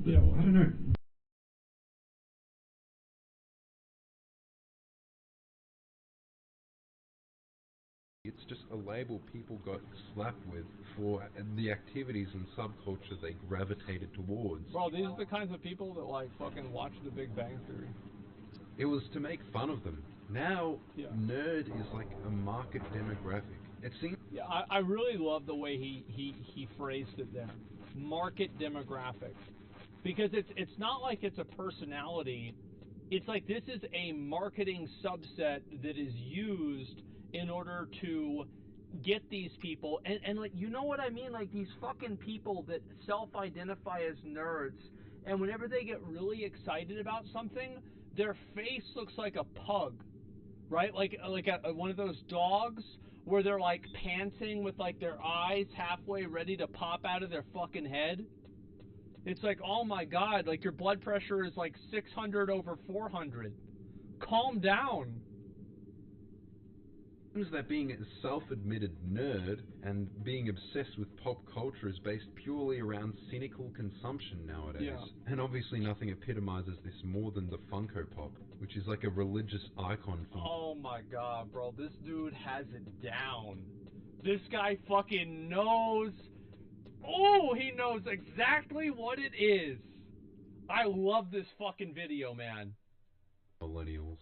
Yeah, well, I don't know. It's just a label people got slapped with for the activities and subculture they gravitated towards. Bro, these are the kinds of people that like fucking watch The Big Bang Theory. It was to make fun of them. Now, Yeah. nerd is like a market demographic. It seems. Yeah, I really love the way he phrased it there. Market demographics. Because it's not like it's a personality. It's like this is a marketing subset that is used in order to get these people and like, you know what I mean, like these fucking people that self-identify as nerds, and whenever they get really excited about something, their face looks like a pug, right? Like one of those dogs where they're like panting with like their eyes halfway ready to pop out of their fucking head. It's like, oh my god, like your blood pressure is like 600 over 400. Calm down. That being a self-admitted nerd and being obsessed with pop culture is based purely around cynical consumption nowadays. Yeah. And obviously nothing epitomizes this more than the Funko Pop, which is like a religious icon for. Oh my god, bro, this dude has it down. This guy fucking knows. Oh, he knows exactly what it is. I love this fucking video, man. Millennials.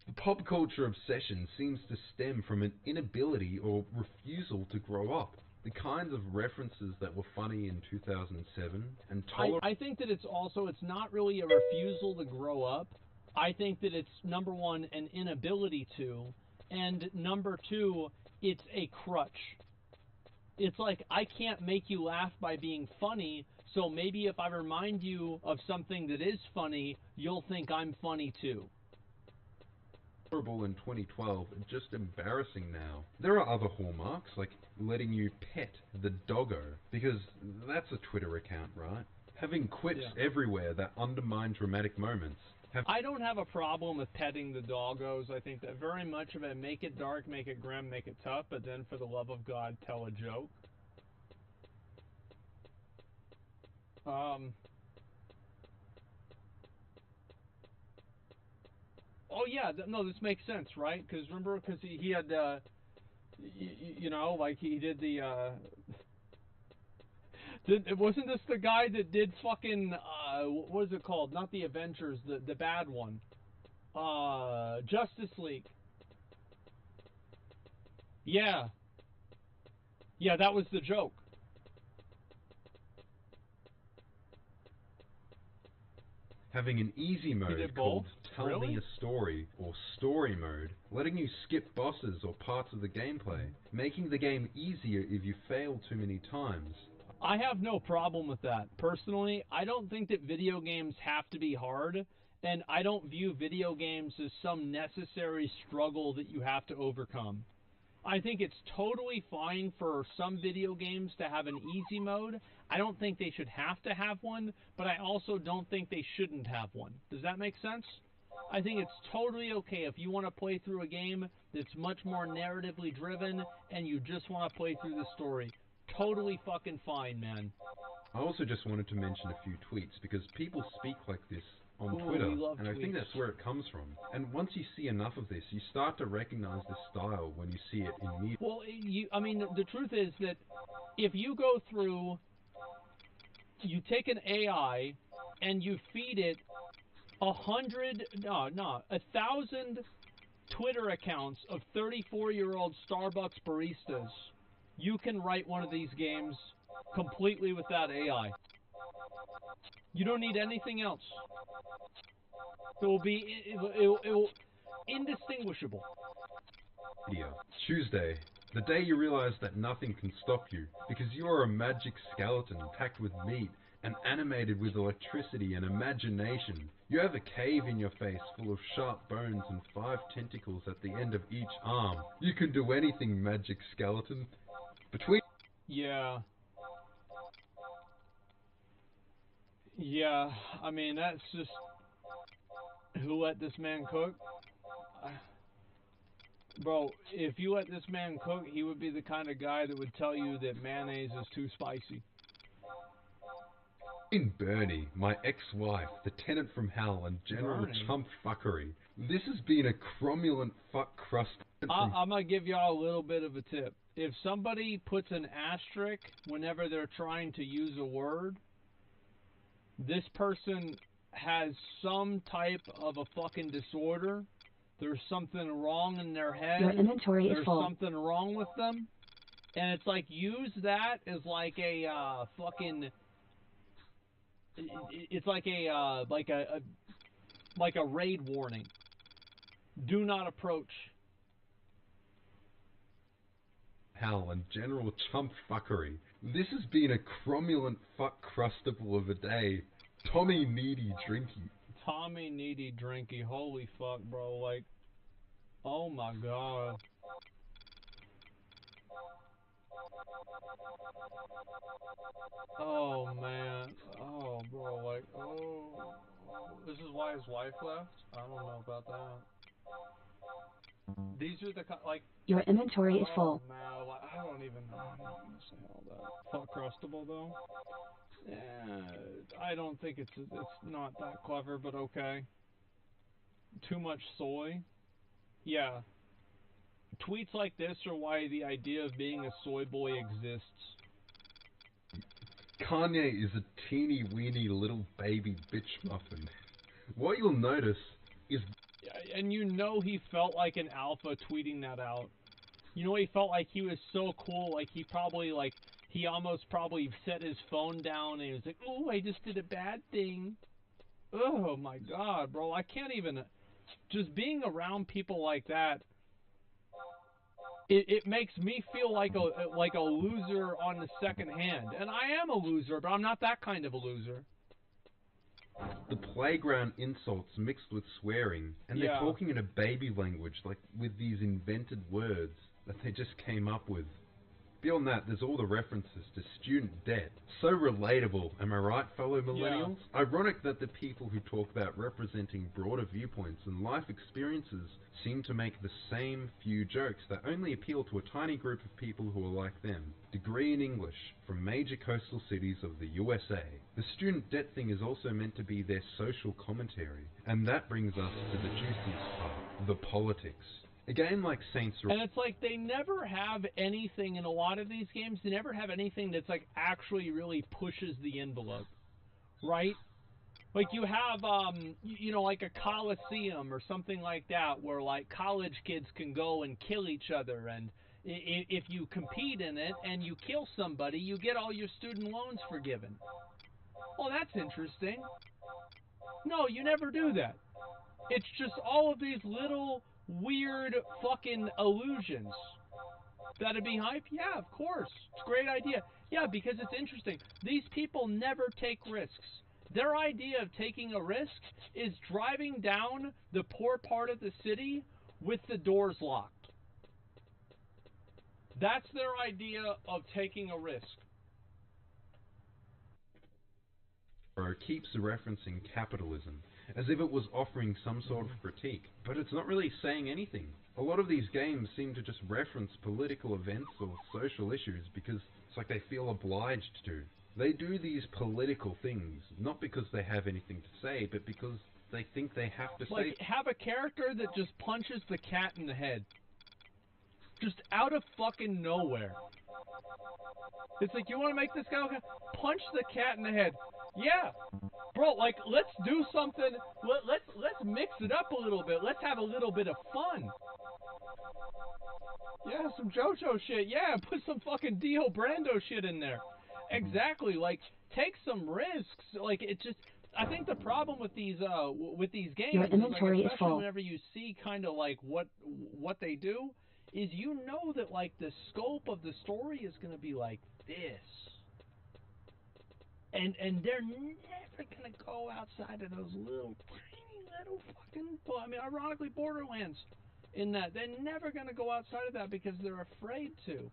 The pop culture obsession seems to stem from an inability or refusal to grow up. The kinds of references that were funny in 2007 and I think that it's not really a refusal to grow up. I think that it's, number one, an inability to, and number two, it's a crutch. It's like, I can't make you laugh by being funny, so maybe if I remind you of something that is funny, you'll think I'm funny too. Horrible in 2012 and just embarrassing now. There are other hallmarks, like letting you pet the doggo, because that's a Twitter account, right? Having quips everywhere that undermine dramatic moments. I don't have a problem with petting the doggos. I think that very much of it, make it dark, make it grim, make it tough, but then for the love of God, tell a joke. Oh yeah, no, this makes sense, right? Because remember, because he had, you know, like he did the, wasn't this the guy that did fucking, what is it called? Not the Avengers, the bad one. Justice League. Yeah. Yeah, that was the joke. Having an easy mode called Tell Me a Story, or Story Mode, letting you skip bosses or parts of the gameplay, making the game easier if you fail too many times. I have no problem with that. Personally, I don't think that video games have to be hard, and I don't view video games as some necessary struggle that you have to overcome. I think it's totally fine for some video games to have an easy mode. I don't think they should have to have one, but I also don't think they shouldn't have one. Does that make sense? I think it's totally okay if you want to play through a game that's much more narratively driven and you just want to play through the story. Totally fucking fine, man. I also just wanted to mention a few tweets, because people speak like this on Twitter, and I think that's where it comes from. And once you see enough of this, you start to recognize this style when you see it in media. Well, I mean, the truth is that if you go through, you take an AI and you feed it 1,000 Twitter accounts of 34-year-old Starbucks baristas, you can write one of these games completely without AI. You don't need anything else. It will indistinguishable. Tuesday, the day you realize that nothing can stop you, because you are a magic skeleton packed with meat and animated with electricity and imagination. You have a cave in your face full of sharp bones and 5 tentacles at the end of each arm. You can do anything, magic skeleton. Yeah. Yeah, I mean, that's just... Who let this man cook? Bro, if you let this man cook, he would be the kind of guy that would tell you that mayonnaise is too spicy. In Bernie, my ex-wife, the tenant from hell, and general Bernie? chump fuckery. This has been a cromulent fuck crust. I'm going to give y'all a little bit of a tip. If somebody puts an asterisk whenever they're trying to use a word, this person has some type of a fucking disorder. There's something wrong in their head. Your inventory is full. There's something wrong with them. And it's like, use that as like a fucking... It's like a raid warning. Do not approach. Hell and general chump fuckery. This has been a cromulent fuck crustable of a day. Tommy Needy Drinky. Tommy Needy Drinky. Holy fuck, bro. Like, oh my god. Oh man. Oh, bro. Like, oh. This is why his wife left? I don't know about that. These are the, like... Your inventory is full. Oh, man. Like, I don't even know. I'm not going to say all that. Fuck crustable, though? Yeah, I don't think it's not that clever, but okay. Too much soy? Yeah. Tweets like this are why the idea of being a soy boy exists. Kanye is a teeny weeny little baby bitch muffin. What you'll notice is... And you know he felt like an alpha tweeting that out. You know he felt like he was so cool, like he probably, like, he almost probably set his phone down and he was like, oh, I just did a bad thing. Oh my god, bro, I can't even... Just being around people like that, it makes me feel like a loser on the second hand. And I am a loser, but I'm not that kind of a loser. The playground insults mixed with swearing, and they're talking in a baby language, like with these invented words that they just came up with. Beyond that, there's all the references to student debt. So relatable, am I right, fellow millennials? Yeah. Ironic that the people who talk about representing broader viewpoints and life experiences seem to make the same few jokes that only appeal to a tiny group of people who are like them. Degree in English from major coastal cities of the USA. The student debt thing is also meant to be their social commentary. And that brings us to the juiciest part, the politics. A game like Saints Row... And it's like they never have anything in a lot of these games, they never have anything that's like actually really pushes the envelope, right? Like you have, you know, like a Coliseum or something like that where like college kids can go and kill each other, and if you compete in it and you kill somebody, you get all your student loans forgiven. Oh, that's interesting. No, you never do that. It's just all of these little... weird fucking illusions. That'd be hype? Yeah, of course. It's a great idea. Yeah, because it's interesting. These people never take risks. Their idea of taking a risk is driving down the poor part of the city with the doors locked. That's their idea of taking a risk. Keeps referencing capitalism, as if it was offering some sort of critique, but it's not really saying anything. A lot of these games seem to just reference political events or social issues because it's like they feel obliged to. They do these political things, not because they have anything to say, but because they think they have to say... Like, have a character that just punches the cat in the head. Just out of fucking nowhere. It's like, you want to make this guy punch the cat in the head. Yeah, bro, like, let's do something. Let's mix it up a little bit. Let's have a little bit of fun. Yeah, some JoJo shit. Yeah, put some fucking Dio Brando shit in there. Exactly, like, take some risks. Like, it just... I think the problem with these games Your inventory is, like, is full. whenever you see kind of like what they do, is you know that like the scope of the story is going to be like this. And they're never going to go outside of those little tiny little fucking, I mean, ironically, Borderlands in that. They're never going to go outside of that because they're afraid to.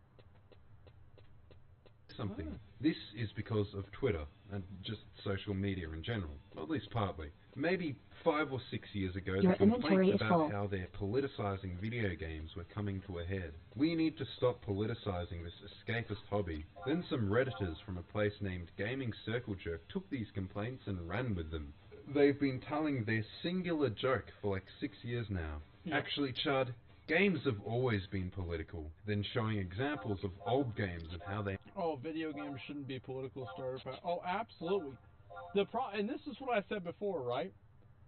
something. This is because of Twitter and just social media in general, at least partly. Maybe 5 or 6 years ago, Your the inventory complaints is about full. how they're politicizing video games were coming to a head. We need to stop politicizing this escapist hobby. Then some Redditors from a place named Gaming Circle Jerk took these complaints and ran with them. They've been telling their singular joke for like 6 years now. Actually, Chud, games have always been political, then showing examples of old games and how they... Oh, video games shouldn't be political starter pack. Oh, absolutely. And this is what I said before, right?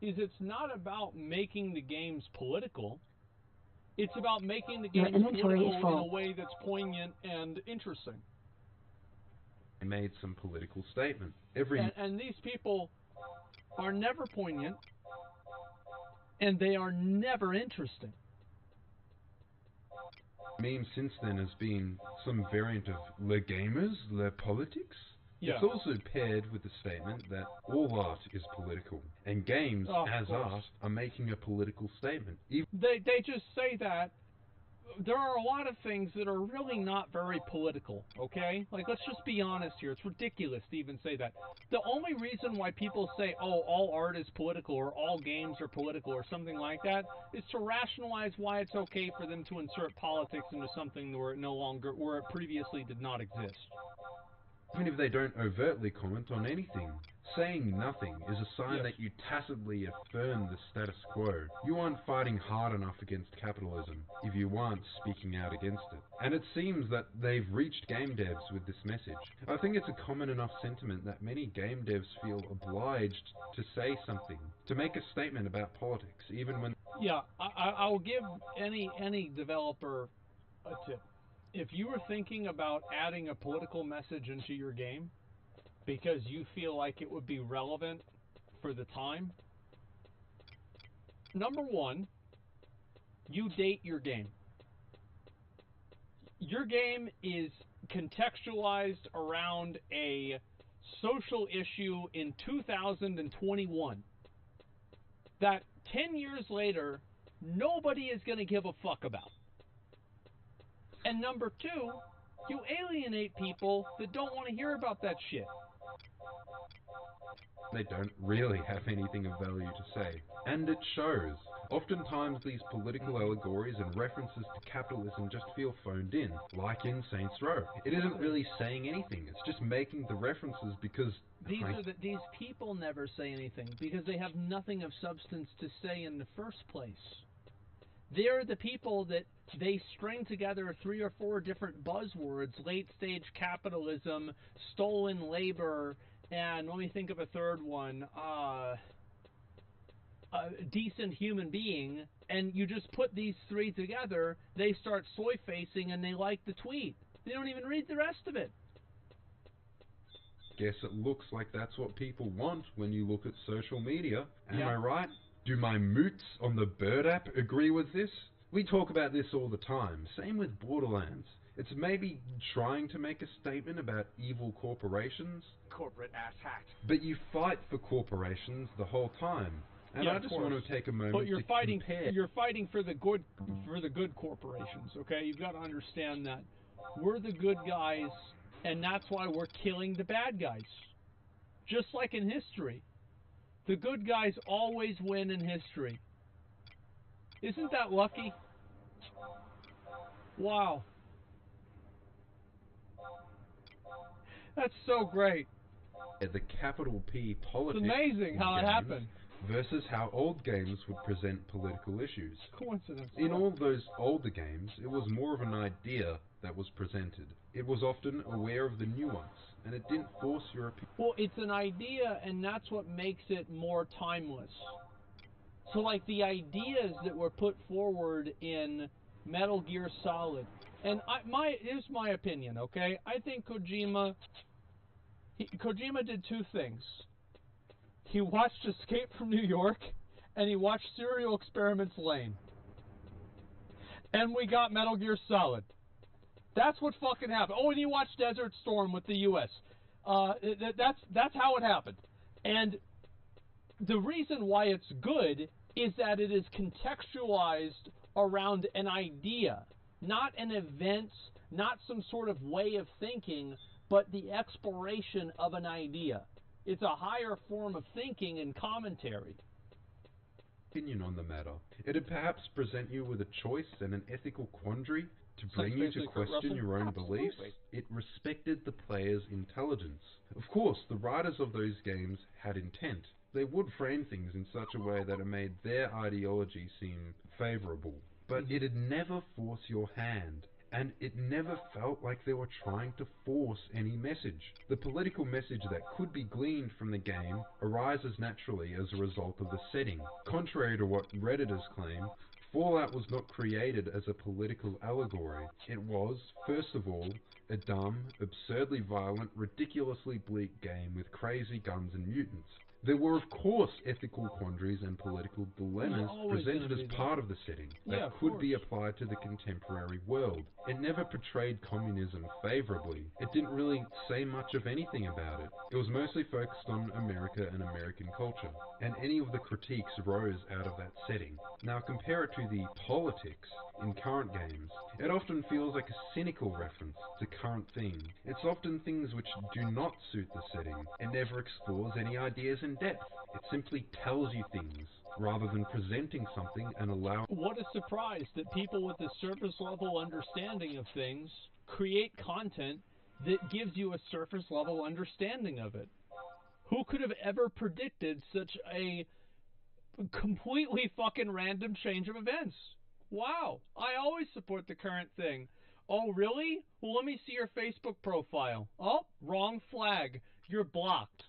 Is it's not about making the games political. It's about making the Your games inventory is political in a full. way that's poignant and interesting. They made some political statement. And these people are never poignant, and they are never interesting. Meme since then has been some variant of le gamers, le politics. Yeah. It's also paired with the statement that all art is political, and games, as art, are making a political statement. They just say that. There are a lot of things that are really not very political, okay? Like, let's just be honest here. It's ridiculous to even say that. The only reason why people say, oh, all art is political or all games are political or something like that is to rationalize why it's okay for them to insert politics into something where it previously did not exist. Even if they don't overtly comment on anything, saying nothing is a sign that you tacitly affirm the status quo. You aren't fighting hard enough against capitalism if you aren't speaking out against it. And it seems that they've reached game devs with this message. I think it's a common enough sentiment that many game devs feel obliged to say something, to make a statement about politics, even when... Yeah, I'll give any developer a tip. If you were thinking about adding a political message into your game because you feel like it would be relevant for the time, number one, you date your game. Your game is contextualized around a social issue in 2021 that 10 years later, nobody is going to give a fuck about. And number two, you alienate people that don't want to hear about that shit. They don't really have anything of value to say. And it shows. Oftentimes these political allegories and references to capitalism just feel phoned in, like in Saints Row. It isn't really saying anything, it's just making the references because... These people never say anything because they have nothing of substance to say in the first place. They're the people that they string together 3 or 4 different buzzwords: late-stage capitalism, stolen labor, and let me think of a third one, a decent human being, and you just put these 3 together, they start soy-facing, and they like the tweet. They don't even read the rest of it. Guess it looks like that's what people want when you look at social media. Am I right? Do my moots on the Bird app agree with this? We talk about this all the time. Same with Borderlands. It's maybe trying to make a statement about evil corporations. Corporate asshat. But you fight for corporations the whole time. And I just want to take a moment but you're to fighting, compare. You're fighting for the good corporations, okay? You've got to understand that we're the good guys, and that's why we're killing the bad guys. Just like in history. The good guys always win in history. Isn't that lucky? Wow. That's so great. The capital P politics. It's amazing how it happened. Versus how old games would present political issues. Coincidence. In all those older games, it was more of an idea that was presented. It was often aware of the nuance, and it didn't force your opinion. Well, it's an idea, and that's what makes it more timeless. So, like, the ideas that were put forward in Metal Gear Solid, and here's my opinion, okay? I think Kojima did 2 things. He watched Escape from New York, and he watched Serial Experiments Lane. And we got Metal Gear Solid. That's what fucking happened. Oh, and he watched Desert Storm with the U.S. That's how it happened. And the reason why it's good is that it is contextualized around an idea, not an event, not some sort of way of thinking, but the exploration of an idea. It's a higher form of thinking and commentary. Opinion on the matter. It'd perhaps present you with a choice and an ethical quandary to bring you to question your own beliefs. It respected the player's intelligence. Of course, the writers of those games had intent. They would frame things in such a way that it made their ideology seem favorable. But it'd never force your hand. And it never felt like they were trying to force any message. The political message that could be gleaned from the game arises naturally as a result of the setting. Contrary to what Redditors claim, Fallout was not created as a political allegory. It was, first of all, a dumb, absurdly violent, ridiculously bleak game with crazy guns and mutants. There were, of course, ethical quandaries and political dilemmas presented as part of the setting that could be applied to the contemporary world. It never portrayed communism favorably. It didn't really say much of anything about it. It was mostly focused on America and American culture, and any of the critiques rose out of that setting. Now compare it to the politics in current games. It often feels like a cynical reference to current themes. It's often things which do not suit the setting. It never explores any ideas in depth. It simply tells you things, rather than presenting something and allowing... What a surprise that people with a surface level understanding of things create content that gives you a surface level understanding of it. Who could have ever predicted such a completely fucking random change of events? Wow, I always support the current thing. Oh, really? Well, let me see your Facebook profile. Oh, wrong flag. You're blocked.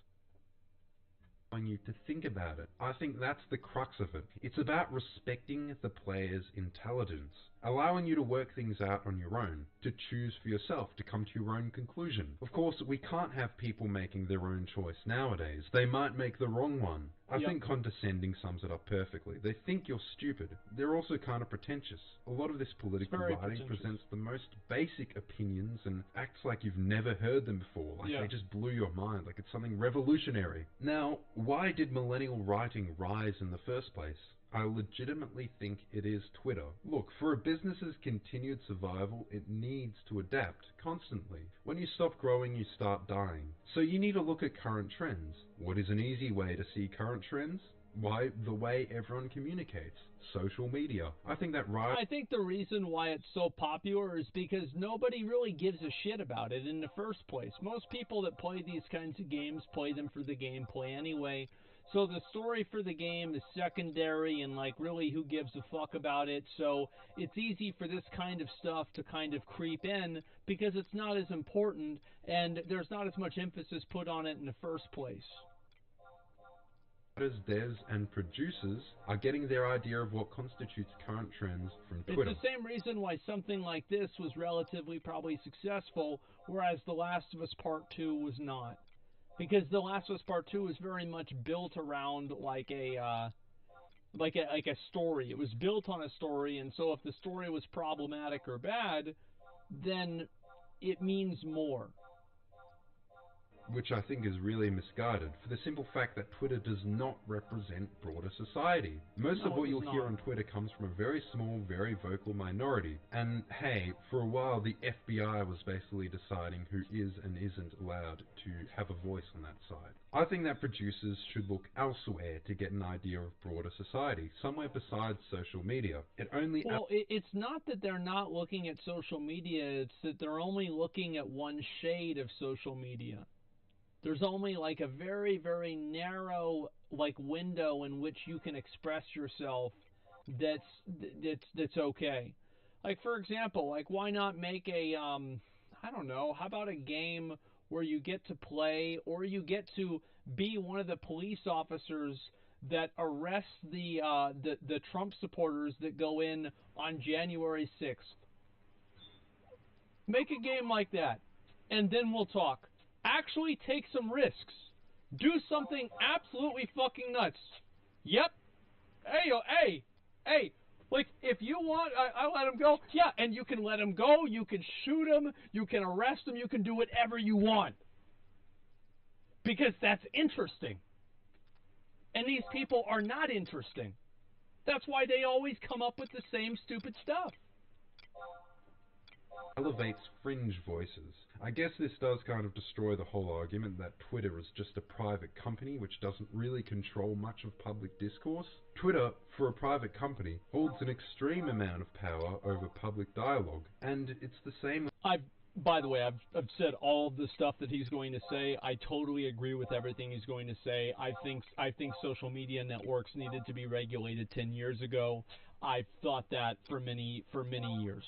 You to think about it. I think that's the crux of it. It's about respecting the player's intelligence, allowing you to work things out on your own, to choose for yourself, to come to your own conclusion. Of course, we can't have people making their own choice nowadays. They might make the wrong one. I think condescending sums it up perfectly. They think you're stupid. They're also kind of pretentious. A lot of this political writing presents the most basic opinions and acts like you've never heard them before, like they just blew your mind, like it's something revolutionary. Now, why did millennial writing rise in the first place? I legitimately think it is Twitter. Look, for a business's continued survival, it needs to adapt constantly. When you stop growing, you start dying. So you need to look at current trends. What is an easy way to see current trends? Why, the way everyone communicates. Social media. I think the reason why it's so popular is because nobody really gives a shit about it in the first place. Most people that play these kinds of games play them for the gameplay anyway. So the story for the game is secondary and, like, really who gives a fuck about it. So it's easy for this kind of stuff to kind of creep in because it's not as important and there's not as much emphasis put on it in the first place. Devs and producers are getting their idea of what constitutes current trends from Twitter. It's the same reason why something like this was relatively probably successful, whereas The Last of Us Part 2 was not. Because The Last of Us Part 2 is very much built around like a story. It was built on a story, and so if the story was problematic or bad, then it means more. Which I think is really misguided, for the simple fact that Twitter does not represent broader society. Most of what you'll hear on Twitter comes from a very small, very vocal minority. And hey, for a while the FBI was basically deciding who is and isn't allowed to have a voice on that side. I think that producers should look elsewhere to get an idea of broader society, somewhere besides social media. It's not that they're not looking at social media, it's that they're only looking at one shade of social media. There's only like a very, very narrow like window in which you can express yourself that's okay. Like, for example, like, why not make a, I don't know, how about a game where you get to play or you get to be one of the police officers that arrests the Trump supporters that go in on January 6th? Make a game like that, and then we'll talk. Actually take some risks. Do something absolutely fucking nuts. Yep. Hey. Like, if you want, I let him go. Yeah, and you can let him go. You can shoot him. You can arrest him. You can do whatever you want. Because that's interesting. And these people are not interesting. That's why they always come up with the same stupid stuff. elevates fringe voices. I guess this does kind of destroy the whole argument that Twitter is just a private company which doesn't really control much of public discourse. Twitter, for a private company, holds an extreme amount of power over public dialogue, and it's the same. By the way, I've said all of the stuff that he's going to say. I totally agree with everything he's going to say. I think social media networks needed to be regulated 10 years ago. I've thought that for many years.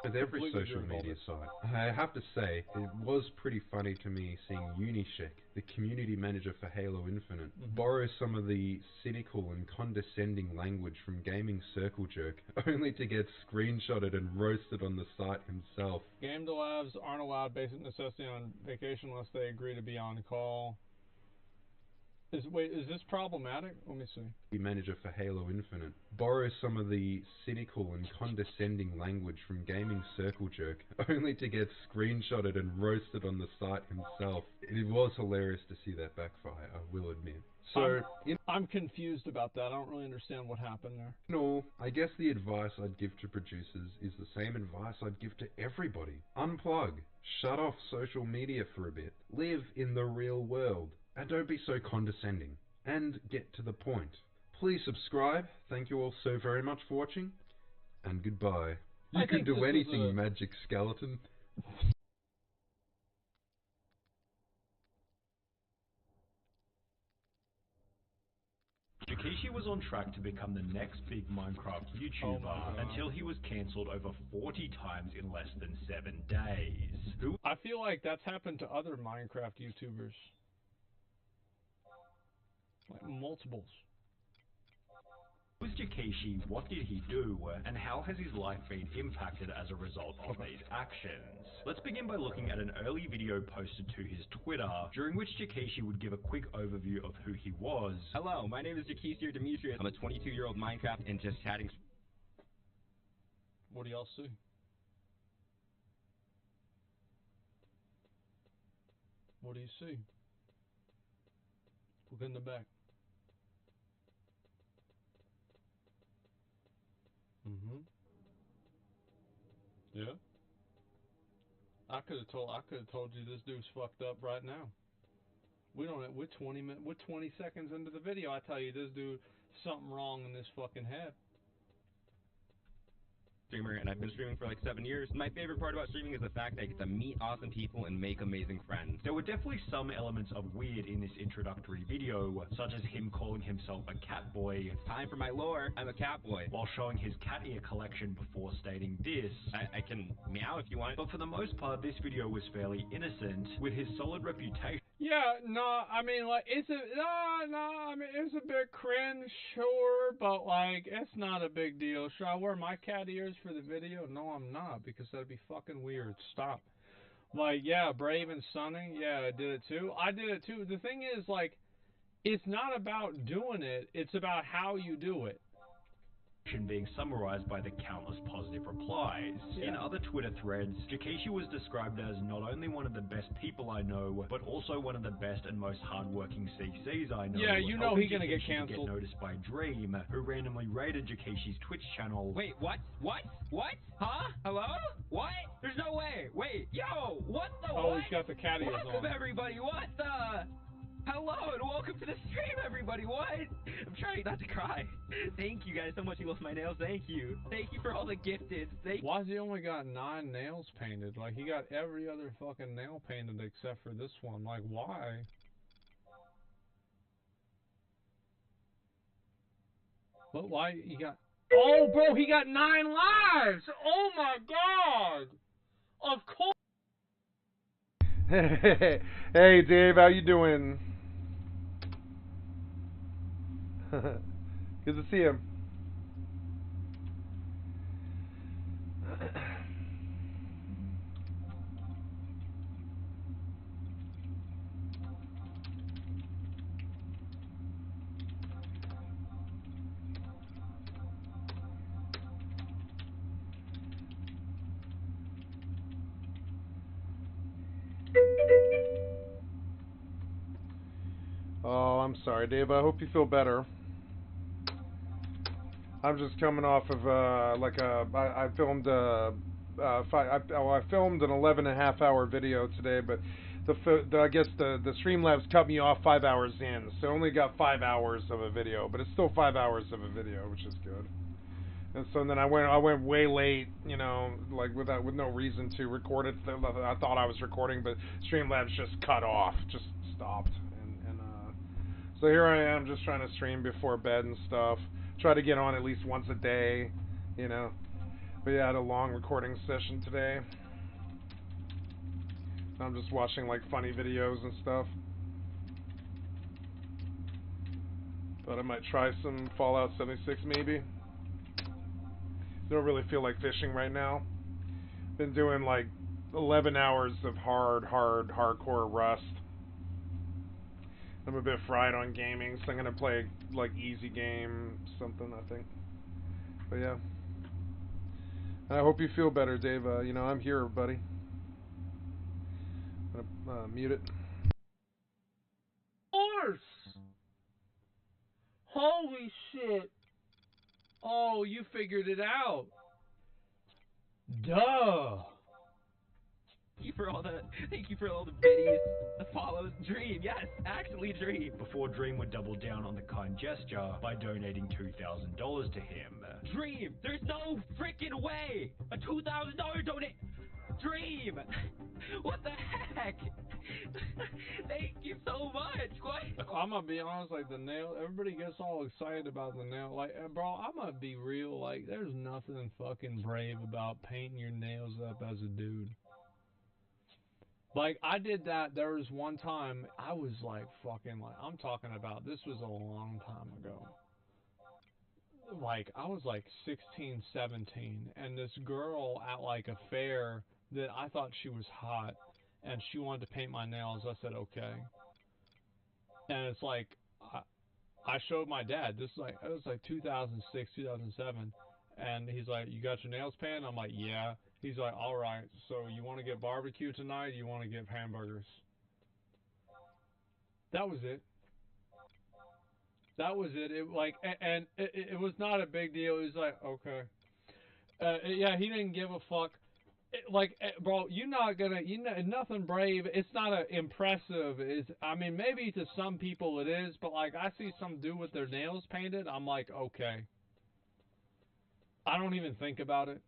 With every social media site. I have to say, it was pretty funny to me seeing Unishek, the community manager for Halo Infinite, borrow some of the cynical and condescending language from gaming circle jerk, only to get screenshotted and roasted on the site himself. Game devs aren't allowed basic necessity on vacation unless they agree to be on call. Is this problematic? Let me see. The manager for Halo Infinite borrow some of the cynical and condescending language from gaming circle jerk, only to get screenshotted and roasted on the site himself. It was hilarious to see that backfire, I will admit. So, I'm confused about that. I don't really understand what happened there. In all, I guess the advice I'd give to producers is the same advice I'd give to everybody. Unplug. Shut off social media for a bit. Live in the real world. And don't be so condescending. And get to the point. Please subscribe. Thank you all so very much for watching. And goodbye. You can do anything, Magic Skeleton. Jakishi was on track to become the next big Minecraft YouTuber until he was cancelled over 40 times in less than 7 days. I feel like that's happened to other Minecraft YouTubers. Like multiples. Who was Jakishi, what did he do, and how has his life been impacted as a result of these actions? Let's begin by looking at an early video posted to his Twitter, during which Jakishi would give a quick overview of who he was. Hello, my name is Jakishi Demetrius. I'm a 22-year-old Minecraft and just chatting. What do y'all see? What do you see? Look in the back. Yeah. I could have told you this dude's fucked up right now. We're 20 seconds into the video. I tell you this dude something wrong in this fucking head. Streamer, and I've been streaming for like 7 years. My favorite part about streaming is the fact that I get to meet awesome people and make amazing friends. There were definitely some elements of weird in this introductory video, such as him calling himself a cat boy. It's time for my lore. I'm a cat boy. While showing his cat ear collection before stating this. I can meow if you want. But for the most part, this video was fairly innocent, with his solid reputation. Yeah, no, I mean, like, it's a bit cringe, sure, but, like, it's not a big deal. Should I wear my cat ears for the video? No, I'm not, because that'd be fucking weird. Stop. Like, yeah, Brave and Sunny, yeah, I did it too. The thing is, like, it's not about doing it, it's about how you do it. Being summarized by the countless positive replies. Yeah. In other Twitter threads, Jakishi was described as not only one of the best people I know, but also one of the best and most hardworking CCs I know. Yeah, you know he's gonna get canceled. Get noticed by Dream, who randomly raided Jakishi's Twitch channel. Wait, what? What? What? Huh? Hello? What? There's no way. Wait, yo, what the Oh, what? he's got the cat ears on. Welcome, everybody. What the? Hello and welcome to the stream, everybody. What? I'm trying not to cry. Thank you guys so much. You love my nails. Thank you. Thank you for all the gifted. Why has he only got 9 nails painted? Like, he got every other fucking nail painted except for this one. Like, why? But why he got... Oh, bro, he got 9 lives! Oh, my God! Of course! Hey, Dave, how you doing? Good to see him. Oh, I'm sorry, Dave. I hope you feel better. I'm just coming off of I filmed I filmed an 11.5-hour video today, but I guess the Streamlabs cut me off 5 hours in, so I only got 5 hours of a video, but it's still 5 hours of a video, which is good. And so then I went way late, you know, like with no reason to record it. I thought I was recording, but Streamlabs just cut off, just stopped, and so here I am, just trying to stream before bed and stuff. Try to get on at least once a day, you know. But yeah, I had a long recording session today. I'm just watching like funny videos and stuff. Thought I might try some Fallout 76 maybe. Don't really feel like fishing right now. Been doing like 11 hours of hardcore Rust. I'm a bit fried on gaming, so I'm gonna play like easy game something, I think. But yeah, I hope you feel better, Dave. You know, I'm here, buddy. I'm gonna mute it. Horse! Holy shit! Oh, you figured it out. Duh. Thank you for all the biddies, the follows. Dream, yes, actually Dream. Before Dream would double down on the kind gesture by donating $2,000 to him. Dream, there's no freaking way! A $2,000 donate. Dream! What the heck? Thank you so much. What? I'm gonna be honest, like the nail, everybody gets all excited about the nail. Like, bro, I'm gonna be real. Like, there's nothing fucking brave about painting your nails up as a dude. Like, I did that. There was one time I was like fucking, like, I'm talking about, this was a long time ago. Like, I was like 16, 17, and this girl at like a fair that I thought she was hot, and she wanted to paint my nails. I said, okay. And it's like, I showed my dad. This is like, it was like 2006, 2007, and he's like, you got your nails painted? I'm like, yeah. He's like, all right, so you want to get barbecue tonight? Or you want to get hamburgers? That was it. That was it. It like, and it was not a big deal. He was like, okay. Yeah, he didn't give a fuck. Bro, you're not gonna, nothing brave. It's not impressive. I mean, maybe to some people it is, but like, I see some dude with their nails painted. I'm like, okay. I don't even think about it.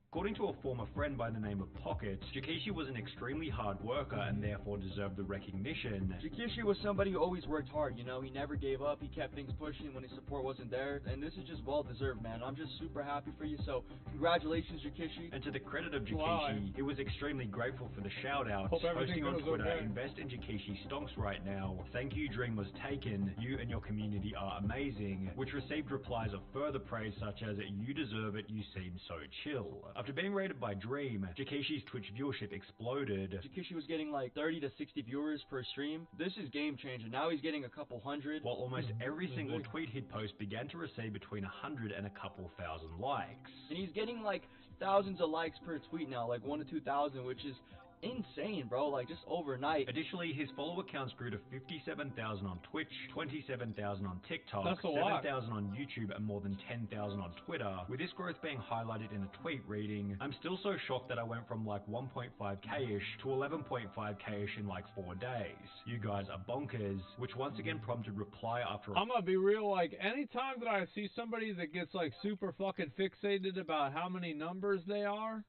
According to a former friend by the name of Pocket, Jikishi was an extremely hard worker and therefore deserved the recognition. Jikishi was somebody who always worked hard, you know, he never gave up, he kept things pushing when his support wasn't there, and this is just well deserved, man. I'm just super happy for you, so congratulations, Jikishi. And to the credit of Jikishi, he was extremely grateful for the shout out, posting on Twitter, okay. Invest in Jikishi stonks right now. Thank you, dream was taken. You and your community are amazing, which received replies of further praise such as, you deserve it, you seem so chill. After being rated by Dream, Jikishi's Twitch viewership exploded. Jikishi was getting like 30 to 60 viewers per stream. This is game changer. Now he's getting a couple hundred. While almost every single tweet he'd post began to receive between 100 and a couple thousand likes. And he's getting like thousands of likes per tweet now, like 1 to 2,000, which is insane, bro, like just overnight. Additionally, his follower counts grew to 57,000 on Twitch, 27,000 on TikTok, 7,000 on YouTube, and more than 10,000 on Twitter, with this growth being highlighted in a tweet reading, I'm still so shocked that I went from like 1.5k-ish to 11.5k-ish in like 4 days. You guys are bonkers, which once again prompted reply after I'm gonna be real, like anytime that I see somebody that gets like super fucking fixated about how many numbers they are,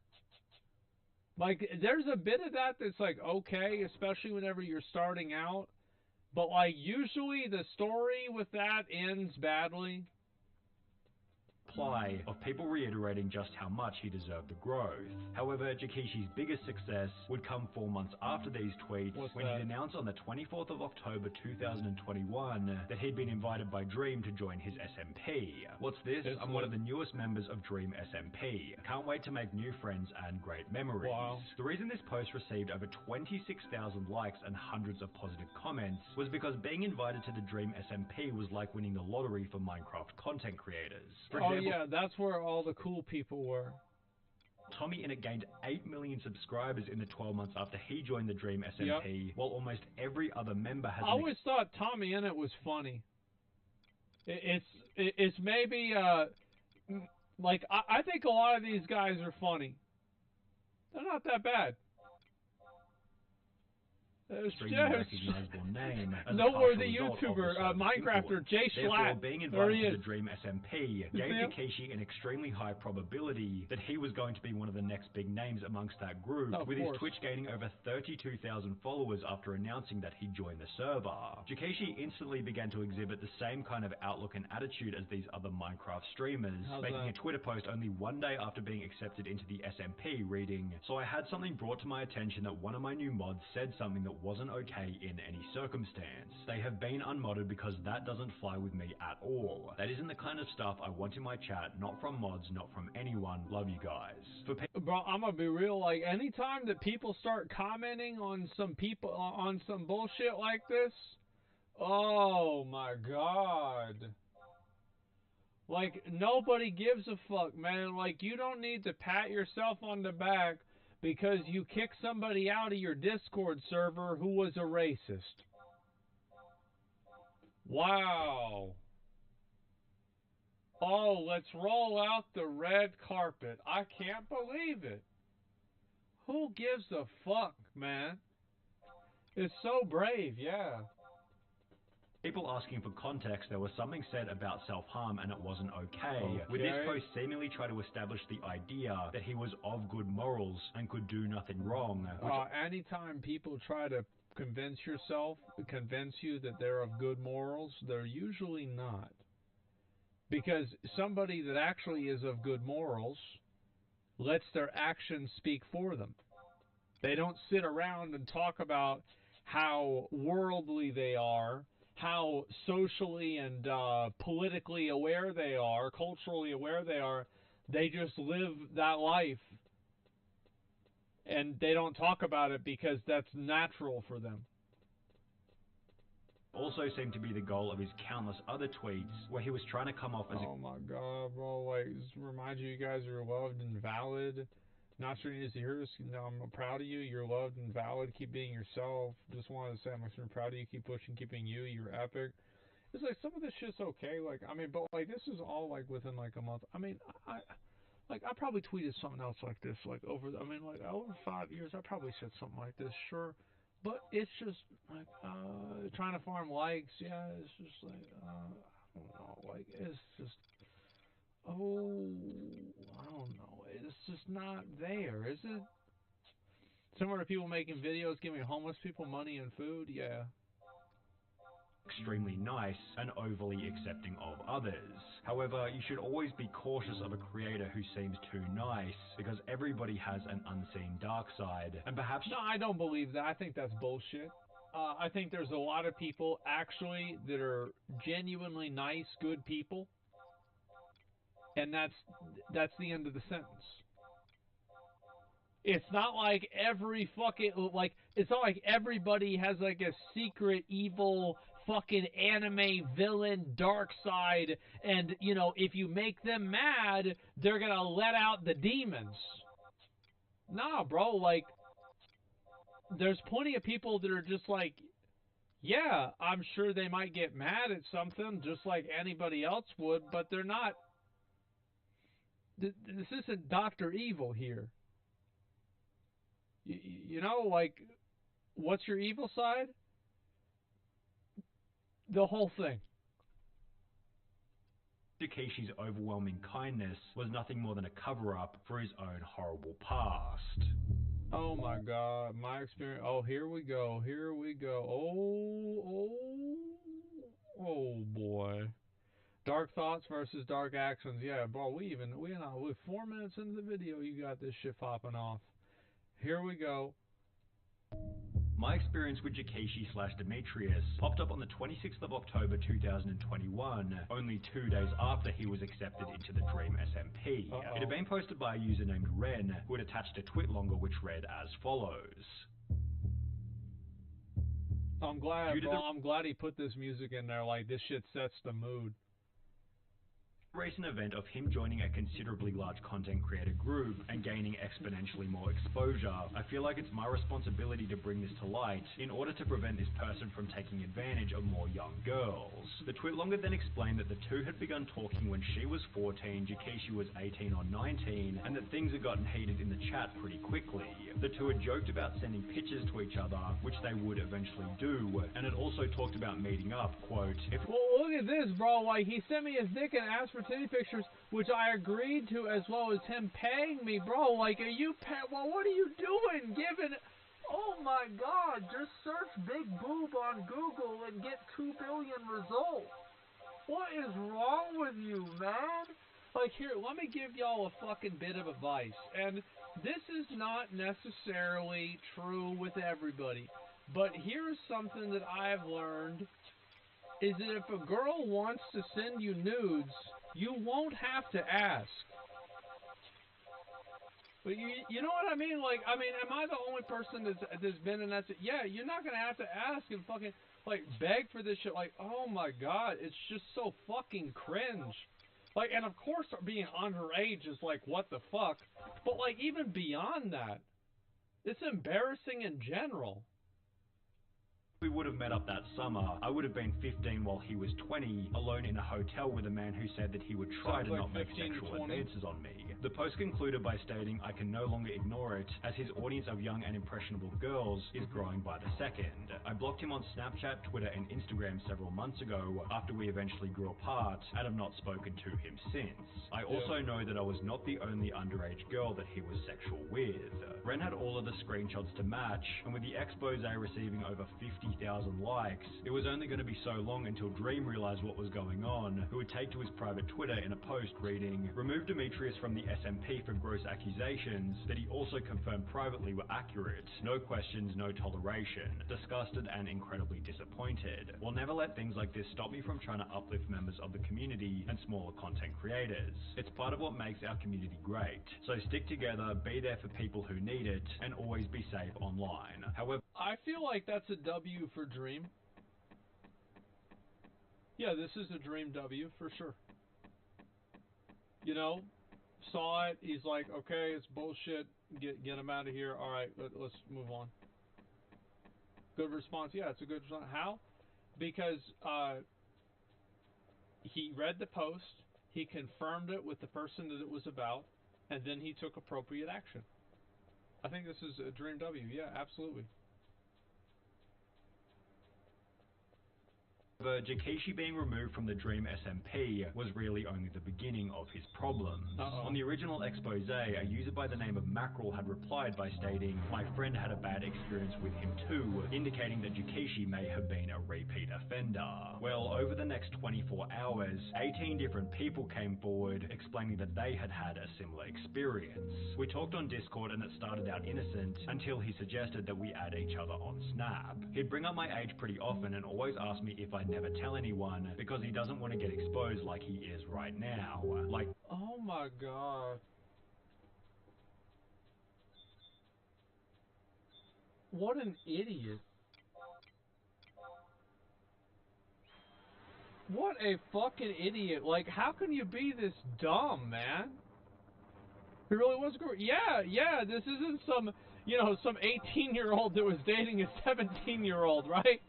like, there's a bit of that that's, like, okay, especially whenever you're starting out. But, like, usually the story with that ends badly. Reply of people reiterating just how much he deserved the growth. However, Jikishi's biggest success would come 4 months after these tweets when he announced on the 24th of October 2021 that he'd been invited by Dream to join his SMP. What's this? I'm one of the newest members of Dream SMP. Can't wait to make new friends and great memories. Wow. The reason this post received over 26,000 likes and hundreds of positive comments was because being invited to the Dream SMP was like winning the lottery for Minecraft content creators. For example, yeah, that's where all the cool people were. Tommy Innit gained 8 million subscribers in the 12 months after he joined the Dream SMP, while almost every other member has... I always thought Tommy Innit was funny. It's maybe Like, I think a lot of these guys are funny. They're not that bad. extremely recognizable name as noteworthy a partial result YouTuber, of the server's Minecrafter, influence. Jay Therefore, Schlatt. being There invited he to is. the Dream SMP You gave see him? Takeshi an extremely high probability that he was going to be one of the next big names amongst that group, Of with course. his Twitch gaining over 32,000 followers after announcing that he joined the server. Takeshi instantly began to exhibit the same kind of outlook and attitude as these other Minecraft streamers, How's making that? a Twitter post only one day after being accepted into the SMP reading, "So I had something brought to my attention that one of my new mods said something that wasn't okay in any circumstance. They have been unmodded because that doesn't fly with me at all. That isn't the kind of stuff I want in my chat, not from mods, not from anyone. Love you guys." Bro, I'm gonna be real. Like, anytime that people start commenting on some bullshit like this, oh my god. Like, nobody gives a fuck, man. Like, you don't need to pat yourself on the back because you kicked somebody out of your Discord server who was a racist. Wow. Oh, let's roll out the red carpet. I can't believe it. Who gives a fuck, man? It's so brave, yeah. People asking for context, there was something said about self-harm and it wasn't okay. With this post seemingly try to establish the idea that he was of good morals and could do nothing wrong. Anytime people try to convince you that they're of good morals, they're usually not. Because somebody that actually is of good morals lets their actions speak for them. They don't sit around and talk about how worldly they are, how socially and politically aware they are, culturally aware they are. They just live that life. And they don't talk about it because that's natural for them. Also seemed to be the goal of his countless other tweets, where he was trying to come off as oh my god, bro. Like, just remind you guys are loved and valid. Not sure you need to hear this. No, I'm proud of you. You're loved and valid. Keep being yourself. Just wanted to say I'm extremely proud of you. Keep pushing, keep being you. You're epic. It's like some of this shit's okay. Like, I mean, but like this is all like within like a month. I mean, I probably tweeted something else like this, like over 5 years, I probably said something like this, sure. But it's just like trying to farm likes, yeah. It's just like I don't know, like it's just I don't know, it's just not there, is it? Similar to people making videos giving homeless people money and food, yeah. extremely nice and overly accepting of others. However, you should always be cautious of a creator who seems too nice, because everybody has an unseen dark side, and perhaps... No, I don't believe that. I think that's bullshit. I think there's a lot of people, actually, that are genuinely nice, good people, and that's the end of the sentence. It's not like it's not like everybody has like a secret evil fucking anime villain dark side, and you know, if you make them mad, they're gonna let out the demons. Nah, bro, like there's plenty of people that are just like, yeah, I'm sure they might get mad at something just like anybody else would, but they're not. This isn't Dr. Evil here. You know, like, what's your evil side? The whole thing. Takeshi's overwhelming kindness was nothing more than a cover-up for his own horrible past. Oh my god, my experience. Oh, here we go. Here we go. Oh boy. Dark thoughts versus dark actions. Yeah, bro, we're 4 minutes into the video, you got this shit popping off. Here we go. My experience with Takeshi/Demetrius popped up on the 26th of October 2021, only 2 days after he was accepted into the Dream SMP. It had been posted by a user named Ren, who had attached a tweet longer which read as follows. I'm glad, bro. I'm glad he put this music in there. Like, this shit sets the mood. recent event of him joining a considerably large content creator group and gaining exponentially more exposure, I feel like it's my responsibility to bring this to light in order to prevent this person from taking advantage of more young girls. The twitlonger then explained that the two had begun talking when she was 14, Jakeshi was 18 or 19, and that things had gotten heated in the chat pretty quickly. The two had joked about sending pictures to each other, which they would eventually do, and had also talked about meeting up, quote, if Well, look at this, bro. Like, he sent me his dick and asked for titty pictures, which I agreed to, as well as him paying me, bro. Like, well, what are you doing? Oh my God, just search big boob on Google and get 2 billion results. What is wrong with you, man? Like, here, let me give y'all a fucking bit of advice. And this is not necessarily true with everybody. But here's something that I've learned, is that if a girl wants to send you nudes, you won't have to ask. But you know what I mean? Like, I mean, am I the only person that's been in that? Yeah, you're not gonna have to ask and fucking like beg for this shit. Like, oh my God, it's just so fucking cringe. Like, and of course, being underage is like, what the fuck? But like, even beyond that, it's embarrassing in general. we would have met up that summer, I would have been 15 while he was 20, alone in a hotel with a man who said that he would try to not make sexual advances on me. The post concluded by stating I can no longer ignore it, as his audience of young and impressionable girls is growing by the second. I blocked him on Snapchat, Twitter and Instagram several months ago, after we eventually grew apart, and have not spoken to him since. I also know that I was not the only underage girl that he was sexual with. Ren had all of the screenshots to match, and with the expose receiving over 50,000 likes, it was only going to be so long until Dream realized what was going on, who would take to his private Twitter in a post reading, "Remove Demetrius from the SMP for gross accusations that he also confirmed privately were accurate. No questions, no toleration. Disgusted and incredibly disappointed. Will never let things like this stop me from trying to uplift members of the community and smaller content creators. It's part of what makes our community great. So stick together, be there for people who need it, and always be safe online." However, I feel like that's a W for Dream. Yeah, this is a Dream W for sure. You know, saw it. He's like, okay, it's bullshit. Get him out of here. All right, let's move on. Good response. Yeah, it's a good response. How? Because he read the post, he confirmed it with the person that it was about, and then he took appropriate action. I think this is a Dream W. Yeah, absolutely. Jakeshi being removed from the Dream SMP was really only the beginning of his problems. On the original expose, a user by the name of Mackerel had replied by stating, "My friend had a bad experience with him too," indicating that Jakeshi may have been a repeat offender. Well, over the next 24 hours, 18 different people came forward explaining that they had had a similar experience. We talked on Discord and it started out innocent until he suggested that we add each other on Snap. He'd bring up my age pretty often and always ask me if I'd never tell anyone because he doesn't want to get exposed like he is right now. Like, oh my God. What an idiot. What a fucking idiot. Like, how can you be this dumb, man? He really was great. Yeah, this isn't some, some 18-year-old that was dating a 17-year-old, right?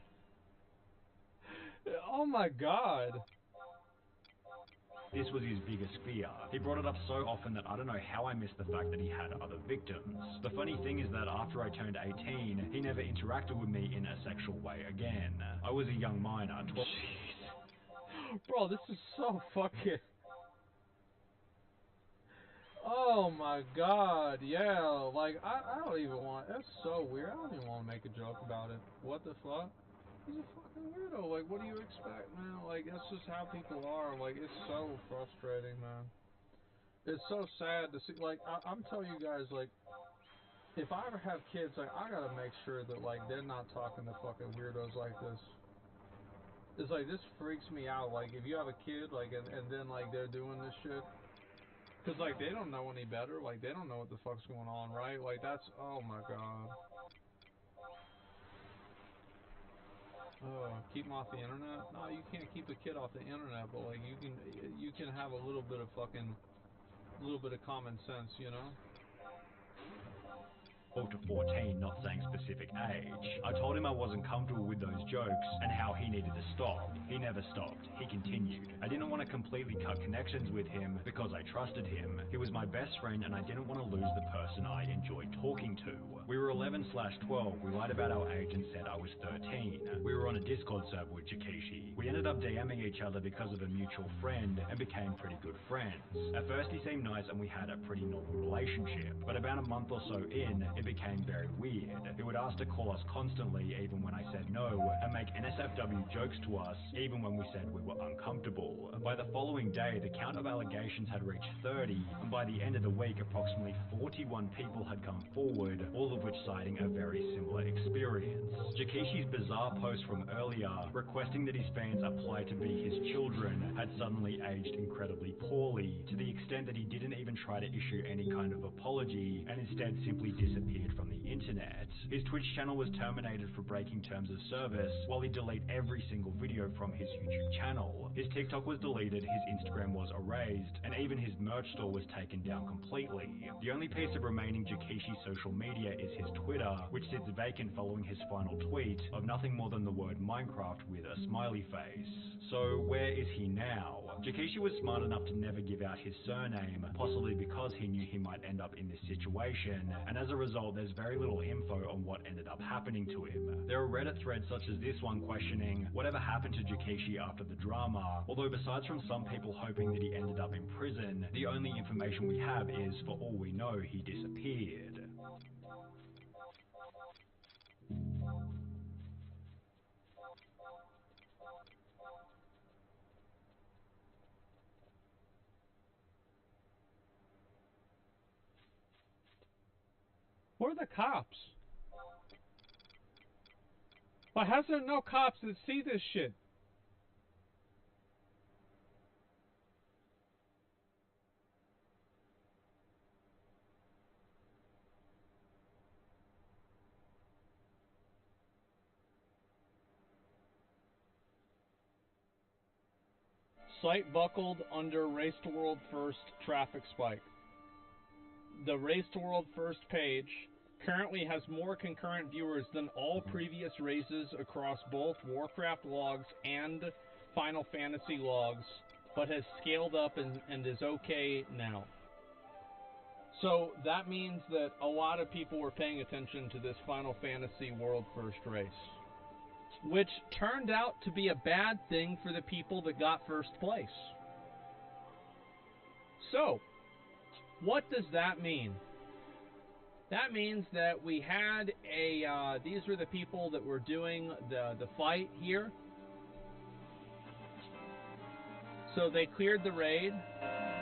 Oh my God. This was his biggest fear. He brought it up so often that I don't know how I missed the fact that he had other victims. The funny thing is that after I turned 18, he never interacted with me in a sexual way again. I was a young minor. Jeez. Bro, this is so fucking... Oh my God, yeah, like, I don't even want... That's so weird. I don't even want to make a joke about it. What the fuck? He's a fucking weirdo. Like, what do you expect, man? Like, that's just how people are. Like, it's so frustrating, man. It's so sad to see. Like, I'm telling you guys, like, if I ever have kids, like, I gotta make sure that, like, they're not talking to fucking weirdos like this. It's like, this freaks me out. Like, if you have a kid, like, and then, like, they're doing this shit. Because, like, they don't know any better. Like, they don't know what the fuck's going on, right? Like, that's, oh my God. Keep him off the internet? No, you can't keep a kid off the internet, but like you can have a little bit of common sense, you know? To 14, not saying specific age. I told him I wasn't comfortable with those jokes and how he needed to stop. He never stopped. He continued. I didn't want to completely cut connections with him because I trusted him. He was my best friend and I didn't want to lose the person I enjoyed talking to. We were 11/12. We lied about our age and said I was 13. We were on a Discord server with Jakishi. We ended up DMing each other because of a mutual friend and became pretty good friends. At first he seemed nice and we had a pretty normal relationship, but about a month or so in, it became very weird. He would ask to call us constantly even when I said no, and make NSFW jokes to us even when we said we were uncomfortable. By the following day, the count of allegations had reached 30, and by the end of the week, approximately 41 people had come forward, all of which citing a very similar experience. Jakishi's bizarre post from earlier, requesting that his fans apply to be his children, had suddenly aged incredibly poorly, to the extent that he didn't even try to issue any kind of apology, and instead simply disappeared from the internet. His Twitch channel was terminated for breaking terms of service, while he deleted every single video from his YouTube channel. His TikTok was deleted, his Instagram was erased, and even his merch store was taken down completely. The only piece of remaining Jakishi social media is his Twitter, which sits vacant following his final tweet of nothing more than the word Minecraft with a smiley face. So where is he now? Jakishi was smart enough to never give out his surname, possibly because he knew he might end up in this situation, and as a result there's very little info on what ended up happening to him. There are Reddit threads such as this one questioning whatever happened to Jakishi after the drama, although besides from some people hoping that he ended up in prison, the only information we have is, for all we know, he disappeared. Where are the cops? Why how's there no cops that see this shit? Site buckled under Race to World First traffic spike. The Race to World First page currently has more concurrent viewers than all previous races across both Warcraft logs and Final Fantasy logs, but has scaled up and is okay now. So that means that a lot of people were paying attention to this Final Fantasy World First race, which turned out to be a bad thing for the people that got first place. So, what does that mean? That means that we had these were the people that were doing the fight here. So they cleared the raid.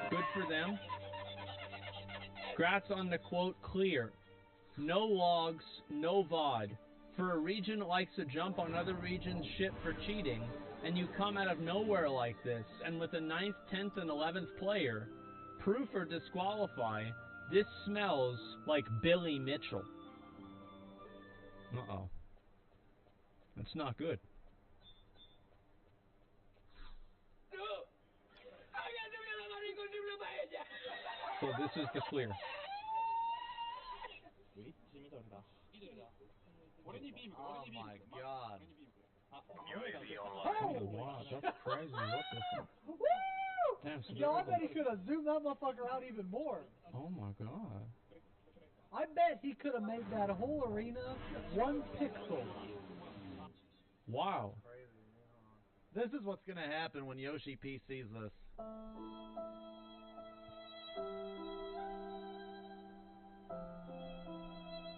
Good for them. Congrats on the quote clear. No logs, no VOD. For a region that likes to jump on other regions' shit for cheating, and you come out of nowhere like this, and with a 9th, 10th, and 11th player, proof or disqualify, this smells like Billy Mitchell. Uh-oh. That's not good. So this is the clear. Oh my god. Oh, wow, that's crazy. What the fuck? Woo! Damn, so Yo, I bet he could have zoomed that motherfucker out even more. Oh my god. I bet he could have made that whole arena 1 pixel. Wow. This is what's gonna happen when Yoshi P sees this.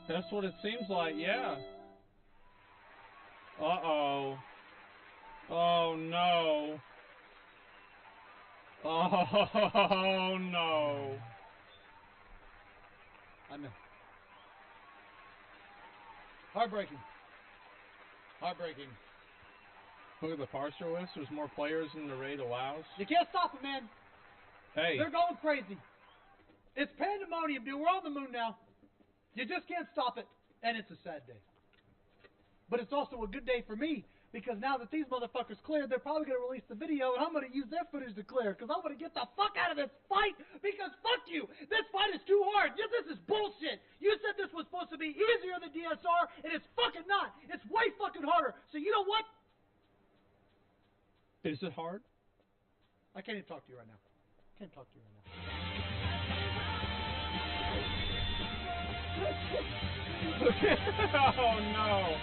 That's what it seems like, yeah. Uh-oh. Oh, no. Oh, no. I'm in. Heartbreaking. Heartbreaking. Look at the parser list. There's more players than the raid allows. You can't stop it, man. Hey. They're going crazy. It's pandemonium, dude. We're on the moon now. You just can't stop it. And it's a sad day. But it's also a good day for me because now that these motherfuckers cleared, they're probably going to release the video, and I'm going to use their footage to clear, because I want to get the fuck out of this fight, because fuck you! This fight is too hard! This is bullshit! You said this was supposed to be easier than DSR, and it's fucking not! It's way fucking harder! So you know what? Is it hard? I can't even talk to you right now. Can't talk to you right now. Oh no!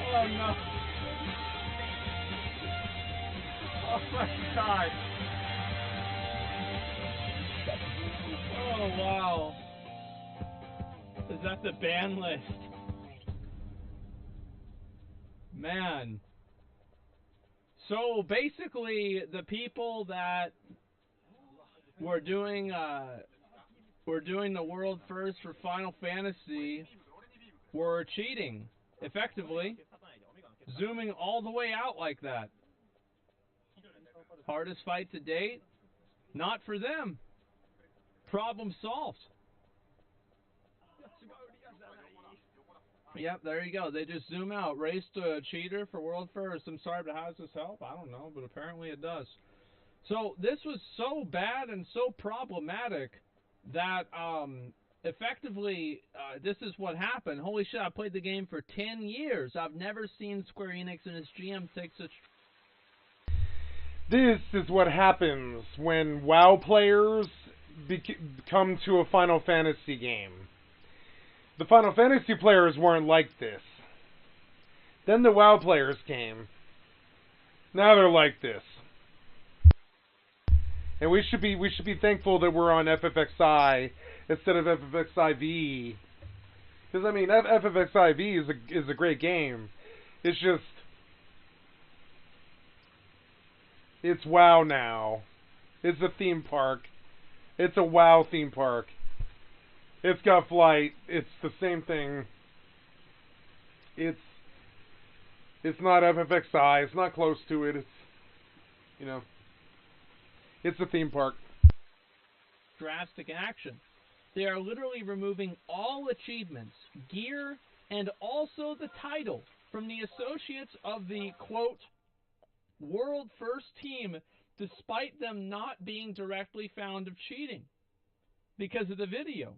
Oh no! Oh my god! Oh wow! Is that the ban list? Man. So basically, the people that were doing the world first for Final Fantasy were cheating, effectively, zooming all the way out like that. Hardest fight to date? Not for them. Problem solved. Yep, there you go. They just zoom out. Race to a cheater for world first. I'm sorry, but how does this help? I don't know, but apparently it does. So this was so bad and so problematic that effectively this is what happened. Holy shit, I played the game for 10 years. I've never seen Square Enix and its GM take such... This is what happens when WoW players come to a Final Fantasy game. The Final Fantasy players weren't like this. Then the WoW players came. Now they're like this. And we should be thankful that we're on FFXI instead of FFXIV. Because I mean, FFXIV is a great game. It's just it's WoW now. It's a theme park. It's a WoW theme park. It's got flight. It's the same thing. It's not FFXI. It's not close to it. It's, you know, it's a theme park. Drastic action. They are literally removing all achievements, gear, and also the title from the associates of the, quote, world first team, despite them not being directly found of cheating because of the video.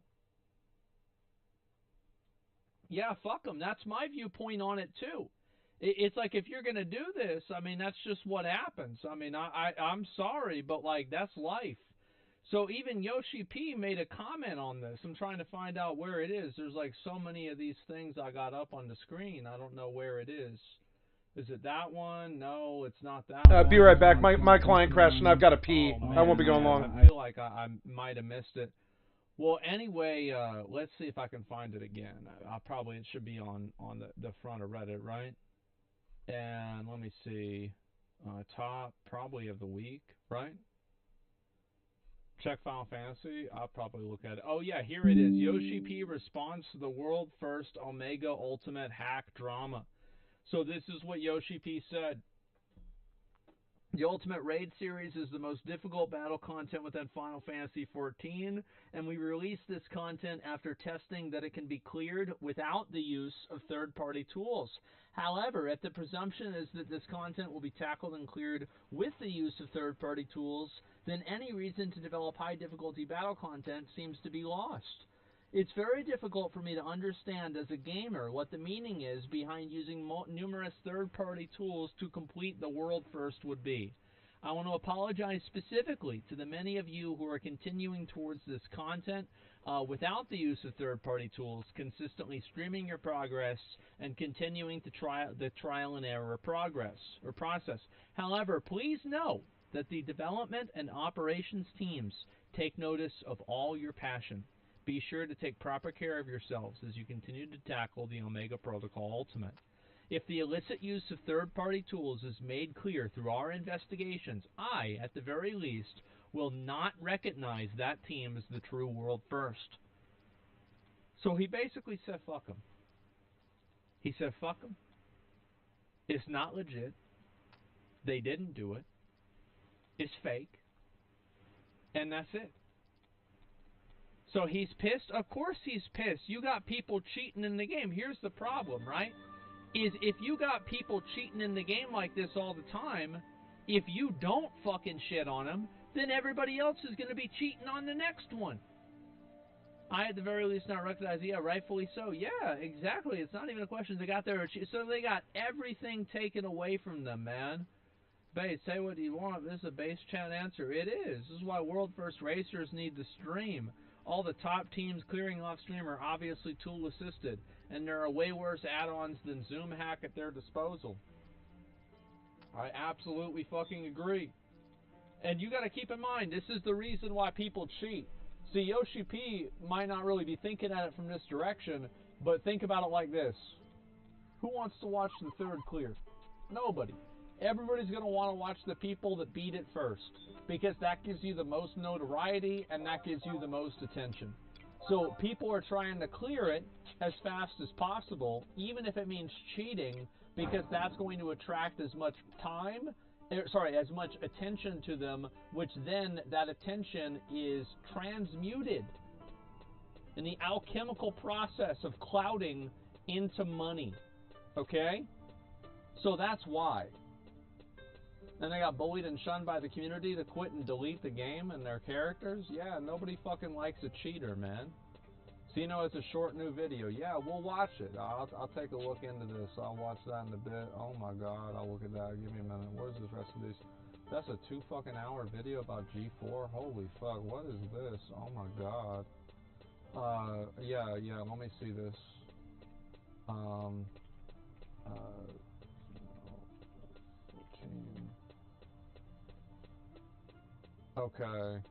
Yeah, fuck them. That's my viewpoint on it, too. It's like, if you're going to do this, I mean, that's just what happens. I mean, I'm sorry, but, like, that's life. So even Yoshi P made a comment on this. I'm trying to find out where it is. There's, like, so many of these things I got up on the screen. I don't know where it is. Is it that one? No, it's not that one. Be right back. My client crashed and I've got to pee. Oh, man, I won't be going long. I feel like I might have missed it. Well, anyway, let's see if I can find it again. It should be on the front of Reddit, right? And let me see. Top, probably of the week, right? Check Final Fantasy. I'll probably look at it. Oh, yeah, here it is. Yoshi P responds to the world first Omega Ultimate hack drama. So this is what Yoshi P said. The Ultimate Raid series is the most difficult battle content within Final Fantasy XIV, and we released this content after testing that it can be cleared without the use of third-party tools. However, if the presumption is that this content will be tackled and cleared with the use of third-party tools, then any reason to develop high-difficulty battle content seems to be lost. It's very difficult for me to understand as a gamer what the meaning is behind using numerous third-party tools to complete the world first would be. I want to apologize specifically to the many of you who are continuing towards this content without the use of third-party tools, consistently streaming your progress and continuing to the trial and error process. However, please know that the development and operations teams take notice of all your passion. Be sure to take proper care of yourselves as you continue to tackle the Omega Protocol Ultimate. If the illicit use of third-party tools is made clear through our investigations, I, at the very least, will not recognize that team as the true world first. So he basically said, fuck him. He said, fuck him. It's not legit. They didn't do it. It's fake. And that's it. So he's pissed? Of course he's pissed. You got people cheating in the game. Here's the problem, right? is if you got people cheating in the game like this all the time, if you don't fucking shit on them, then everybody else is going to be cheating on the next one. I, at the very least, not recognize. Yeah, rightfully so. Yeah, exactly. It's not even a question. They got so they got everything taken away from them, man. Base, say what you want. This is a base chat answer. It is. This is why World First Racers need to stream. All the top teams clearing off stream are obviously tool assisted, and there are way worse add-ons than Zoom Hack at their disposal. I absolutely fucking agree. And you got to keep in mind, this is the reason why people cheat. See, Yoshi P might not really be thinking at it from this direction, but think about it like this. Who wants to watch the third clear? Nobody. Everybody's going to want to watch the people that beat it first, because that gives you the most notoriety and that gives you the most attention. So people are trying to clear it as fast as possible, even if it means cheating, because that's going to attract as much as much attention to them, which then that attention is transmuted in the alchemical process of clouding into money. Okay? So that's why. Then they got bullied and shunned by the community to quit and delete the game and their characters. Yeah, nobody fucking likes a cheater, man. Sino has a short new video. Yeah, we'll watch it. I'll take a look into this. I'll watch that in a bit. Oh my god, I'll look at that. Give me a minute. Where's this rest of these? That's a 2 fucking hour video about G4. Holy fuck, what is this? Oh my god. Yeah, let me see this. 14. Okay.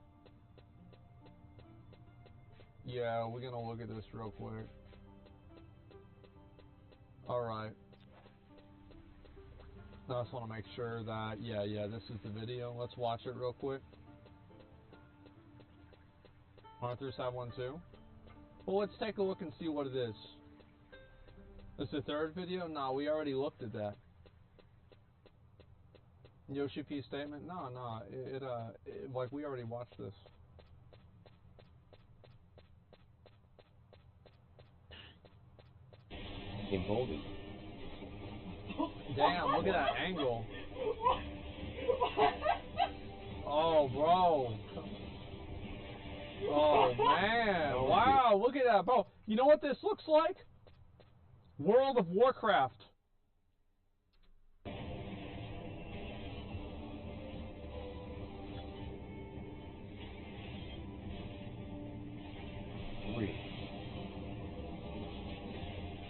Yeah, we're gonna look at this real quick. Alright. I just want to make sure that, yeah, this is the video. Let's watch it real quick. Arthur's have one too? Well, let's take a look and see what it is. It's the third video? No, we already looked at that. Yoshi P statement? No, like we already watched this. Emboldened. Damn, look at that angle. Oh, bro. Oh, man. Wow, look at that, bro. You know what this looks like? World of Warcraft.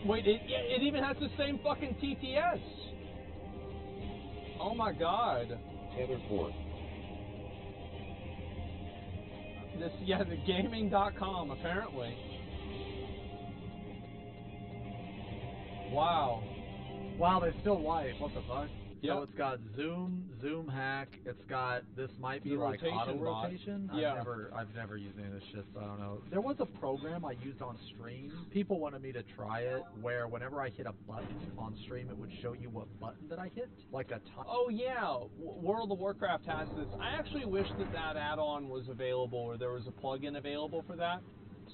Wait, it even has the same fucking TTS. Oh my god. Tether 4. This, yeah, the gaming.com apparently. Wow. Wow, they still live. What the fuck? Yep. So it's got Zoom Hack. It's got this might be The like rotation auto bot. rotation. Yeah. I've never used any of this shit, so I don't know. There was a program I used on stream. People wanted me to try it, where whenever I hit a button on stream, it would show you what button that I hit, like a time. Oh yeah, World of Warcraft has this. I actually wish that add-on was available, or there was a plugin available for that,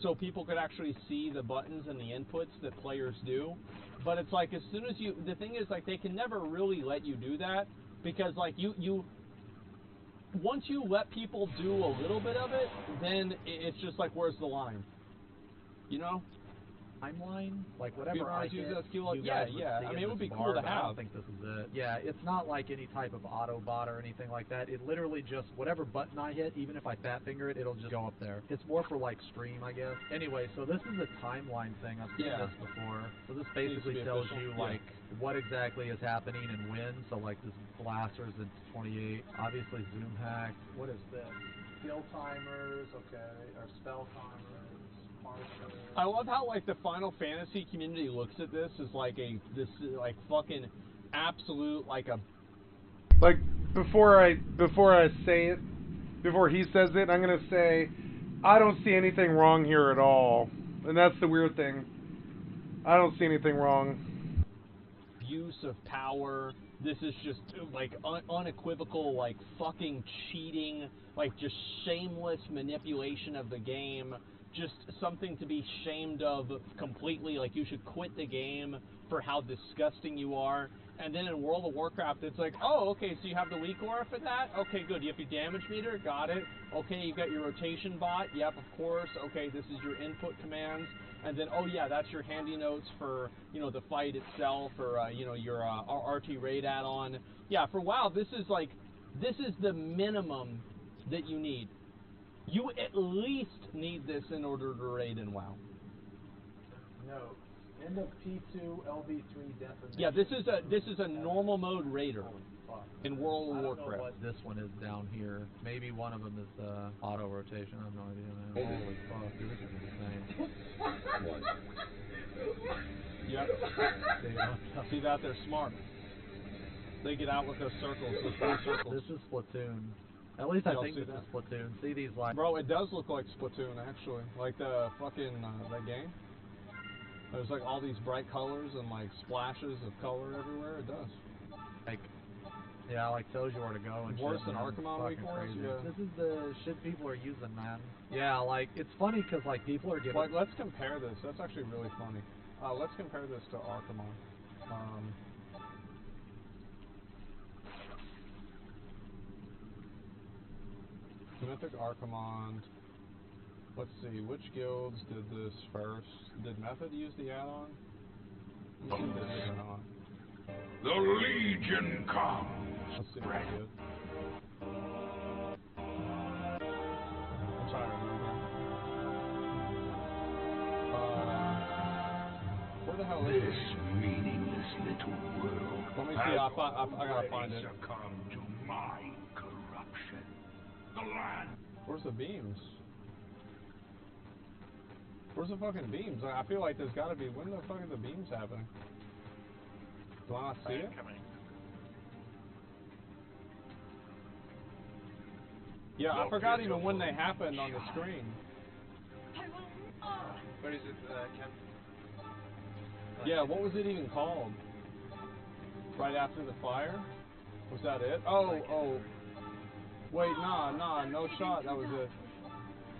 so people could actually see the buttons and the inputs that players do. But it's like, as soon as you, the thing is, like, they can never really let you do that, because like once you let people do a little bit of it, then it's just like, where's the line? You know? Timeline, like whatever I hit, yeah. I mean, it would be cool to have. I don't think this is it. Yeah, it's not like any type of auto bot or anything like that. It literally just, whatever button I hit, even if I fat finger it, it'll just go up there. It's more for like stream, I guess. Anyway, so this is a timeline thing. I've seen this before. So this basically tells you like what exactly is happening and when. So like this Blasters at 28, obviously Zoom Hack. What is this? Skill timers, okay, or spell timers. I love how like the Final Fantasy community looks at this as like this like fucking absolute like a like before I say it, before he says it, I'm gonna say I don't see anything wrong here at all, and that's the weird thing. I don't see anything wrong. Use of power. This is just like unequivocal like fucking cheating, like just shameless manipulation of the game. Just something to be shamed of completely. Like, you should quit the game for how disgusting you are. And then in World of Warcraft, it's like, oh, okay, so you have the weak aura for that? Okay, good. You have your damage meter? Got it. Okay, you got your rotation bot? Yep, of course. Okay, this is your input commands. And then, oh yeah, that's your handy notes for, you know, the fight itself, or, you know, your RT raid add-on. Yeah, for WoW, this is the minimum that you need. You at least need this in order to raid in WoW. No. End of P2 LV3 definition. Yeah, this is a normal mode raider in World of I don't Warcraft. know what this one is down here. Maybe one of them is the auto rotation. I have no idea, man. Holy fuck, dude, this is insane. Yep. See that? They're smart. They get out with those circles, those blue circles. This is Splatoon. At least I think this is Splatoon. See these like... Bro, it does look like Splatoon, actually. Like the fucking, that game. There's like all these bright colors and like splashes of color everywhere. It does. Like, yeah, like tells you where to go and worse shit, than Arkham week was. Yeah. This is the shit people are using, man. Yeah, like it's funny because like people are giving. Like, let's compare this. That's actually really funny. Let's compare this to Arkham. Mythic Archimond. Let's see, which guilds did this first? Did Method use the add-on? Let's see if they did or not. The Legion comes. Let's see if they did. I'm trying to remember. Where the hell is this meaningless little world? Let me see, I gotta find it. Succumb to my corruption. The land. Where's the beams? Where's the fucking beams? I feel like there's gotta be. When the fuck are the beams happening? Do I not see it? Yeah, I forgot even when they happened on the screen. What is it, Ken? Yeah, what was it even called? Right after the fire? Was that it? Oh. Wait, nah, no shot. That was it.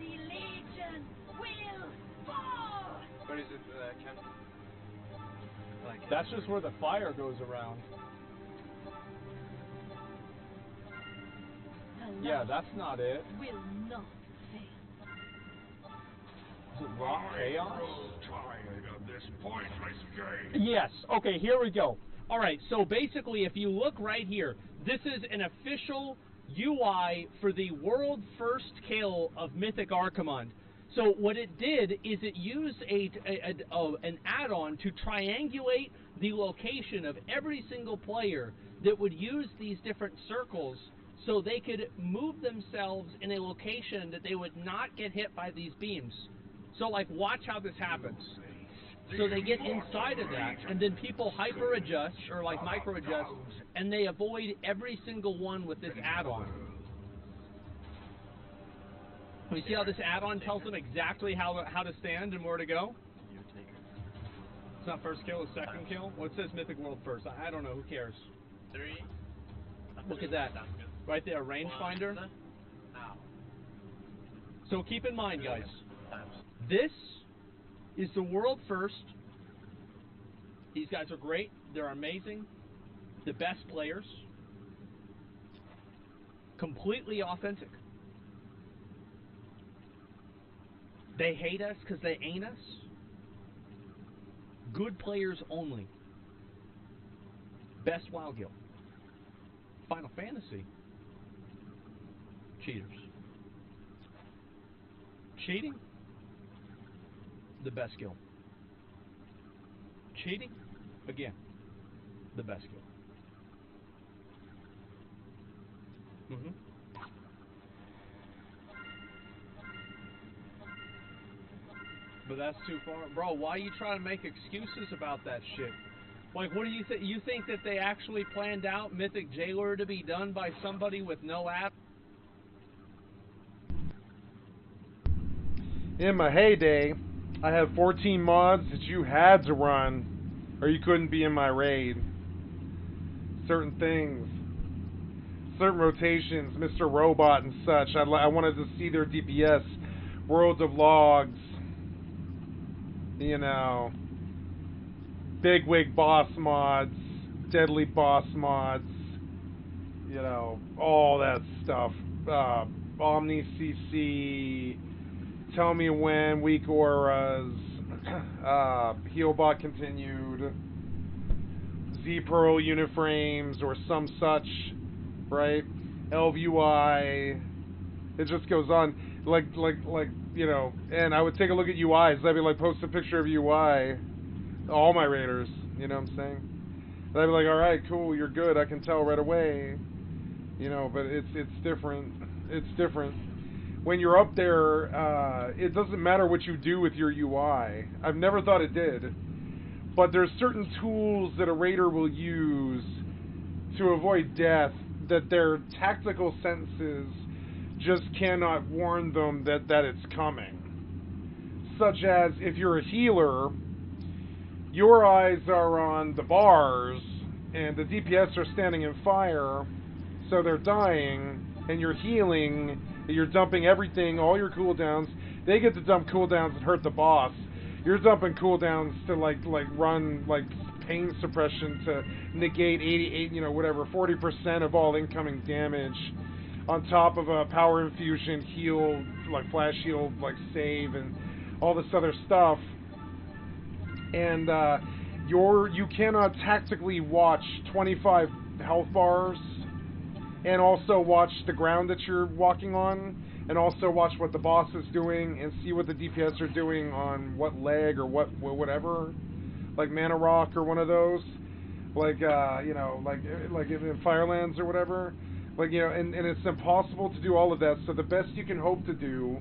The Legion will fall! What is it, Ken? That's just where the fire goes around. Yeah, that's not it. Will not fail. Is it Rock Chaos? I'm tired of this pointless game. Yes. Okay, here we go. All right, so basically, if you look right here, this is an official UI for the world first kill of Mythic Archimond. So what it did is it used an add-on to triangulate the location of every single player that would use these different circles so they could move themselves in a location that they would not get hit by these beams. So like, watch how this happens. So they get inside of that, and then people hyper-adjust, or like micro-adjust, and they avoid every single one with this add-on. You see how this add-on tells them exactly how to stand and where to go? It's not first kill, it's second kill. Well, it says Mythic World first. I don't know, who cares? 3. Look at that. Right there, rangefinder. So keep in mind, guys, this is the world first. These guys are great. They're amazing. The best players. Completely authentic. They hate us because they ain't us. Good players only. Best WoW guild. Final Fantasy. Cheaters. Cheating. The best guild. Cheating. Again. The best guild. But that's too far. Bro, why are you trying to make excuses about that shit? Like, what do you think? You think that they actually planned out Mythic Jailer to be done by somebody with no app? In my heyday, I had 14 mods that you had to run, or you couldn't be in my raid. Certain things. Certain rotations, Mr. Robot and such. I wanted to see their DPS. Worlds of Logs. You know. bigwig boss mods, deadly boss mods, you know, all that stuff. Omni CC, Tell Me When, Weak Auras, Healbot Continued, Z Pearl Uniframes or some such, right? LVUI. It just goes on, like you know. And I would take a look at UIs. I'd be like, post a picture of UI, all my raiders. You know what I'm saying? And I'd be like, all right, cool, you're good. I can tell right away. You know, but it's different. It's different. When you're up there, it doesn't matter what you do with your UI. I've never thought it did, but there's certain tools that a raider will use to avoid death that their tactical senses just cannot warn them that it's coming. Such as, if you're a healer, your eyes are on the bars, and the DPS are standing in fire, so they're dying, and you're healing, you're dumping everything, all your cooldowns. They get to dump cooldowns and hurt the boss. You're dumping cooldowns to like run like pain suppression to negate 88, you know, whatever, 40% of all incoming damage, on top of a power infusion, heal, like flash heal, like save, and all this other stuff. And you cannot tactically watch 25 health bars and also watch the ground that you're walking on, and also watch what the boss is doing, and see what the DPS are doing on what leg or whatever, like Mana Rock or one of those, like you know, like in Firelands or whatever, like, you know, and it's impossible to do all of that. So the best you can hope to do,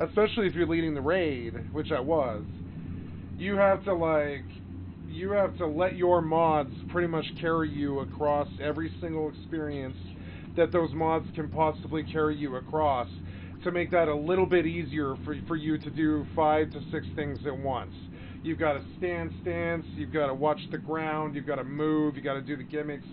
especially if you're leading the raid, which I was, you have to let your mods pretty much carry you across every single experience that those mods can possibly carry you across, to make that a little bit easier for you to do 5 to 6 things at once. You've got to stand stance, you've got to watch the ground, you've got to move, you've got to do the gimmicks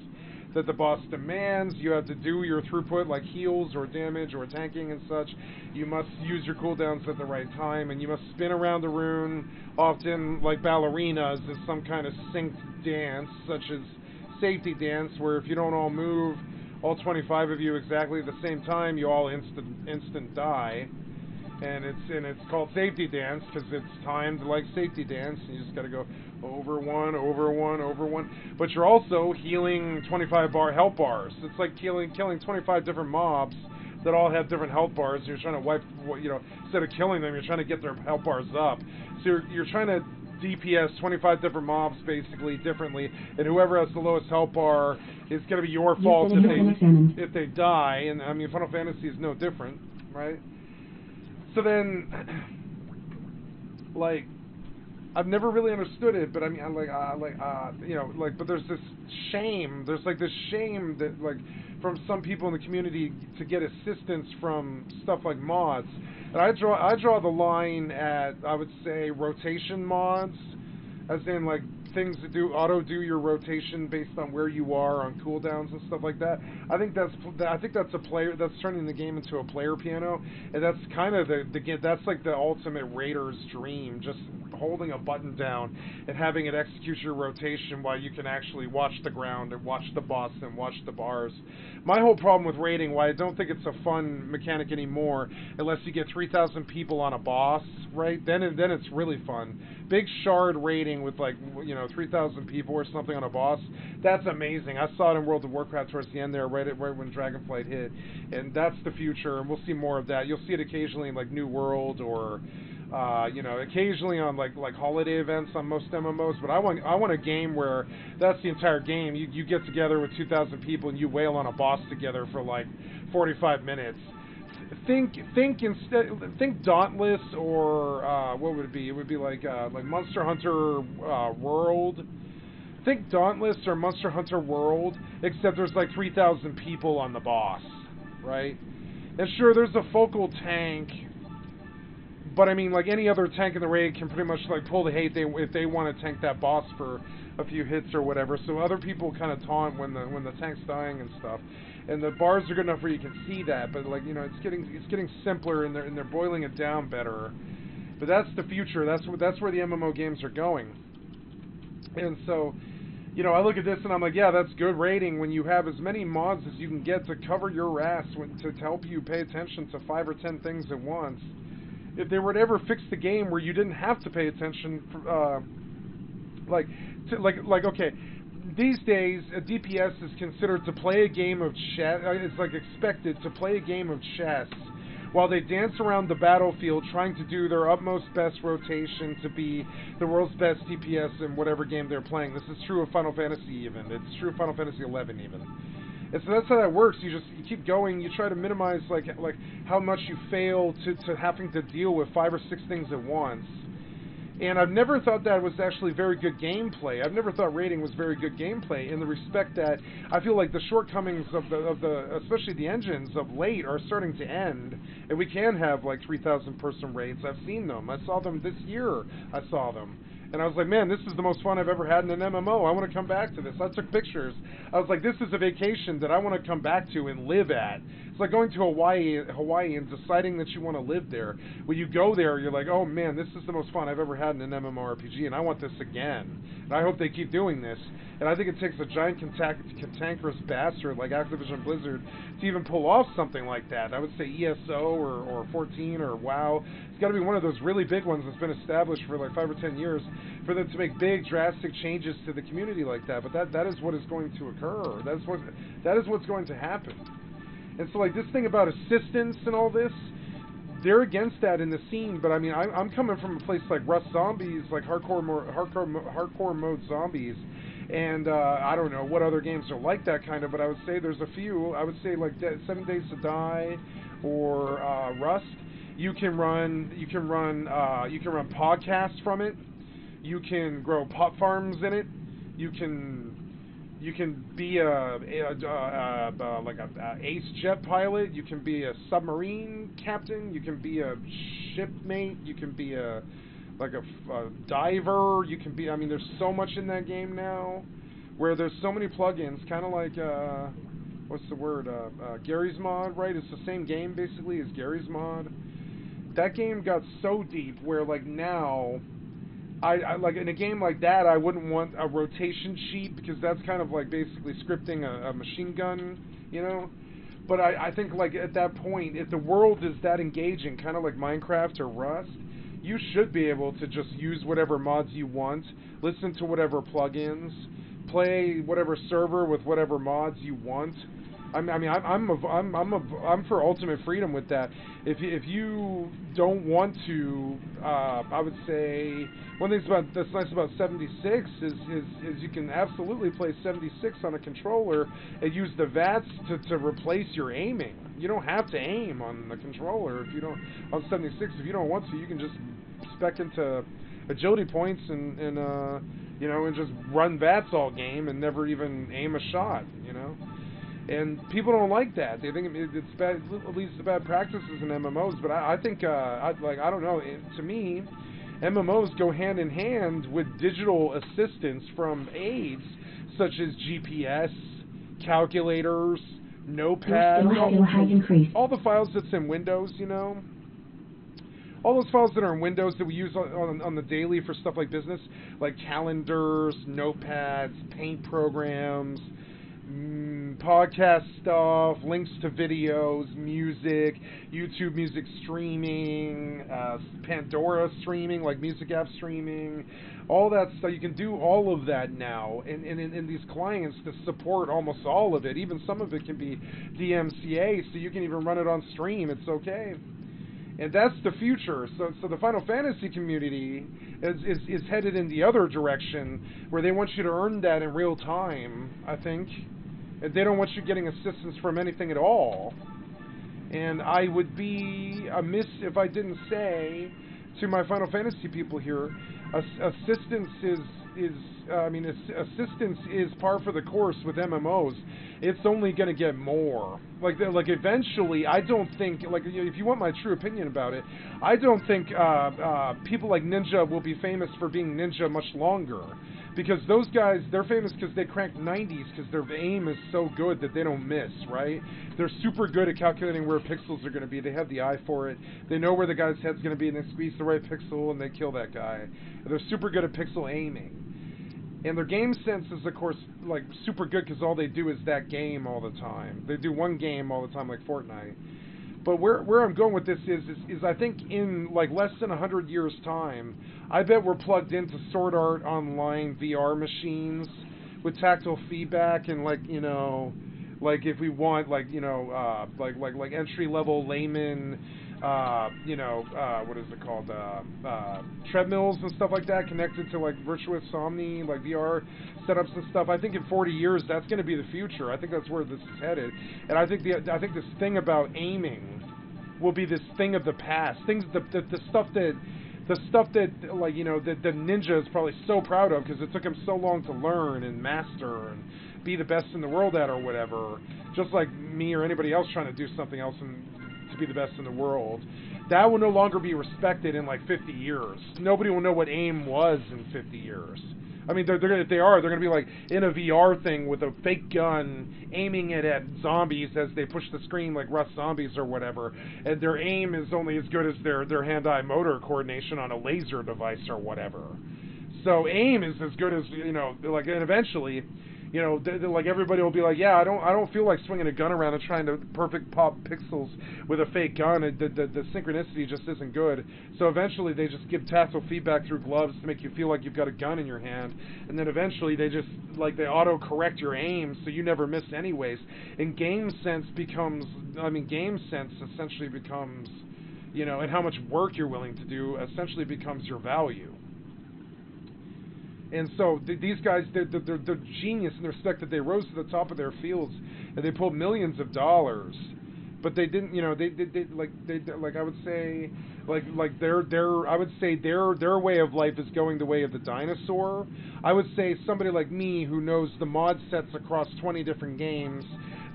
that the boss demands, you have to do your throughput like heals or damage or tanking and such. You must use your cooldowns at the right time, and you must spin around the rune, often like ballerinas, as some kind of synced dance, such as safety dance, where if you don't all move, all 25 of you exactly at the same time, you all instant die. And it's called safety dance because it's timed like safety dance. You just got to go over one, over one, over one. But you're also healing 25 health bars. It's like killing 25 different mobs that all have different health bars. And you're trying to wipe, you know, instead of killing them, you're trying to get their health bars up. So you're trying to DPS 25 different mobs basically differently, and whoever has the lowest health bar is going to be your fault if they die. And I mean, Final Fantasy is no different, right? So then, like, I've never really understood it, but I mean, you know, like, but there's this shame. There's like this shame that, like, from some people in the community to get assistance from stuff like mods. And I draw the line at, I would say, rotation mods, as in like things that do your rotation based on where you are on cooldowns and stuff like that. I think that's a player, that's turning the game into a player piano, and that's kind of that's like the ultimate raider's dream, just holding a button down and having it execute your rotation while you can actually watch the ground and watch the boss and watch the bars. My whole problem with raiding, why I don't think it's a fun mechanic anymore, unless you get 3,000 people on a boss, right? Then it's really fun. Big shard raiding with, like, you know, 3,000 people or something on a boss, that's amazing. I saw it in World of Warcraft towards the end there, right when Dragonflight hit, and that's the future, and we'll see more of that. You'll see it occasionally in, like, New World, or you know, occasionally on like holiday events on most MMOs. But I want a game where that's the entire game. You get together with 2,000 people and you wail on a boss together for like 45 minutes. Think Dauntless, or what would it be? It would be like Monster Hunter World. Think Dauntless or Monster Hunter World, except there's like 3,000 people on the boss, right? And sure, there's a focal tank, but I mean, like any other tank in the raid can pretty much like pull the hate if they want to tank that boss for a few hits or whatever. So other people kind of taunt when the tank's dying and stuff. And the bars are good enough where you can see that, but like, you know, it's getting simpler, and they're boiling it down better. But that's the future. That's where the MMO games are going. And so, you know, I look at this and I'm like, yeah, that's good rating when you have as many mods as you can get to cover your ass to help you pay attention to 5 or 10 things at once. If they were to ever fix the game where you didn't have to pay attention, okay, these days a DPS is considered to play a game of chess. It's like expected to play a game of chess while they dance around the battlefield trying to do their utmost best rotation to be the world's best DPS in whatever game they're playing. This is true of Final Fantasy even. It's true of Final Fantasy 11 even. And so that's how that works. You keep going. You try to minimize like how much you fail to having to deal with 5 or 6 things at once. And I've never thought that was actually very good gameplay. I've never thought raiding was very good gameplay in the respect that I feel like the shortcomings of the especially the engines of late are starting to end, and we can have like 3,000 person raids. I've seen them. I saw them this year. I saw them. And I was like, man, this is the most fun I've ever had in an MMO. I want to come back to this. I took pictures. I was like, this is a vacation that I want to come back to and live at. It's like going to Hawaii and deciding that you want to live there. When you go there, you're like, oh man, this is the most fun I've ever had in an MMORPG, and I want this again. And I hope they keep doing this. And I think it takes a giant cantankerous bastard like Activision Blizzard to even pull off something like that. I would say ESO or 14 or WoW. It's got to be one of those really big ones that's been established for like 5 or 10 years for them to make big, drastic changes to the community like that. But that is what is going to occur. That is what's going to happen. And so, like, this thing about assistance and all this, they're against that in the scene. But I mean, I'm coming from a place like Rust Zombies, like hardcore mode zombies, and I don't know what other games are like that kind of. But I would say there's a few. I would say like 7 Days to Die or Rust. You can run podcasts from it. You can grow pot farms in it. You can be like a ace jet pilot. You can be a submarine captain. You can be a shipmate. You can be a diver. You can be. I mean, there's so much in that game now, where there's so many plugins. Kind of like what's the word? Gary's Mod, right? It's the same game basically as Gary's Mod. That game got so deep where like now. I like in a game like that, I wouldn't want a rotation sheet because that's kind of like basically scripting a machine gun, you know. But I think like at that point, if the world is that engaging, kind of like Minecraft or Rust, you should be able to just use whatever mods you want, listen to whatever plugins, play whatever server with whatever mods you want. I'm for ultimate freedom with that. If you don't want to, I would say one thing that's nice about 76 is you can absolutely play 76 on a controller and use the VATS to replace your aiming. You don't have to aim on the controller if you don't on 76. If you don't want to, you can just spec into agility points and you know, and just run VATS all game and never even aim a shot, you know. And people don't like that. They think it's bad. It leads to bad practices in MMOs. But I think, I don't know. To me, MMOs go hand in hand with digital assistance from aids such as GPS, calculators, Notepad, all the files that's in Windows. You know, all those files that are in Windows that we use on the daily for stuff like business, like calendars, notepads, paint programs. Podcast stuff, links to videos, music, YouTube music streaming, Pandora streaming, like music app streaming, all that stuff. You can do all of that now, and these clients to support almost all of it. Even some of it can be DMCA, so you can even run it on stream. It's okay. And that's the future. So the Final Fantasy community is headed in the other direction, where they want you to earn that in real time, I think. And they don't want you getting assistance from anything at all. And I would be amiss if I didn't say to my Final Fantasy people here, assistance assistance is par for the course with MMOs. It's only going to get more. Like eventually, I don't think, like, if you want my true opinion about it, I don't think people like Ninja will be famous for being Ninja much longer. Because those guys, they're famous because they crank 90s because their aim is so good that they don't miss, right? They're super good at calculating where pixels are going to be. They have the eye for it. They know where the guy's head's going to be, and they squeeze the right pixel, and they kill that guy. They're super good at pixel aiming. And their game sense is, of course, like super good because all they do is that game all the time. They do one game all the time, like Fortnite. But where I'm going with this is I think in like less than 100 years' time, I bet we're plugged into Sword Art Online VR machines with tactile feedback and like like if we want like like entry level layman. What is it called? Treadmills and stuff like that connected to like Virtuous Omni, like VR setups and stuff. I think in 40 years that's going to be the future. I think that's where this is headed. And I think this thing about aiming will be this thing of the past. The stuff that like that the ninja is probably so proud of because it took him so long to learn and master and be the best in the world at or whatever. Just like me or anybody else trying to do something else and to be the best in the world, that will no longer be respected in like 50 years. Nobody will know what aim was in 50 years. I mean, they're gonna be like in a VR thing with a fake gun aiming it at zombies as they push the screen like Rust Zombies or whatever, and their aim is only as good as their hand-eye motor coordination on a laser device or whatever. So aim is as good as like, and eventually, like everybody will be like, yeah, I don't feel like swinging a gun around and trying to perfect pop pixels with a fake gun. The synchronicity just isn't good. So eventually they just give tactile feedback through gloves to make you feel like you've got a gun in your hand. And then eventually they just, like, they auto-correct your aim so you never miss anyways. And game sense essentially becomes, and how much work you're willing to do essentially becomes your value. And so these guys, they're genius in the respect that they rose to the top of their fields and they pulled millions of dollars, but they didn't, I would say, their way of life is going the way of the dinosaur. I would say somebody like me who knows the mod sets across 20 different games,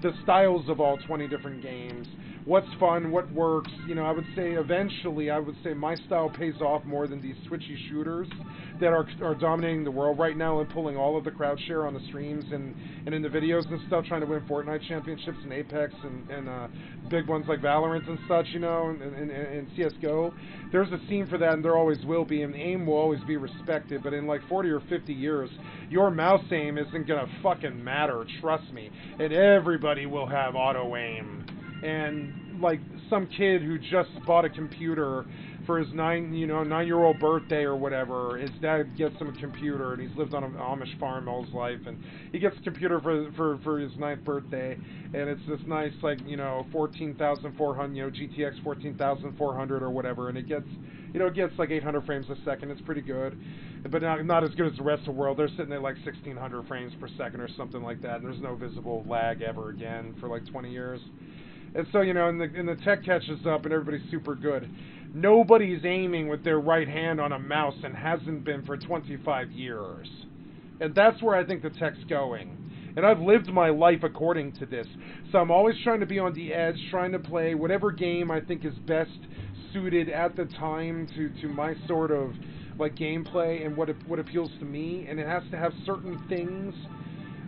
the styles of all 20 different games, what's fun, what works, I would say eventually, my style pays off more than these twitchy shooters that are dominating the world right now and pulling all of the crowd share on the streams and in the videos and stuff, trying to win Fortnite championships and Apex and big ones like Valorant and such, and CSGO. There's a scene for that and there always will be, and aim will always be respected, but in like 40 or 50 years, your mouse aim isn't gonna fucking matter, trust me, and everybody will have auto aim. And like some kid who just bought a computer for his 9-year-old birthday or whatever, his dad gets him a computer, and he's lived on an Amish farm all his life, and he gets a computer for his 9th birthday, and it's this nice 14,400 GTX 14,400 or whatever, and it gets like 800 frames a second. It's pretty good, but not as good as the rest of the world. They're sitting at like 1,600 frames per second or something like that, and there's no visible lag ever again for like 20 years. And so, and the tech catches up and everybody's super good. Nobody's aiming with their right hand on a mouse and hasn't been for 25 years. And that's where I think the tech's going. And I've lived my life according to this. So I'm always trying to be on the edge, trying to play whatever game I think is best suited at the time to my sort of like gameplay and what appeals to me. And it has to have certain things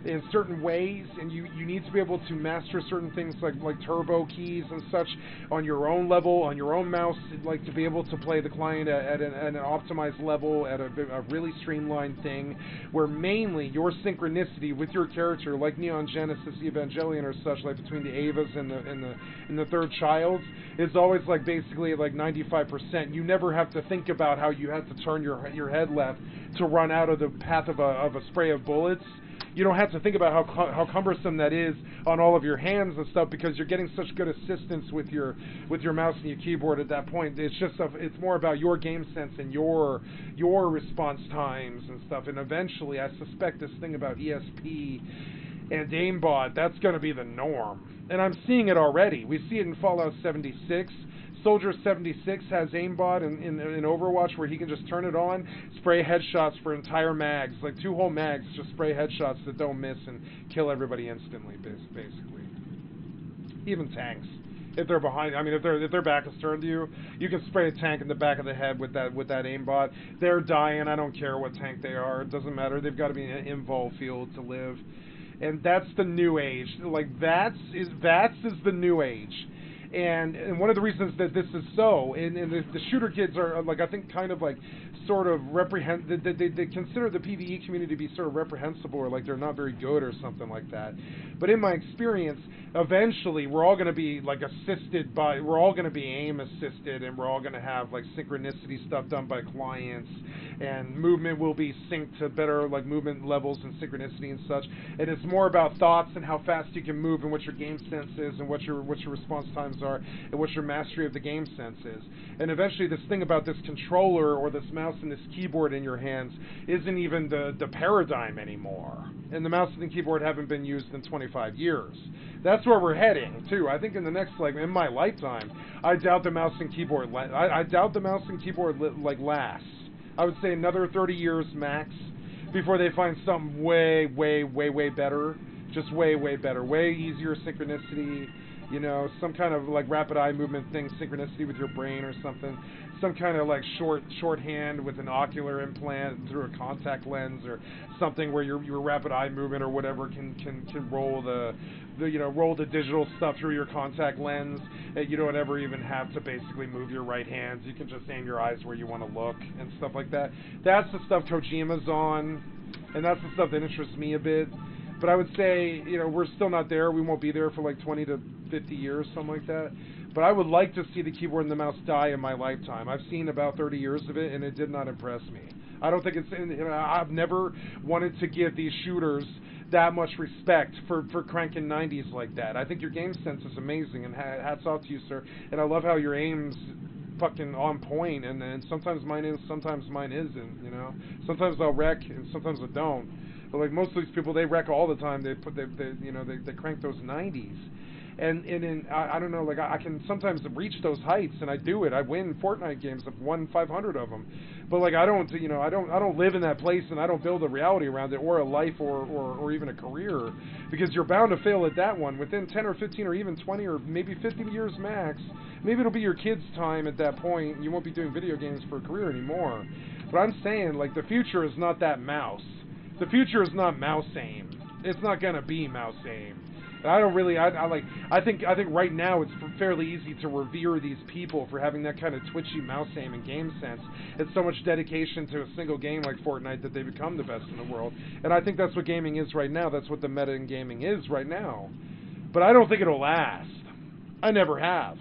in certain ways, and you need to be able to master certain things like turbo keys and such on your own level, on your own mouse, like to be able to play the client at an optimized level, at a really streamlined thing, where mainly your synchronicity with your character, like Neon Genesis Evangelion or such, like between the Avas and the third child, is always like basically like 95%. You never have to think about how you have to turn your head left to run out of the path of a spray of bullets. You don't have to think about how cumbersome that is on all of your hands and stuff, because you're getting such good assistance with your mouse and your keyboard at that point. It's just it's more about your game sense and your response times and stuff. And eventually, I suspect this thing about ESP and aimbot, that's going to be the norm. And I'm seeing it already. We see it in Fallout 76. Soldier 76 has aimbot in Overwatch, where he can just turn it on, spray headshots for entire mags, like 2 whole mags, just spray headshots that don't miss and kill everybody instantly, basically. Even tanks, if they're behind, I mean, if their back is turned to you, you can spray a tank in the back of the head with that aimbot. They're dying. I don't care what tank they are. It doesn't matter. They've got to be in an invul field to live, and that's the new age. Like VATS is the new age. And one of the reasons that this is so, and the shooter kids are, like, I think kind of like sort of they consider the PvE community to be sort of reprehensible, or like they're not very good or something like that. But in my experience, eventually we're all going to be like assisted by, we're all going to be aim assisted, and we're all going to have like synchronicity stuff done by clients, and movement will be synced to better like movement levels and synchronicity and such. And it's more about thoughts and how fast you can move, and what your game sense is, and what your response times are, and what your mastery of the game sense is. And eventually this thing about this controller or this mouse and this keyboard in your hands isn't even the paradigm anymore. And the mouse and the keyboard haven't been used in 25 years. That's where we're heading too. I think in the next, like, in my lifetime, I doubt the mouse and keyboard I doubt the mouse and keyboard like lasts. I would say another 30 years max before they find something way better. Just way better, way easier synchronicity, you know, some kind of like rapid eye movement thing, synchronicity with your brain or something, some kind of like shorthand with an ocular implant through a contact lens or something where your rapid eye movement or whatever can roll the you know, roll the digital stuff through your contact lens, and you don't ever even have to basically move your right hands. You can just aim your eyes where you want to look and stuff like that. That's the stuff Kojima's on, and that's the stuff that interests me a bit. But I would say, you know, we're still not there. We won't be there for like 20 to 50 years, something like that. But I would like to see the keyboard and the mouse die in my lifetime. I've seen about 30 years of it, and it did not impress me. I don't think it's, you know, I've never wanted to give these shooters that much respect for cranking 90s like that. I think your game sense is amazing, and hats off to you, sir. And I love how your aim's fucking on point, and sometimes mine is, sometimes mine isn't, you know. Sometimes I'll wreck, and sometimes I don't. But like most of these people, they wreck all the time. They crank those 90s, and I don't know, like I can sometimes reach those heights, and I do it. I win Fortnite games. I've won 500 of them, but like I don't live in that place, and I don't build a reality around it, or a life, or even a career, because you're bound to fail at that one within 10 or 15 or even 20 or maybe 50 years max. Maybe it'll be your kids' time at that point. You won't be doing video games for a career anymore. But I'm saying, like, the future is not that mouse. The future is not mouse aim. It's not gonna be mouse aim. And I don't really. I think right now it's fairly easy to revere these people for having that kind of twitchy mouse aim and game sense. It's so much dedication to a single game like Fortnite that they become the best in the world. And I think that's what gaming is right now. That's what the meta in gaming is right now. But I don't think it'll last. I never have.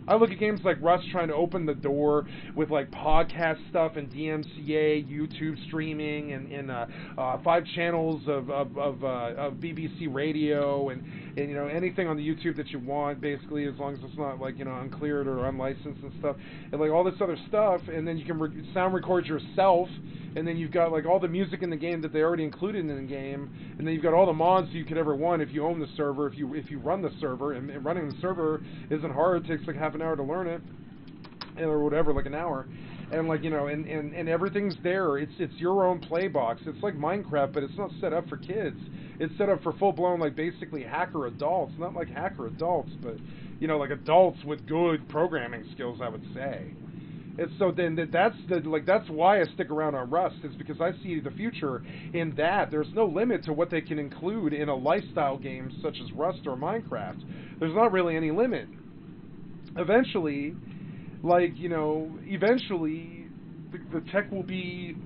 I look at games like Rust trying to open the door with like podcast stuff and DMCA, YouTube streaming, and 5 channels of BBC radio, and you know, anything on the YouTube that you want, basically, as long as it's not like, you know, uncleared or unlicensed and stuff, and like all this other stuff. And then you can sound record yourself, and then you've got like all the music in the game that they already included in the game, and then you've got all the mods you could ever want if you own the server, if you run the server, and running the server isn't hard. It takes like half an hour to learn it, or whatever, like an hour. And like, you know, and everything's there. It's your own play box. It's like Minecraft, but it's not set up for kids. It's set up for full-blown, like, basically hacker adults. Not like hacker adults, but, you know, like adults with good programming skills, I would say. And so then that's why I stick around on Rust, is because I see the future in that. There's no limit to what they can include in a lifestyle game such as Rust or Minecraft. There's not really any limit. Eventually, like, you know, the tech will be,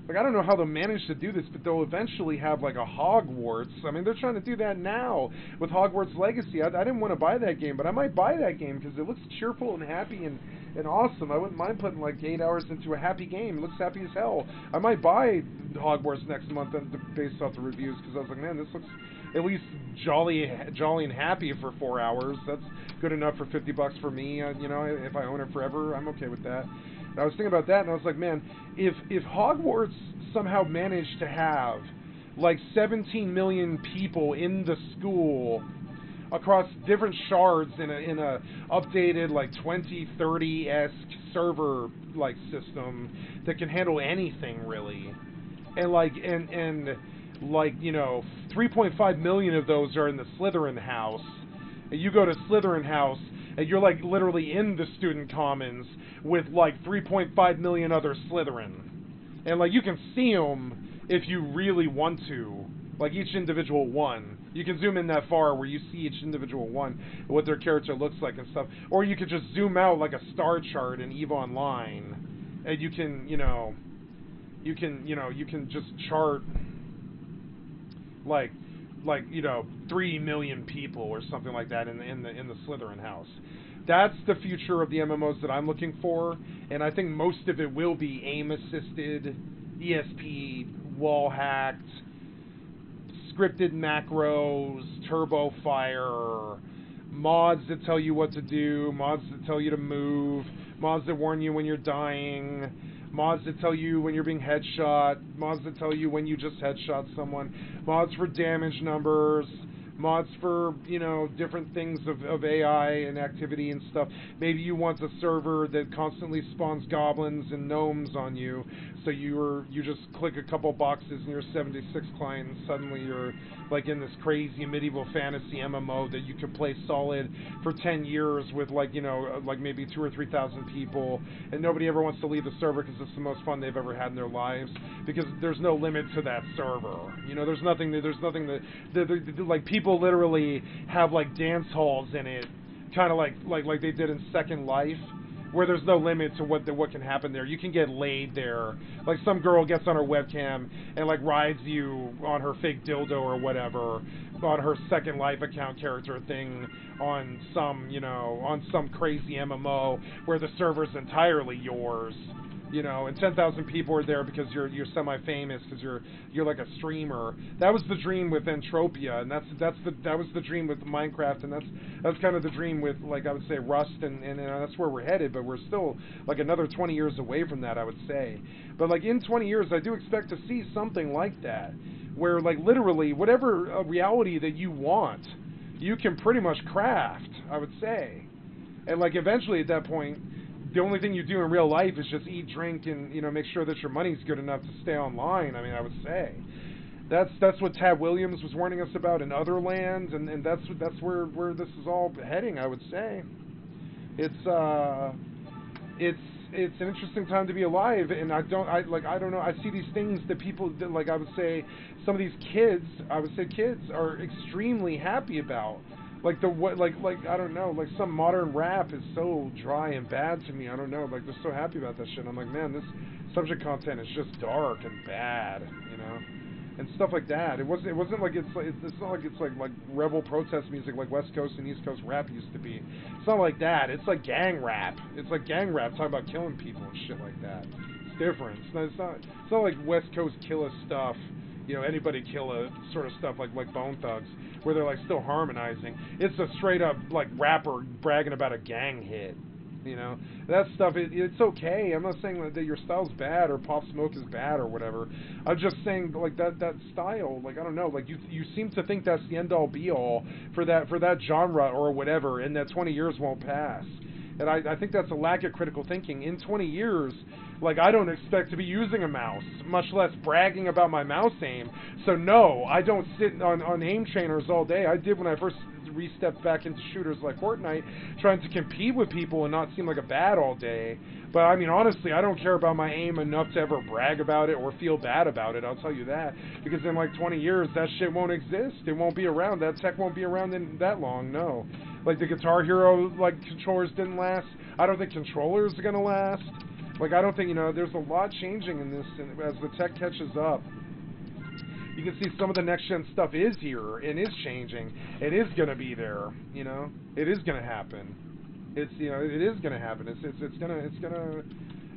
like, I don't know how they'll manage to do this, but they'll eventually have like a Hogwarts. I mean, they're trying to do that now with Hogwarts Legacy. I didn't want to buy that game, but I might buy that game because it looks cheerful and happy and awesome. I wouldn't mind putting like 8 hours into a happy game. It looks happy as hell. I might buy Hogwarts next month based off the reviews, because I was like, man, this looks at least jolly and happy for 4 hours. That's good enough for $50 for me. You know, if I own it forever, I'm okay with that. And I was thinking about that, and I was like, man, if Hogwarts somehow managed to have like 17 million people in the school across different shards in a updated like 2030-esque server like system that can handle anything really, and like you know, 3.5 million of those are in the Slytherin house. And you go to Slytherin house, and you're like literally in the student commons with like 3.5 million other Slytherin, and like you can see them if you really want to, like each individual one. You can zoom in that far where you see each individual one, what their character looks like and stuff. Or you could just zoom out like a star chart in EVE Online, and you can, you can just chart like 3 million people or something like that in the Slytherin house. That's the future of the MMOs that I'm looking for, and I think most of it will be aim assisted, ESP, wall hacked, scripted macros, turbo fire, mods that tell you what to do, mods that tell you to move, mods that warn you when you're dying, mods that tell you when you're being headshot, mods that tell you when you just headshot someone, mods for damage numbers, mods for, different things of AI and activity and stuff. Maybe you want a server that constantly spawns goblins and gnomes on you, so you just click a couple boxes in your 76 client and suddenly you're like in this crazy medieval fantasy MMO that you could play solid for 10 years with like maybe 2,000 or 3,000 people, and nobody ever wants to leave the server because it's the most fun they've ever had in their lives, because there's no limit to that server. There's nothing that like people literally have like dance halls in it, kind of like they did in Second Life, where there's no limit to what can happen there. You can get laid there. Like some girl gets on her webcam and like rides you on her fake dildo or whatever on her Second Life account character thing on some crazy MMO where the server's entirely yours. And 10,000 people are there because you're semi-famous, because you're like a streamer. That was the dream with Entropia, and that was the dream with Minecraft, and that's kind of the dream with, like, I would say, Rust, and that's where we're headed. But we're still like another 20 years away from that, I would say. But like in 20 years, I do expect to see something like that, where like literally whatever reality that you want, you can pretty much craft, I would say, and like eventually at that point, the only thing you do in real life is just eat, drink, and make sure that your money's good enough to stay online. I mean, I would say that's what Tad Williams was warning us about in Other Lands, and that's where this is all heading. I would say it's an interesting time to be alive, and I don't know. I see these things that people like. I would say some of these kids. I would say kids are extremely happy about. Like I don't know, like some modern rap is so dry and bad to me. I don't know, like they're so happy about that shit. I'm like, man, this subject content is just dark and bad, and stuff like that. It wasn't like it's not like it's like rebel protest music like West Coast and East Coast rap used to be. It's not like that. It's like gang rap. It's like gang rap talking about killing people and shit like that. It's different. It's not like West Coast killer stuff. Anybody killer sort of stuff like Bone Thugs, where they're like still harmonizing. It's a straight up like rapper bragging about a gang hit. That stuff. It's okay. I'm not saying that your style's bad or Pop Smoke is bad or whatever. I'm just saying like that style. Like I don't know. Like you seem to think that's the end all be all for that genre or whatever, and that 20 years won't pass. And I think that's a lack of critical thinking. In 20 years, like, I don't expect to be using a mouse, much less bragging about my mouse aim. So no, I don't sit on aim trainers all day. I did when I first re-stepped back into shooters like Fortnite, trying to compete with people and not seem like a bad all day. But I mean, honestly, I don't care about my aim enough to ever brag about it or feel bad about it, I'll tell you that. Because in like 20 years, that shit won't exist. It won't be around. That tech won't be around in that long, no. Like the Guitar Hero, like, controllers didn't last. I don't think controllers are gonna last. Like, I don't think, there's a lot changing in this, and as the tech catches up, you can see some of the next-gen stuff is here, and is changing. It is gonna be there, It is gonna happen. It is gonna happen.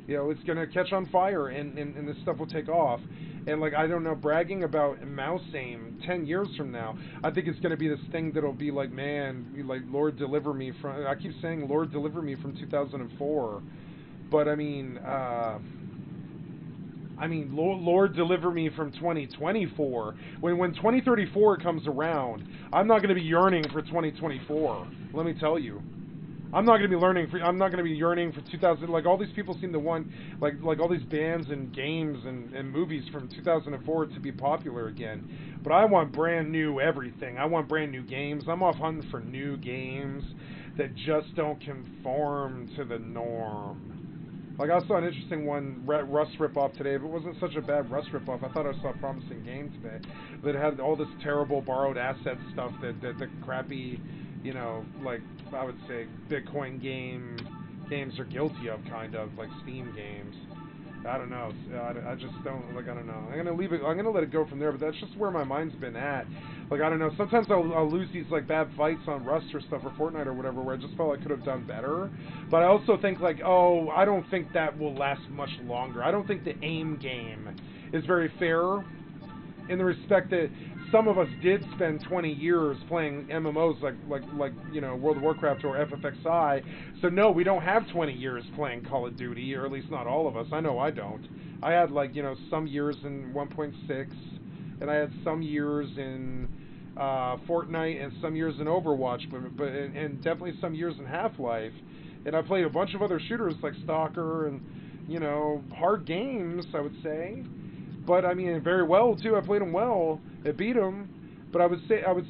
It's gonna catch on fire, and this stuff will take off. And, like, I don't know, bragging about mouse aim 10 years from now, I think it's gonna be this thing that'll be like, man, like, Lord deliver me from, I keep saying Lord deliver me from 2004, but I mean, Lord deliver me from 2024. When 2034 comes around, I'm not gonna be yearning for 2024, let me tell you. I'm not gonna be yearning for 2000. Like, all these people seem to want, like all these bands and games and movies from 2004 to be popular again. But I want brand new everything. I want brand new games. I'm off hunting for new games that just don't conform to the norm. Like, I saw an interesting one, Rust ripoff today, but it wasn't such a bad Rust ripoff. I thought I saw a promising game today that had all this terrible borrowed asset stuff that the crappy, you know, like, I would say Bitcoin games are guilty of, kind of, like Steam games. I don't know. I just don't, like, I don't know. I'm gonna let it go from there, but that's just where my mind's been at. Like, I don't know. Sometimes I'll lose these, like, bad fights on Rust or stuff, or Fortnite or whatever, where I just felt I could have done better. But I also think, like, oh, I don't think that will last much longer. I don't think the AIM game is very fair in the respect that some of us did spend 20 years playing MMOs like you know, World of Warcraft or FFXI. So no, we don't have 20 years playing Call of Duty, or at least not all of us. I know I don't. I had, like, you know, some years in 1.6, and I had some years in Fortnite, and some years in Overwatch, but and definitely some years in Half-Life. And I played a bunch of other shooters like Stalker and, you know, hard games, I would say. But I mean, very well too. I played them well. I beat them. But I would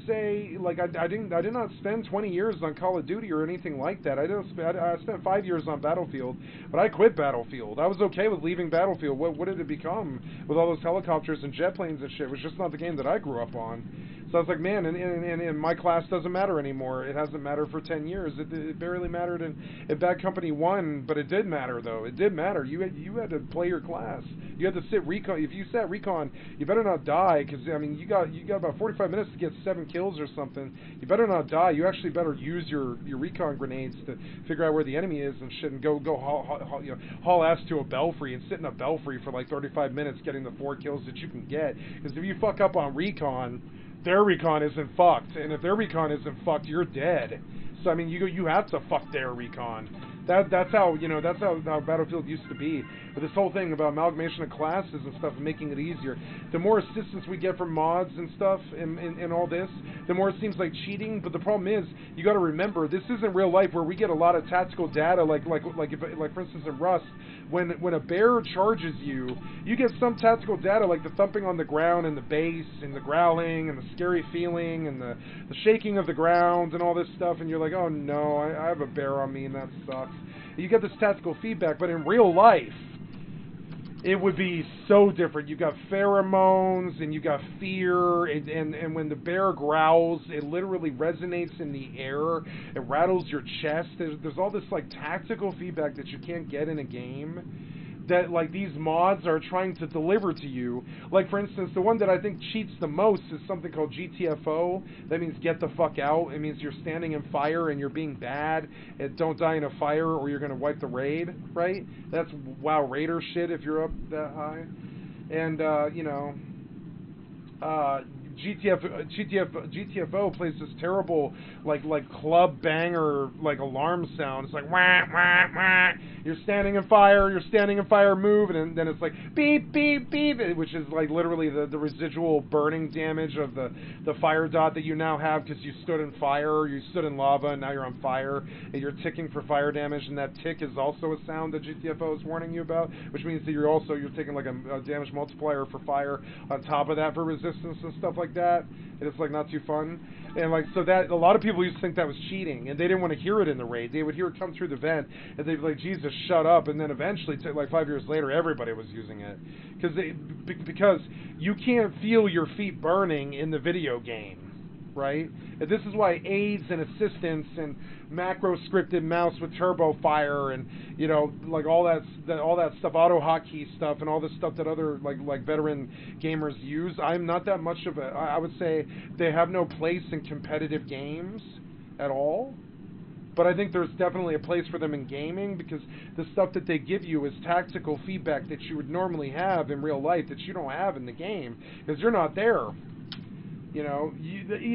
say, like, I did not spend 20 years on Call of Duty or anything like that. I spent 5 years on Battlefield, but I quit Battlefield. I was okay with leaving Battlefield. What did it become with all those helicopters and jet planes and shit? It was just not the game that I grew up on. So I was like, man, and my class doesn't matter anymore. It hasn't mattered for 10 years. It barely mattered in Bad Company 1, but it did matter, though. It did matter. You had to play your class. You had to sit recon. If you sat recon, you better not die, because, I mean, you got about 45 minutes to get 7 kills or something. You better not die. You actually better use your recon grenades to figure out where the enemy is and shit, and go haul ass to a belfry and sit in a belfry for like 35 minutes getting the 4 kills that you can get. Because if you fuck up on recon, their recon isn't fucked, and if their recon isn't fucked, you're dead. So I mean, you have to fuck their recon. That's how Battlefield used to be. But this whole thing about amalgamation of classes and stuff and making it easier. The more assistance we get from mods and stuff and all this, the more it seems like cheating. But the problem is, you got to remember, this isn't real life where we get a lot of tactical data. Like for instance in Rust, when a bear charges you, you get some tactical data like the thumping on the ground and the bass and the growling and the scary feeling and the shaking of the ground and all this stuff, and you're like, oh no, I have a bear on me and that sucks. You get this tactical feedback, but in real life, it would be so different. You got pheromones and you got fear, and when the bear growls, it literally resonates in the air. It rattles your chest. There's all this like tactical feedback that you can't get in a game that like these mods are trying to deliver to you. Like for instance, the one that I think cheats the most is something called GTFO. That means get the fuck out. It means you're standing in fire and you're being bad, and don't die in a fire or you're gonna wipe the raid, right? That's WoW Raider shit if you're up that high. And you know, GTFO plays this terrible like club banger like alarm sound. It's like wah wah wah. You're standing in fire, move, and then it's like beep beep beep, which is like literally the residual burning damage of the fire dot that you now have because you stood in fire, you stood in lava, and now you're on fire, and you're ticking for fire damage, and that tick is also a sound that GTFO is warning you about, which means that you're taking like a damage multiplier for fire on top of that for resistance and stuff like that, and it's like not too fun. And like, so that, a lot of people used to think that was cheating, and they didn't want to hear it in the raid. They would hear it come through the vent, and they'd be like, Jesus, shut up. And then eventually, like 5 years later, everybody was using it. Because you can't feel your feet burning in the video game, right? And this is why aids and assistants and macro scripted mouse with turbo fire and, you know, like all that stuff, auto hotkey stuff, and all this stuff that other like veteran gamers use. I'm not that much of a, I would say they have no place in competitive games at all. But I think there's definitely a place for them in gaming, because the stuff that they give you is tactical feedback that you would normally have in real life that you don't have in the game, because you're not there. You know,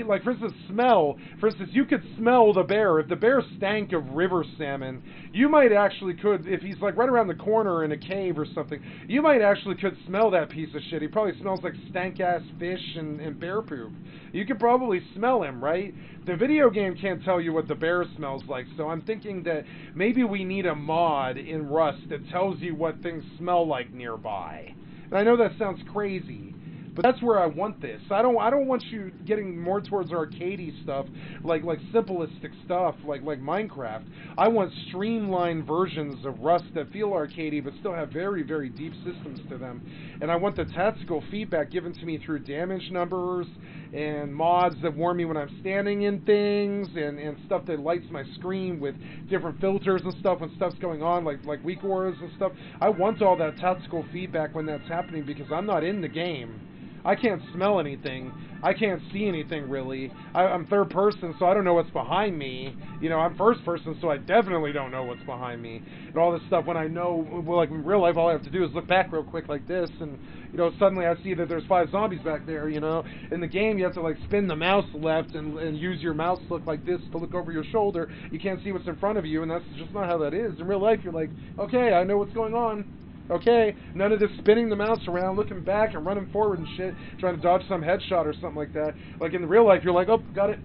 like for instance, smell. For instance, you could smell the bear. If the bear stank of river salmon, you might actually could, if he's like right around the corner in a cave or something, you might actually could smell that piece of shit. He probably smells like stank-ass fish and bear poop. You could probably smell him, right? The video game can't tell you what the bear smells like, so I'm thinking that maybe we need a mod in Rust that tells you what things smell like nearby. And I know that sounds crazy, But that's where I want this. I don't want you getting more towards arcadey stuff, like simplistic stuff, like Minecraft. I want streamlined versions of Rust that feel arcadey but still have very, very deep systems to them. And I want the tactical feedback given to me through damage numbers and mods that warn me when I'm standing in things, and stuff that lights my screen with different filters and stuff when stuff's going on, like weak auras and stuff. I want all that tactical feedback when that's happening, because I'm not in the game. I can't smell anything. I can't see anything, really. I'm third person, so I don't know what's behind me. You know, I'm first person, so I definitely don't know what's behind me. And all this stuff, when I know, well, like in real life, all I have to do is look back real quick like this, and, you know, suddenly I see that there's 5 zombies back there, you know. In the game, you have to, like, spin the mouse left and use your mouse look like this to look over your shoulder. You can't see what's in front of you, and that's just not how that is. In real life, you're like, okay, I know what's going on. Okay, none of this spinning the mouse around, looking back and running forward and shit, trying to dodge some headshot or something like that. Like in real life, you're like, oh, got it.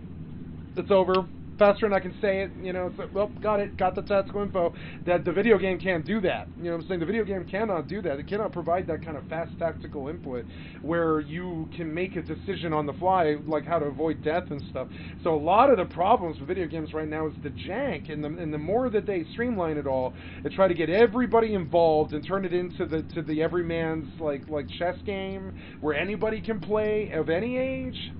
It's over. Faster than I can say it, you know, it's like, well, got it, got the tactical info. That the video game can't do that. You know what I'm saying? The video game cannot do that. It cannot provide that kind of fast tactical input where you can make a decision on the fly, like how to avoid death and stuff. So a lot of the problems with video games right now is the jank, and the more that they streamline it all and try to get everybody involved and turn it into the everyman's like chess game where anybody can play of any age.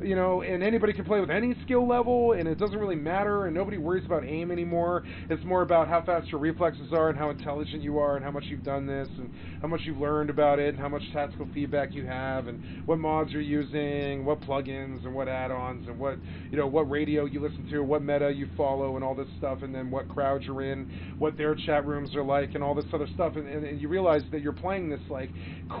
You know, and anybody can play with any skill level, and it doesn't really matter, and nobody worries about aim anymore. It's more about how fast your reflexes are, and how intelligent you are, and how much you've done this, and how much you've learned about it, and how much tactical feedback you have, and what mods you're using, what plugins, and what add-ons, and what, you know, what radio you listen to, what meta you follow, and all this stuff, and then what crowds you're in, what their chat rooms are like, and all this other stuff, and you realize that you're playing this, like,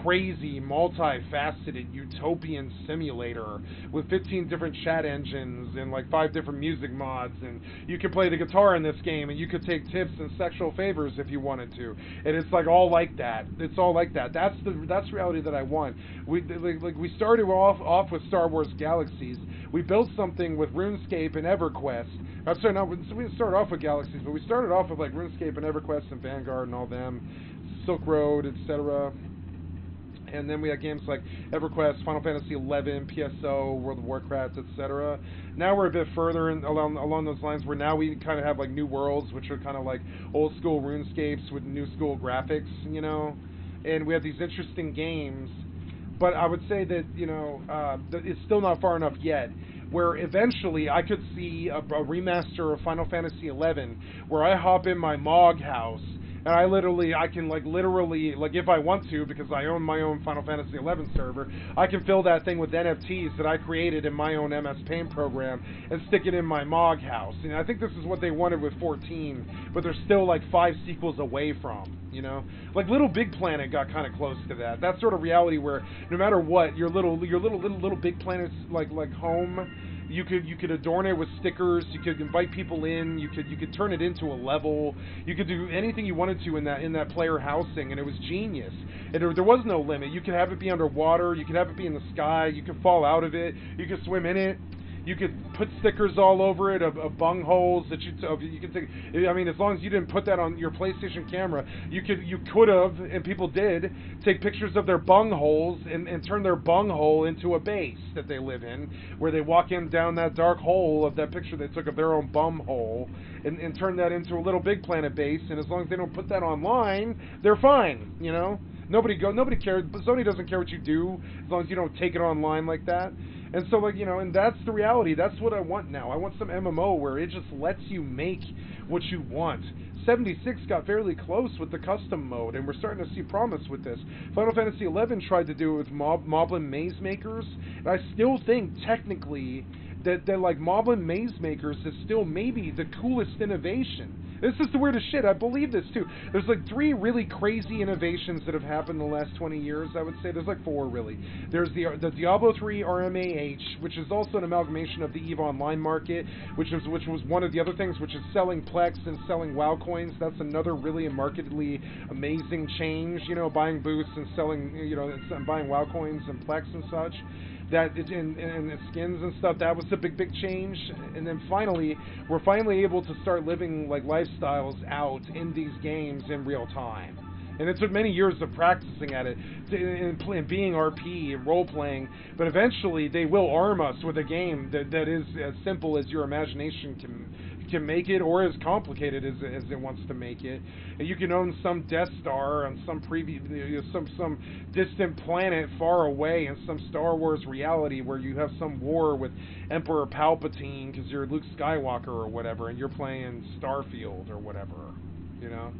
crazy, multifaceted, utopian simulator with 15 different chat engines and like 5 different music mods, and you can play the guitar in this game, and you could take tips and sexual favors if you wanted to, and it's like all like that. It's all like that. That's reality that I want. We started off with Star Wars Galaxies. We built something with RuneScape and EverQuest. I'm sorry, no, we didn't start off with Galaxies, but we started off with like RuneScape and EverQuest and Vanguard and all them, Silk Road, etc. And then we had games like EverQuest, Final Fantasy XI, PSO, World of Warcraft, etc. Now we're a bit further along those lines, where now we kind of have like new worlds, which are kind of like old school RuneScapes with new school graphics, you know. And we have these interesting games, but I would say that, you know, it's still not far enough yet, where eventually I could see a remaster of Final Fantasy XI, where I hop in my Mog house. And I can literally, if I want to, because I own my own Final Fantasy XI server, I can fill that thing with NFTs that I created in my own MS Paint program and stick it in my Mog house. And I think this is what they wanted with 14, but they're still like 5 sequels away from, you know? Like Little Big Planet got kind of close to that. That sort of reality where no matter what, your little Big Planet's like home. You could adorn it with stickers. You could invite people in. You could turn it into a level. You could do anything you wanted to in that player housing, and it was genius. And there was no limit. You could have it be underwater. You could have it be in the sky. You could fall out of it. You could swim in it. You could put stickers all over it of bung holes that you could take. I mean, as long as you didn't put that on your PlayStation camera, you could have, and people did, take pictures of their bung holes and turn their bung hole into a base that they live in, where they walk in down that dark hole of that picture they took of their own bum hole, and turn that into a Little Big Planet base. And as long as they don't put that online, they're fine. You know, nobody cares. Sony doesn't care what you do as long as you don't take it online like that. And so, like, you know, and that's the reality. That's what I want now. I want some MMO where it just lets you make what you want. 76 got fairly close with the custom mode, and we're starting to see promise with this. Final Fantasy XI tried to do it with Moblin Maze Makers, and I still think, technically, that like Moblin Maze Makers is still maybe the coolest innovation. This is the weirdest shit. I believe this too. There's like 3 really crazy innovations that have happened in the last 20 years, I would say. There's like 4 really. There's the Diablo 3 RMAH, which is also an amalgamation of the EVE Online market, which was one of the other things, which is selling Plex and selling WoW coins. That's another really markedly amazing change, you know, buying boosts and selling, you know, buying WoW coins and Plex and such. That and skins and stuff, that was a big change. And then finally, we're finally able to start living like lifestyles out in these games in real time. And it took many years of practicing at it, and being RP and role-playing, but eventually they will arm us with a game that is as simple as your imagination can make it, or as complicated as it wants to make it. And you can own some Death Star on some some distant planet far away in some Star Wars reality where you have some war with Emperor Palpatine because you're Luke Skywalker or whatever, and you're playing Starfield or whatever, you know?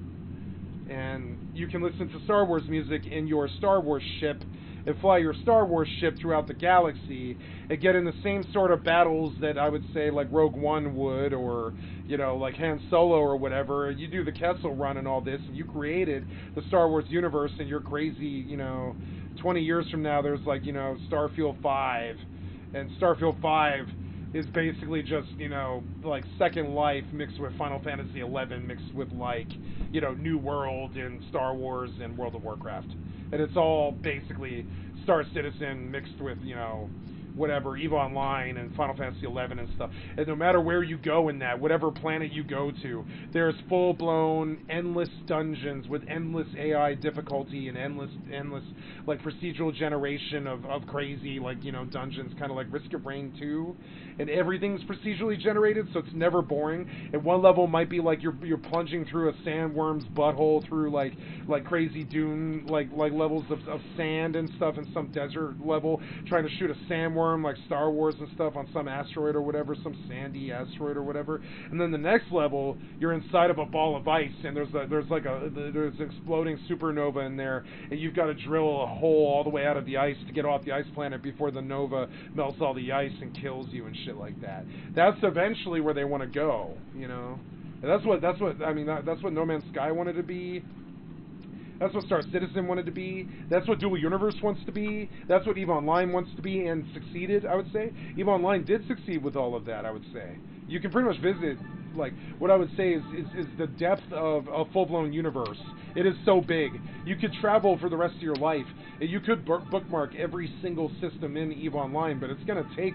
And you can listen to Star Wars music in your Star Wars ship and fly your Star Wars ship throughout the galaxy and get in the same sort of battles that I would say like Rogue One would, or, you know, like Han Solo or whatever. You do the Kessel Run and all this, and you created the Star Wars universe, and you're crazy, you know, 20 years from now there's like, you know, Starfield 5, and Starfield 5 is basically just, you know, like Second Life mixed with Final Fantasy 11 mixed with, like, you know, New World and Star Wars and World of Warcraft. And it's all basically Star Citizen mixed with, you know, whatever, EVE Online and Final Fantasy 11 and stuff. And no matter where you go in that, whatever planet you go to, there's full-blown endless dungeons with endless AI difficulty and endless like procedural generation of crazy, like, you know, dungeons, kind of like Risk of Rain 2. And everything's procedurally generated, so it's never boring. And one level might be like you're plunging through a sandworm's butthole through like crazy dune like levels of sand and stuff in some desert level, trying to shoot a sandworm like Star Wars and stuff on some asteroid or whatever, some sandy asteroid or whatever. And then the next level, you're inside of a ball of ice, and there's exploding supernova in there, and you've got to drill a hole all the way out of the ice to get off the ice planet before the nova melts all the ice and kills you and shit like that. That's eventually where they want to go, you know. And that's what No Man's Sky wanted to be. That's what Star Citizen wanted to be. That's what Dual Universe wants to be. That's what EVE Online wants to be, and succeeded, I would say. EVE Online did succeed with all of that, I would say. You can pretty much visit, like, what I would say is the depth of a full-blown universe. It is so big. You could travel for the rest of your life. You could bookmark every single system in EVE Online, but it's going to take,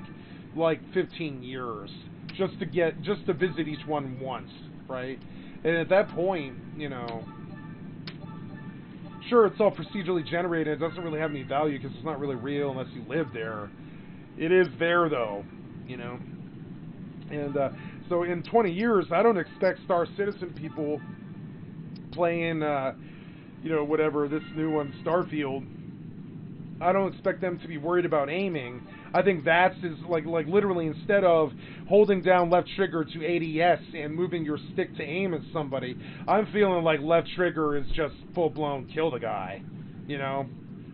like, 15 years just to visit each one once, right? And at that point, you know, sure, it's all procedurally generated. It doesn't really have any value because it's not really real unless you live there. It is there, though, you know. And so in 20 years, I don't expect Star Citizen people playing, you know, whatever, this new one, Starfield. I don't expect them to be worried about aiming. I think that's like literally, instead of holding down left trigger to ADS and moving your stick to aim at somebody, I'm feeling like left trigger is just full-blown kill the guy, you know?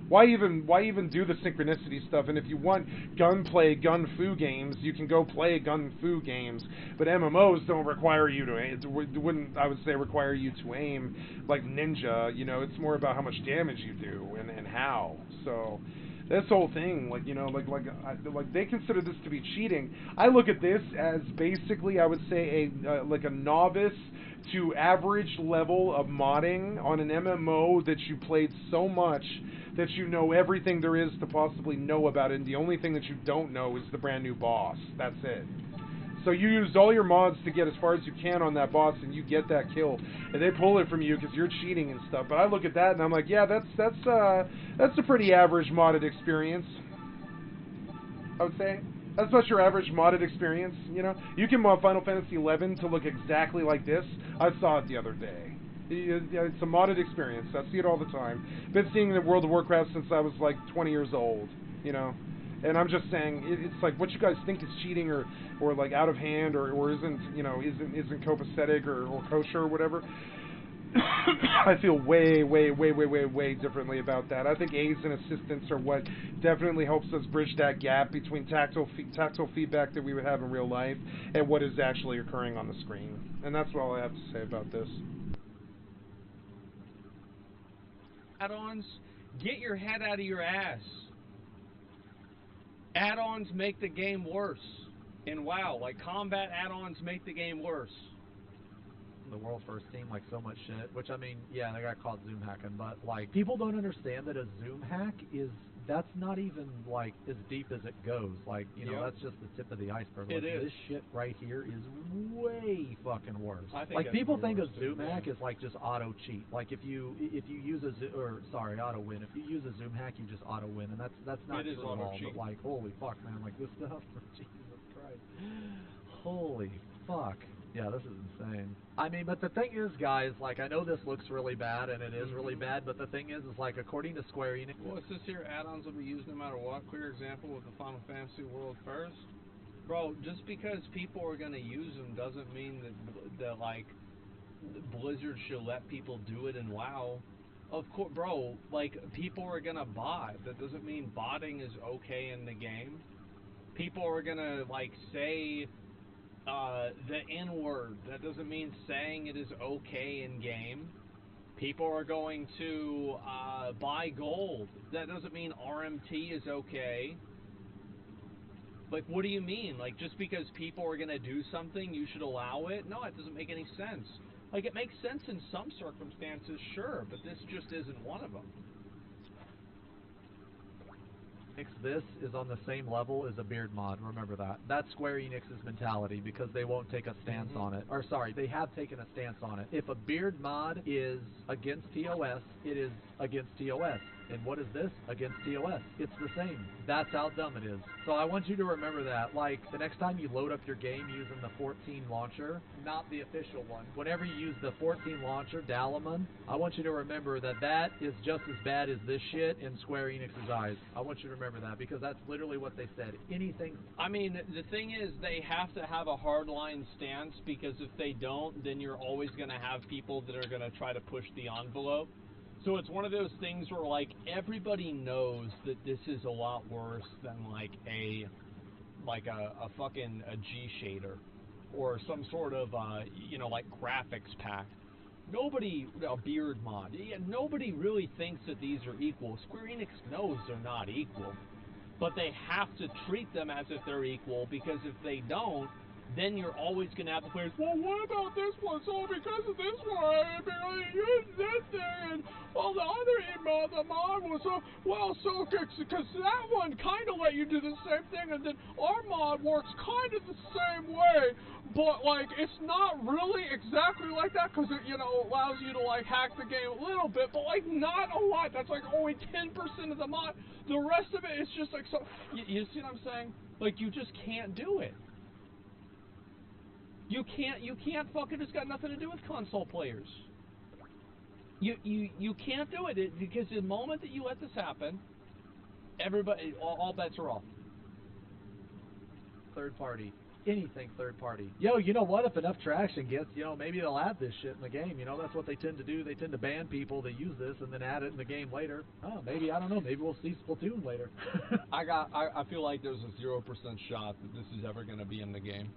Why even do the synchronicity stuff? And if you want gunplay, gun-fu games, you can go play gun-fu games. But MMOs don't require you to, wouldn't, I would say, require you to aim like Ninja. You know, it's more about how much damage you do and how. So this whole thing, like, you know, like they consider this to be cheating. I look at this as basically, I would say, like a novice to average level of modding on an MMO that you played so much that you know everything there is to possibly know about it, and the only thing that you don't know is the brand new boss. That's it. So you used all your mods to get as far as you can on that boss, and you get that kill, and they pull it from you because you're cheating and stuff. But I look at that and I'm like, yeah, that's a pretty average modded experience, I would say. That's not your average modded experience, you know. You can mod Final Fantasy 11 to look exactly like this. I saw it the other day. It's a modded experience. I see it all the time. Been seeing the World of Warcraft since I was like 20 years old, you know. And I'm just saying, it's like what you guys think is cheating or like out of hand or isn't, you know, isn't copacetic or kosher or whatever. I feel way differently about that. I think aids and assistants are what definitely helps us bridge that gap between tactile feedback that we would have in real life and what is actually occurring on the screen. And that's all I have to say about this. Add-ons, get your head out of your ass. Add-ons make the game worse. And WoW, like combat add-ons make the game worse. The world first team, like so much shit, which I mean, yeah, they got caught zoom hacking, but like people don't understand that a zoom hack is that's not even like as deep as it goes. Like, you know, Yep. that's just the tip of the iceberg. It Like, is. This shit right here is way fucking worse. I think Like, it's people way think a worse too, zoom hack yeah. is like just auto cheat. Like if you use auto win. If you use a zoom hack, you just auto win, and that's not It is true at auto all. cheat. But like, holy fuck, man! Like this stuff, Jesus Christ, holy fuck. Yeah, this is insane. I mean, but the thing is, guys, like, I know this looks really bad, and it is really bad, but the thing is like, according to Square Enix... Well, it says here, add-ons will be used no matter what. Clear example with the Final Fantasy World First. Bro, just because people are going to use them doesn't mean that, like, Blizzard should let people do it in WoW. Of course, bro, like, people are going to bot. That doesn't mean botting is okay in the game. People are going to, like, say... the N-word. That doesn't mean saying it is okay in game. People are going to buy gold. That doesn't mean RMT is okay. Like, what do you mean? Like, just because people are going to do something, you should allow it? No, it doesn't make any sense. Like, it makes sense in some circumstances, sure, but this just isn't one of them. This is on the same level as a beard mod. Remember that. That's Square Enix's mentality because they won't take a stance on it. Or sorry, they have taken a stance on it. If a beard mod is against TOS, it is against TOS. And what is this? Against TOS. It's the same. That's how dumb it is. So I want you to remember that. Like, the next time you load up your game using the 14 launcher, not the official one, whenever you use the 14 launcher, Dalamon, I want you to remember that that is just as bad as this shit in Square Enix's eyes. I want you to remember that because that's literally what they said. Anything... I mean, the thing is, they have to have a hardline stance because if they don't, then you're always going to have people that are going to try to push the envelope. So it's one of those things where, like, everybody knows that this is a lot worse than, like, a fucking G shader or some sort of, you know, like, graphics pack. Nobody, a beard mod, yeah, nobody really thinks that these are equal. Square Enix knows they're not equal, but they have to treat them as if they're equal because if they don't, then you're always going to have the players, well, what about this one? So because of this one, I used this thing, and, well, the other the mod was, well, so, because that one kind of let you do the same thing, and then our mod works kind of the same way, but, like, it's not really exactly like that, because it, you know, allows you to, like, hack the game a little bit, but, like, not a lot. That's, like, only 10% of the mod. The rest of it is just, like, so, you see what I'm saying? Like, you just can't do it. You can't fucking, it's got nothing to do with console players. You can't do it because the moment that you let this happen, everybody, all bets are off. Third party. Anything third party. Yo, you know what? If enough traction gets, you know, maybe they'll add this shit in the game. You know, that's what they tend to do. They tend to ban people that use this and then add it in the game later. Oh, maybe, I don't know. Maybe we'll see Splatoon later. I feel like there's a 0% shot that this is ever going to be in the game.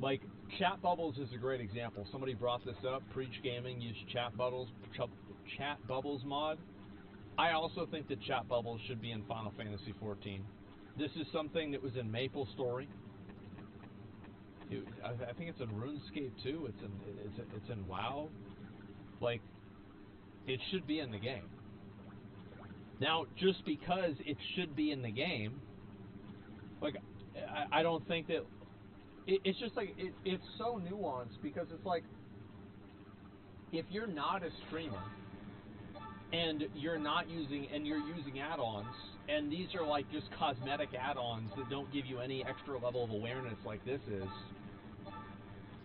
Like, chat bubbles is a great example. Somebody brought this up. Preach Gaming used chat bubbles mod. I also think that chat bubbles should be in Final Fantasy XIV. This is something that was in MapleStory. I think it's in RuneScape too. It's in WoW. Like, it should be in the game. Now, just because it should be in the game, like, I don't think that. It's just like, it's so nuanced because it's like, if you're not a streamer and you're using add-ons, and these are like just cosmetic add-ons that don't give you any extra level of awareness like this is,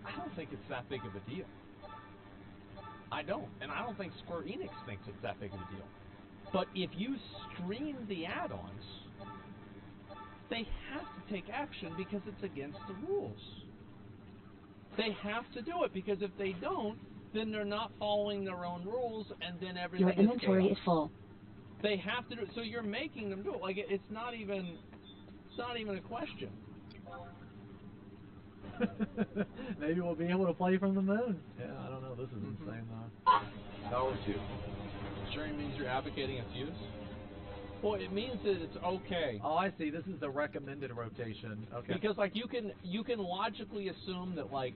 I don't think it's that big of a deal. I don't. And I don't think Square Enix thinks it's that big of a deal. But if you stream the add-ons, they have to take action because it's against the rules. They have to do it because if they don't, then they're not following their own rules, and then everything is chaos. Your inventory is full. They have to do it, so you're making them do it. Like, it's not even a question. Maybe we'll be able to play from the moon. Yeah, I don't know. This is insane, though. Power 2. Stream means you're advocating its use? Well, it means that it's okay. Oh, I see. This is the recommended rotation. Okay. Because, like, you can logically assume that, like,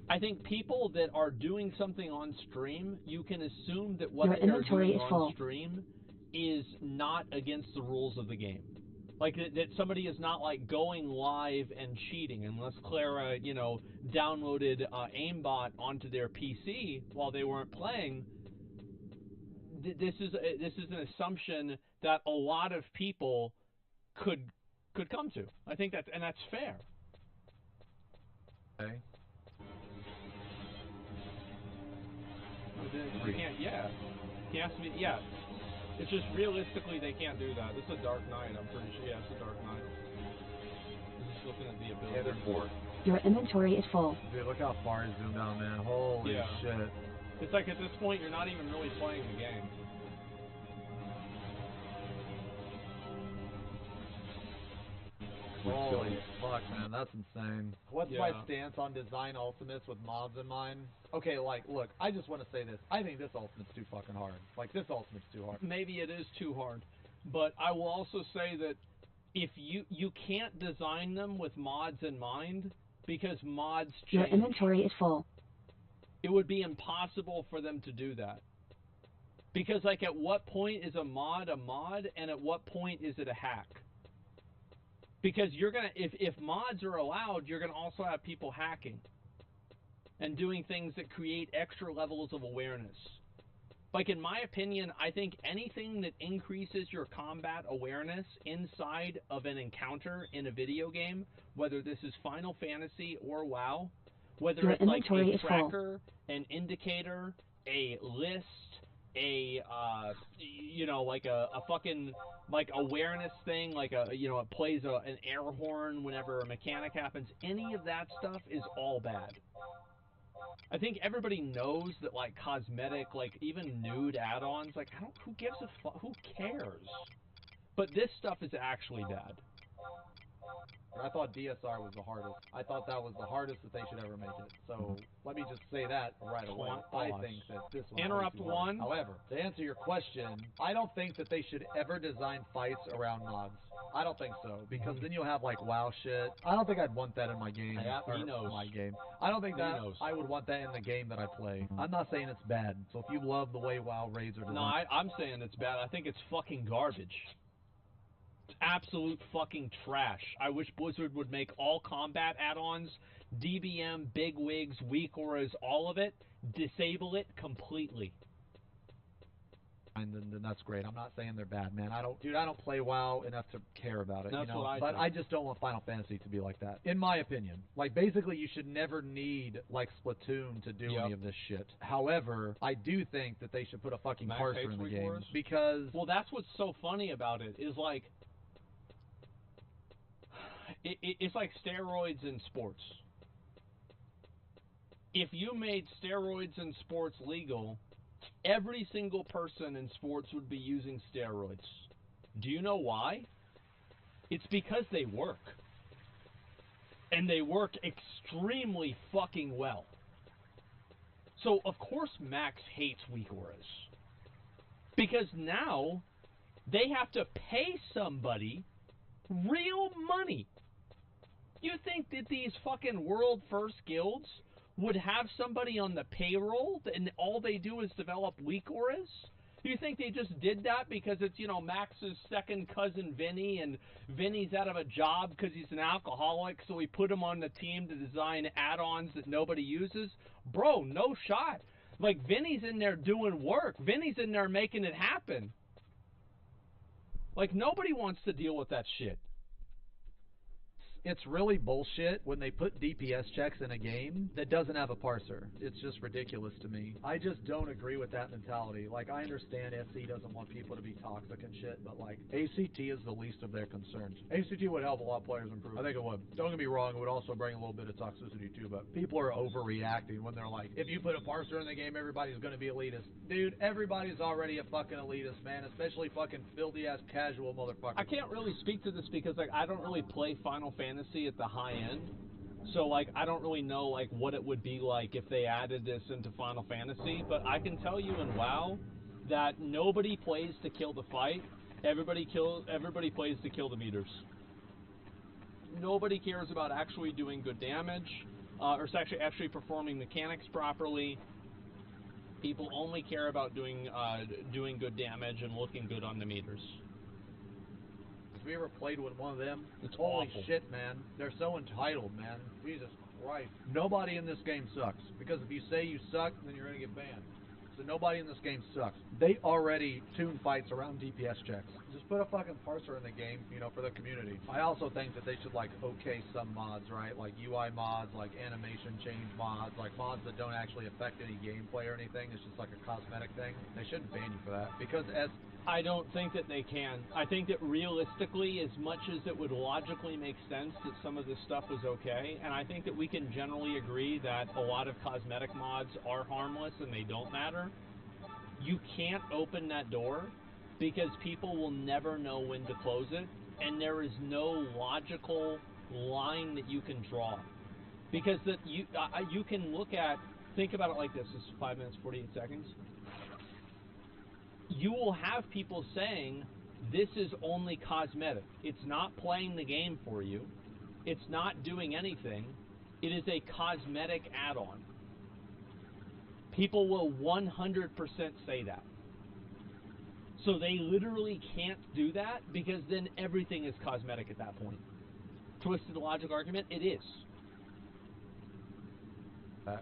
I think people that are doing something on stream, you can assume that what they are doing on stream is not against the rules of the game. Like, that somebody is not, like, going live and cheating, unless Clara, you know, downloaded aimbot onto their PC while they weren't playing. This is an assumption that a lot of people could come to. I think that's fair. Okay. They can't, yeah. He has to be, yeah. It's just realistically they can't do that. This is a Dark Knight, I'm pretty sure. Yeah, it's a Dark Knight. I'm just looking at the ability. Tether port. Your inventory is full. Dude, look how far he's zoomed out, man. Holy shit. It's like at this point you're not even really playing the game. Holy fuck, man, that's insane. What's my stance on design ultimates with mods in mind? Okay, like, look, I just want to say this. I think this ultimate's too fucking hard. Like, this ultimate's too hard. Maybe it is too hard, but I will also say that if you can't design them with mods in mind, because mods change. Your inventory is full. It would be impossible for them to do that. Because, like, at what point is a mod, and at what point is it a hack? Because you're gonna, if mods are allowed, you're gonna also have people hacking and doing things that create extra levels of awareness. Like, in my opinion, I think anything that increases your combat awareness inside of an encounter in a video game, whether this is Final Fantasy or WoW, whether it's like a tracker, an indicator, a list, you know, like a fucking, like, awareness thing, like you know, it plays an air horn whenever a mechanic happens. Any of that stuff is all bad. I think everybody knows that, like, cosmetic, like, even nude add-ons, like, who gives a fuck, who cares? But this stuff is actually bad. I thought DSR was the hardest. I thought that was the hardest that they should ever make it. So let me just say that right away. I think that this one. Interrupt one. However, to answer your question, I don't think that they should ever design fights around mods. I don't think so, because then you'll have, like, WoW shit. I don't think I'd want that in my game. He knows. My game. I don't think that I would want that in the game that I play. I'm not saying it's bad. So if you love the way WoW raids are designed. No, I'm saying it's bad. I think it's fucking garbage. Absolute fucking trash. I wish Blizzard would make all combat add-ons, DBM, bigwigs, weak auras, all of it, disable it completely. And then that's great. I'm not saying they're bad, man. I don't play WoW enough to care about it. That's you know? what I But think. I just don't want Final Fantasy to be like that, in my opinion. Like, basically, you should never need, like, Splatoon to do any of this shit. However, I do think that they should put a fucking parser in the game, because... Well, that's what's so funny about it, is, like, it's like steroids in sports. If you made steroids in sports legal, every single person in sports would be using steroids. Do you know why? It's because they work. And they work extremely fucking well. So, of course, Max hates weak auras. Because now, they have to pay somebody real money. You think that these fucking world first guilds would have somebody on the payroll and all they do is develop weak auras? You think they just did that because it's, you know, Max's second cousin Vinny, and Vinny's out of a job because he's an alcoholic, so we put him on the team to design add-ons that nobody uses? Bro, no shot. Like, Vinny's in there doing work. Vinny's in there making it happen. Like, nobody wants to deal with that shit. It's really bullshit when they put DPS checks in a game that doesn't have a parser. It's just ridiculous to me. I just don't agree with that mentality. Like, I understand SC doesn't want people to be toxic and shit, but, like, ACT is the least of their concerns. ACT would help a lot of players improve. I think it would. Don't get me wrong, it would also bring a little bit of toxicity too, but people are overreacting when they're like, if you put a parser in the game, everybody's gonna be elitist. Dude, everybody's already a fucking elitist, man, especially fucking filthy-ass casual motherfuckers. I can't really speak to this because, like, I don't really play Final Fantasy at the high end, so, like, I don't really know, like, what it would be like if they added this into Final Fantasy, but I can tell you in WoW that nobody plays to kill the fight. Everybody plays to kill the meters. Nobody cares about actually doing good damage, or actually performing mechanics properly. People only care about doing good damage and looking good on the meters. Have you ever played with one of them? It's Holy awful. shit, man. They're so entitled, man. Jesus Christ. Nobody in this game sucks. Because if you say you suck, then you're going to get banned. So nobody in this game sucks. They already tune fights around DPS checks. Just put a fucking parser in the game, you know, for the community. I also think that they should, like, okay some mods, right? Like UI mods, like animation change mods, like mods that don't actually affect any gameplay or anything. It's just like a cosmetic thing. They shouldn't ban you for that. Because as I don't think that they can. I think that realistically, as much as it would logically make sense that some of this stuff was okay, and I think that we can generally agree that a lot of cosmetic mods are harmless and they don't matter, you can't open that door because people will never know when to close it, and there is no logical line that you can draw. Because that you can look at, think about it like this, this is 5 minutes, 48 seconds. You will have people saying, this is only cosmetic. It's not playing the game for you. It's not doing anything. It is a cosmetic add-on. People will 100% say that. So they literally can't do that because then everything is cosmetic at that point. Twisted logic argument, it is.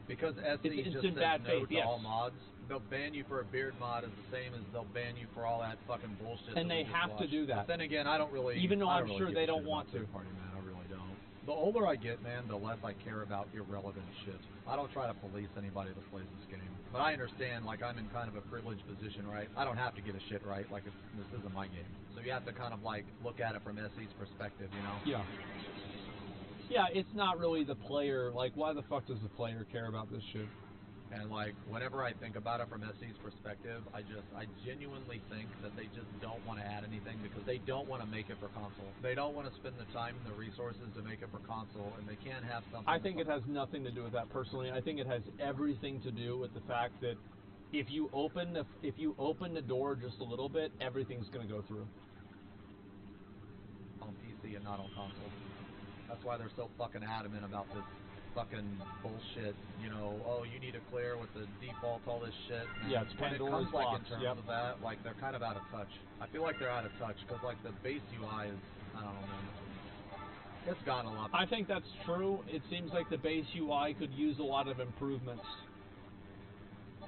Because SE it's just in says bad no faith, to yes. all mods, they'll ban you for a beard mod is the same as they'll ban you for all that fucking bullshit. And they have to do that. But then again, I don't really. Even though I I'm don't sure really they give a don't shit want about to. third party, man. I really don't. The older I get, man, the less I care about irrelevant shit. I don't try to police anybody that plays this game. But I understand, like, I'm in kind of a privileged position, right? I don't have to get a shit right. Like, this isn't my game. So you have to kind of, like, look at it from SE's perspective, you know? Yeah. Yeah, it's not really the player. Like, why the fuck does the player care about this shit? And, like, whenever I think about it from SE's perspective, I genuinely think that they just don't want to add anything because they don't want to make it for console. They don't want to spend the time and the resources to make it for console, and they can't have something. I think it has nothing to do with that personally. I think it has everything to do with the fact that if you open the door just a little bit, everything's going to go through. On PC and not on console. That's why they're so fucking adamant about this fucking bullshit, you know, oh, you need to clear with the default, all this shit. Man. Yeah, it's when Pandora's it comes, like, box, in terms yep. of that, like, they're kind of out of touch. I feel like they're out of touch, because, like, the base UI is, I don't know, man. It's gotten a lot. I think that's true. It seems like the base UI could use a lot of improvements.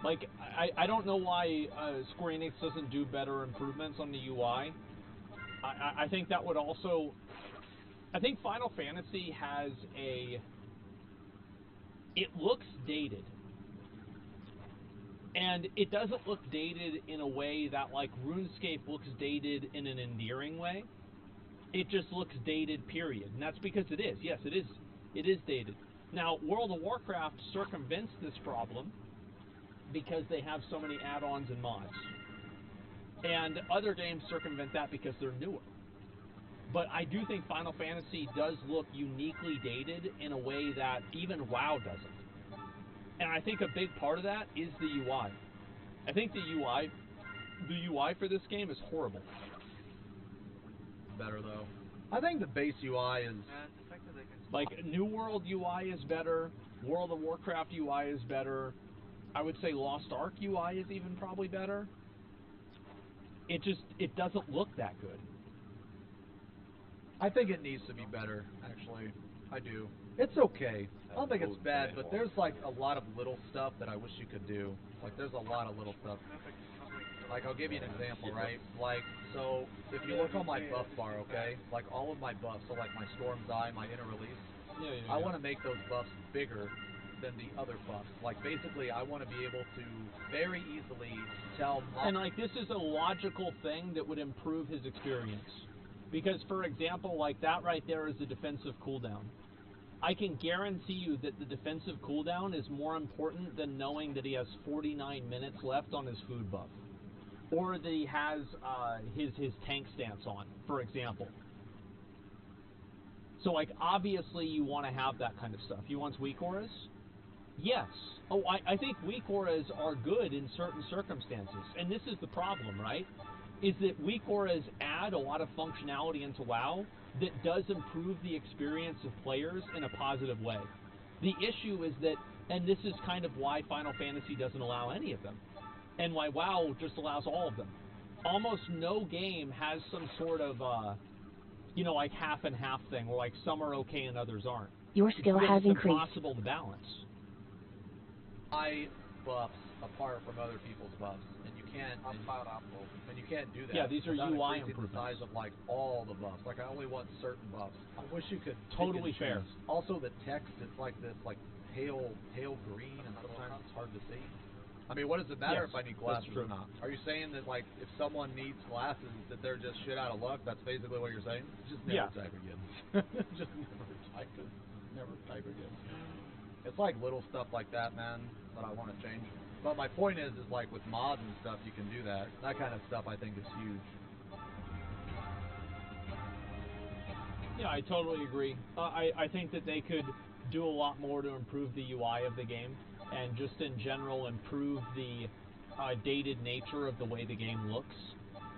Like, I don't know why Square Enix doesn't do better improvements on the UI. I think that would also... I think Final Fantasy has a... It looks dated. And it doesn't look dated in a way that, like, RuneScape looks dated in an endearing way. It just looks dated, period. And that's because it is. Yes, it is. It is dated. Now, World of Warcraft circumvents this problem because they have so many add-ons and mods. And other games circumvent that because they're newer. But I do think Final Fantasy does look uniquely dated in a way that even WoW doesn't. And I think a big part of that is the UI. I think the UI for this game is horrible. Better, though. I think the base UI is... the fact that they can... Like, New World UI is better. World of Warcraft UI is better. I would say Lost Ark UI is even probably better. It doesn't look that good. I think it needs to be better, actually. I do. It's okay. I don't think it's bad, but there's, like, a lot of little stuff that I wish you could do. Like, there's a lot of little stuff. Like, I'll give you an example, right? Like, so, if you look on my buff bar, okay? Like, all of my buffs, so, like, my Storm's Eye, my Inner Release, I want to make those buffs bigger than the other buffs. Like, basically, I want to be able to very easily tell... And, like, this is a logical thing that would improve his experience. Because, for example, like, that right there is a defensive cooldown. I can guarantee you that the defensive cooldown is more important than knowing that he has 49 minutes left on his food buff. Or that he has his tank stance on, for example. So, like, obviously you want to have that kind of stuff. He wants weak auras? Yes. Oh, I think weak auras are good in certain circumstances. And this is the problem, right? Is that weak auras add a lot of functionality into WoW that does improve the experience of players in a positive way. The issue is that, and this is kind of why Final Fantasy doesn't allow any of them, and why WoW just allows all of them. Almost no game has some sort of, you know, like half and half thing, where like some are okay and others aren't. Your skill has It's increased. impossible to balance. My buffs apart from other people's buffs, and you can't. And you can't do that. Yeah, these are without UI increasing the improvements. size of like all the buffs. Like I only want certain buffs. I wish you could pick Totally and fair. choose. Also, the text, it's like this, like pale green, and sometimes it's hard to see. I mean, what does it matter Yes, if I need that's glasses true. or not? Are you saying that like if someone needs glasses, that they're just shit out of luck? That's basically what you're saying. Just never type again. Just never type it. Never type again. It's like little stuff like that, man, that I want to change. But my point is like with mods and stuff, you can do that. That kind of stuff I think is huge. Yeah, I totally agree. I think that they could do a lot more to improve the UI of the game, and just in general improve the dated nature of the way the game looks.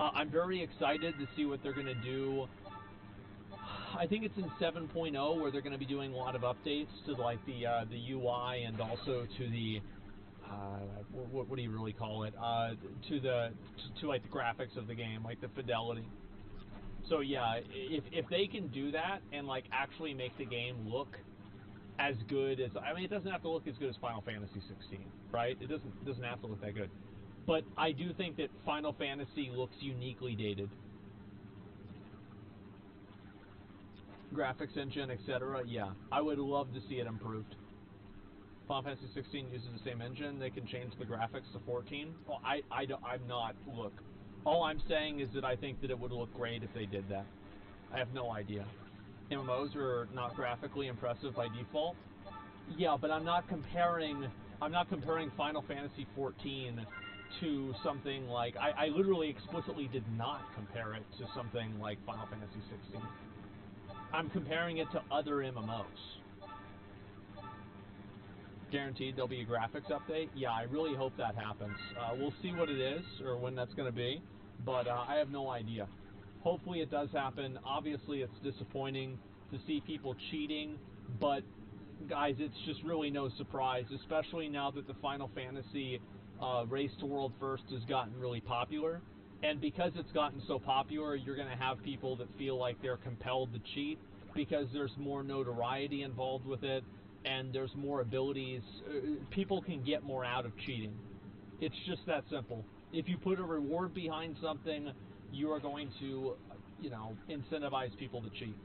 I'm very excited to see what they're going to do. I think it's in 7.0 where they're going to be doing a lot of updates to like the UI and also to the what do you really call it? To like the graphics of the game, like the fidelity. So yeah, if they can do that and like actually make the game look as good as, I mean, it doesn't have to look as good as Final Fantasy 16, right? It doesn't have to look that good. But I do think that Final Fantasy looks uniquely dated. Graphics engine, etc. Yeah, I would love to see it improved. Final Fantasy 16 uses the same engine. They can change the graphics to 14. Well, I'm not. Look, all I'm saying is that I think that it would look great if they did that. I have no idea. MMOs are not graphically impressive by default. Yeah, but I'm not comparing Final Fantasy 14 to something like, I literally explicitly did not compare it to something like Final Fantasy 16. I'm comparing it to other MMOs. Guaranteed there'll be a graphics update? Yeah, I really hope that happens. We'll see what it is, or when that's going to be, but I have no idea. Hopefully it does happen. Obviously it's disappointing to see people cheating, but guys, it's just really no surprise, especially now that the Final Fantasy Race to World First has gotten really popular. And because it's gotten so popular, you're going to have people that feel like they're compelled to cheat because there's more notoriety involved with it, and there's more abilities. People can get more out of cheating. It's just that simple. If you put a reward behind something, you are going to, you know, incentivize people to cheat.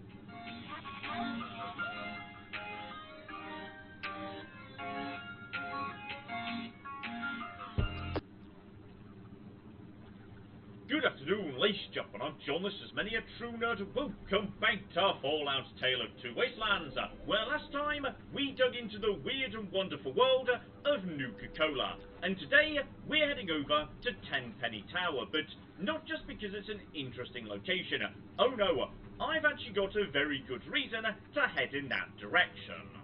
Good afternoon, ladies and gentlemen. I'm John. This is many a true nerd. Welcome back to Fallout Tale of Two Wastelands, where last time we dug into the weird and wonderful world of Nuka-Cola. And today we're heading over to Tenpenny Tower, but not just because it's an interesting location. Oh no, I've actually got a very good reason to head in that direction.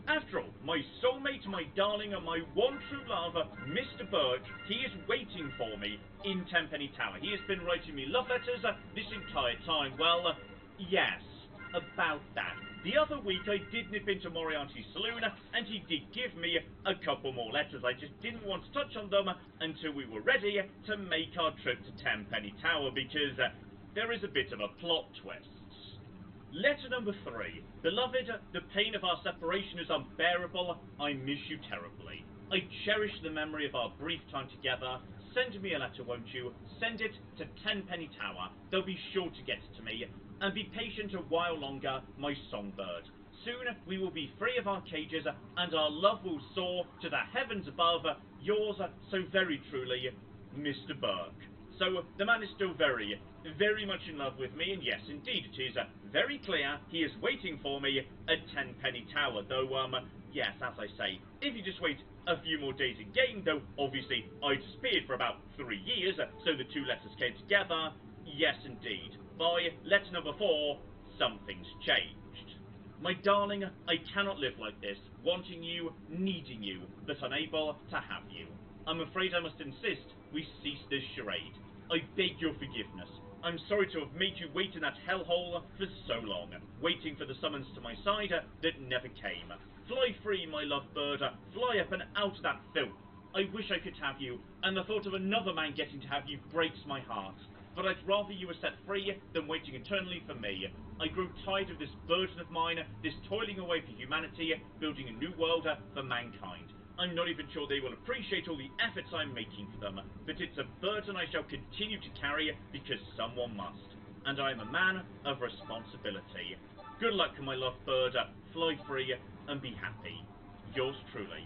After all, my soulmate, my darling, and my one true love, Mr. Burke, he is waiting for me in Tenpenny Tower. He has been writing me love letters this entire time. Well, yes, about that. The other week I did nip into Moriarty's saloon, and he did give me a couple more letters. I just didn't want to touch on them until we were ready to make our trip to Tenpenny Tower, because there is a bit of a plot twist. Letter number 3. Beloved, the pain of our separation is unbearable. I miss you terribly. I cherish the memory of our brief time together. Send me a letter, won't you? Send it to Tenpenny Tower. They'll be sure to get it to me. And be patient a while longer, my songbird. Soon we will be free of our cages, and our love will soar to the heavens above. Yours so very truly, Mr. Burke. So the man is still very, very much in love with me, and yes, indeed, it is very clear he is waiting for me at Tenpenny Tower, though, yes, as I say, if you just wait a few more days in game, though, obviously, I disappeared for about 3 years, so the two letters came together, yes, indeed. By letter number 4, something's changed. My darling, I cannot live like this, wanting you, needing you, but unable to have you. I'm afraid I must insist we cease this charade. I beg your forgiveness. I'm sorry to have made you wait in that hellhole for so long, waiting for the summons to my side that never came. Fly free, my loved bird, fly up and out of that filth. I wish I could have you, and the thought of another man getting to have you breaks my heart. But I'd rather you were set free than waiting eternally for me. I grow tired of this burden of mine, this toiling away for humanity, building a new world for mankind. I'm not even sure they will appreciate all the efforts I'm making for them, but it's a burden I shall continue to carry because someone must. And I am a man of responsibility. Good luck, my loved bird, fly free and be happy. Yours truly,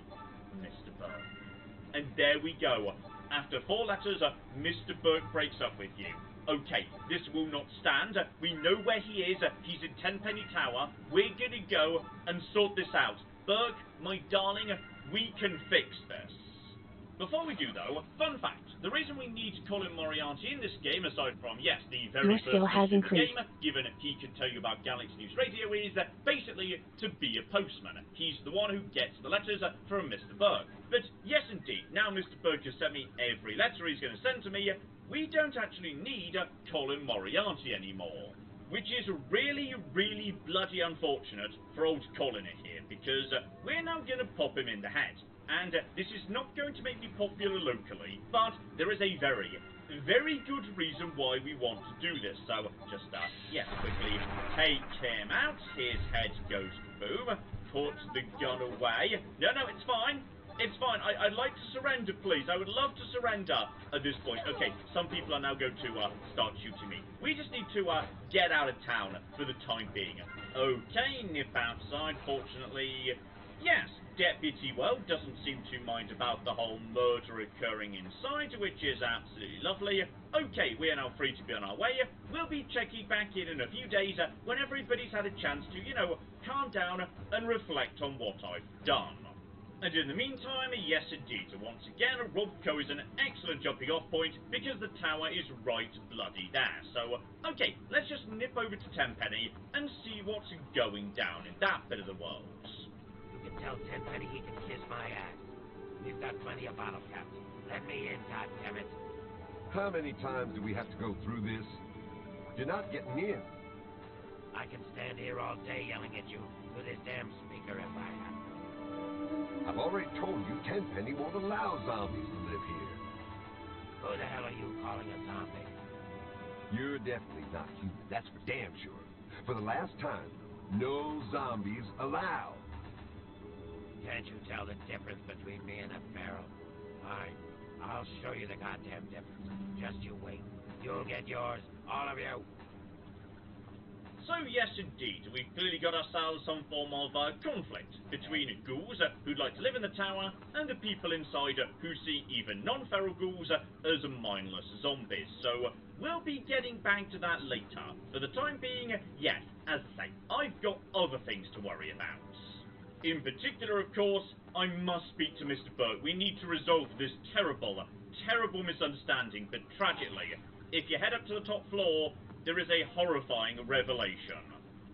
Mr. Burke. And there we go. After 4 letters, Mr. Burke breaks up with you. Okay, this will not stand. We know where he is. He's in Tenpenny Tower. We're gonna go and sort this out. Burke, my darling, we can fix this. Before we do, though, fun fact. The reason we need Colin Moriarty in this game, aside from, yes, the very Your first skill has mission in the increased. game, given he can tell you about Galaxy News Radio, is basically to be a postman. He's the one who gets the letters from Mr. Burke. But yes, indeed, now Mr. Burke has sent me every letter he's going to send to me, we don't actually need Colin Moriarty anymore. Which is really, really bloody unfortunate for old Colin here, because we're now going to pop him in the head. And this is not going to make me popular locally, but there is a very, very good reason why we want to do this. So, just, yes, quickly take him out. His head goes kaboom. Put the gun away. No, it's fine. It's fine. I'd like to surrender, please. I would love to surrender at this point. Okay, some people are now going to start shooting me. We just need to get out of town for the time being. Okay, nip outside. Fortunately, yes, Deputy doesn't seem to mind about the whole murder occurring inside, which is absolutely lovely. Okay, we are now free to be on our way. We'll be checking back in a few days when everybody's had a chance to, calm down and reflect on what I've done. And in the meantime, yes indeed, once again, Robco is an excellent jumping off point because the tower is right bloody there. So, okay, let's just nip over to Tenpenny and see what's going down in that bit of the world. You can tell Tenpenny he can kiss my ass. We've got plenty of bottle caps. Let me in, goddammit. How many times do we have to go through this? You're not getting in. I can stand here all day yelling at you through this damn speaker if I have. I've already told you Tenpenny won't allow zombies to live here. Who the hell are you calling a zombie? You're definitely not human, that's for damn sure. For the last time, no zombies allowed. Can't you tell the difference between me and a feral? Fine, I'll show you the goddamn difference. Just you wait. You'll get yours, all of you. So yes indeed, we've clearly got ourselves some form of conflict between ghouls who'd like to live in the tower and the people inside who see even non-feral ghouls as mindless zombies. So we'll be getting back to that later. For the time being, yes, as I say, I've got other things to worry about. In particular, of course, I must speak to Mr. Burke. We need to resolve this terrible misunderstanding, but tragically, if you head up to the top floor, there is a horrifying revelation.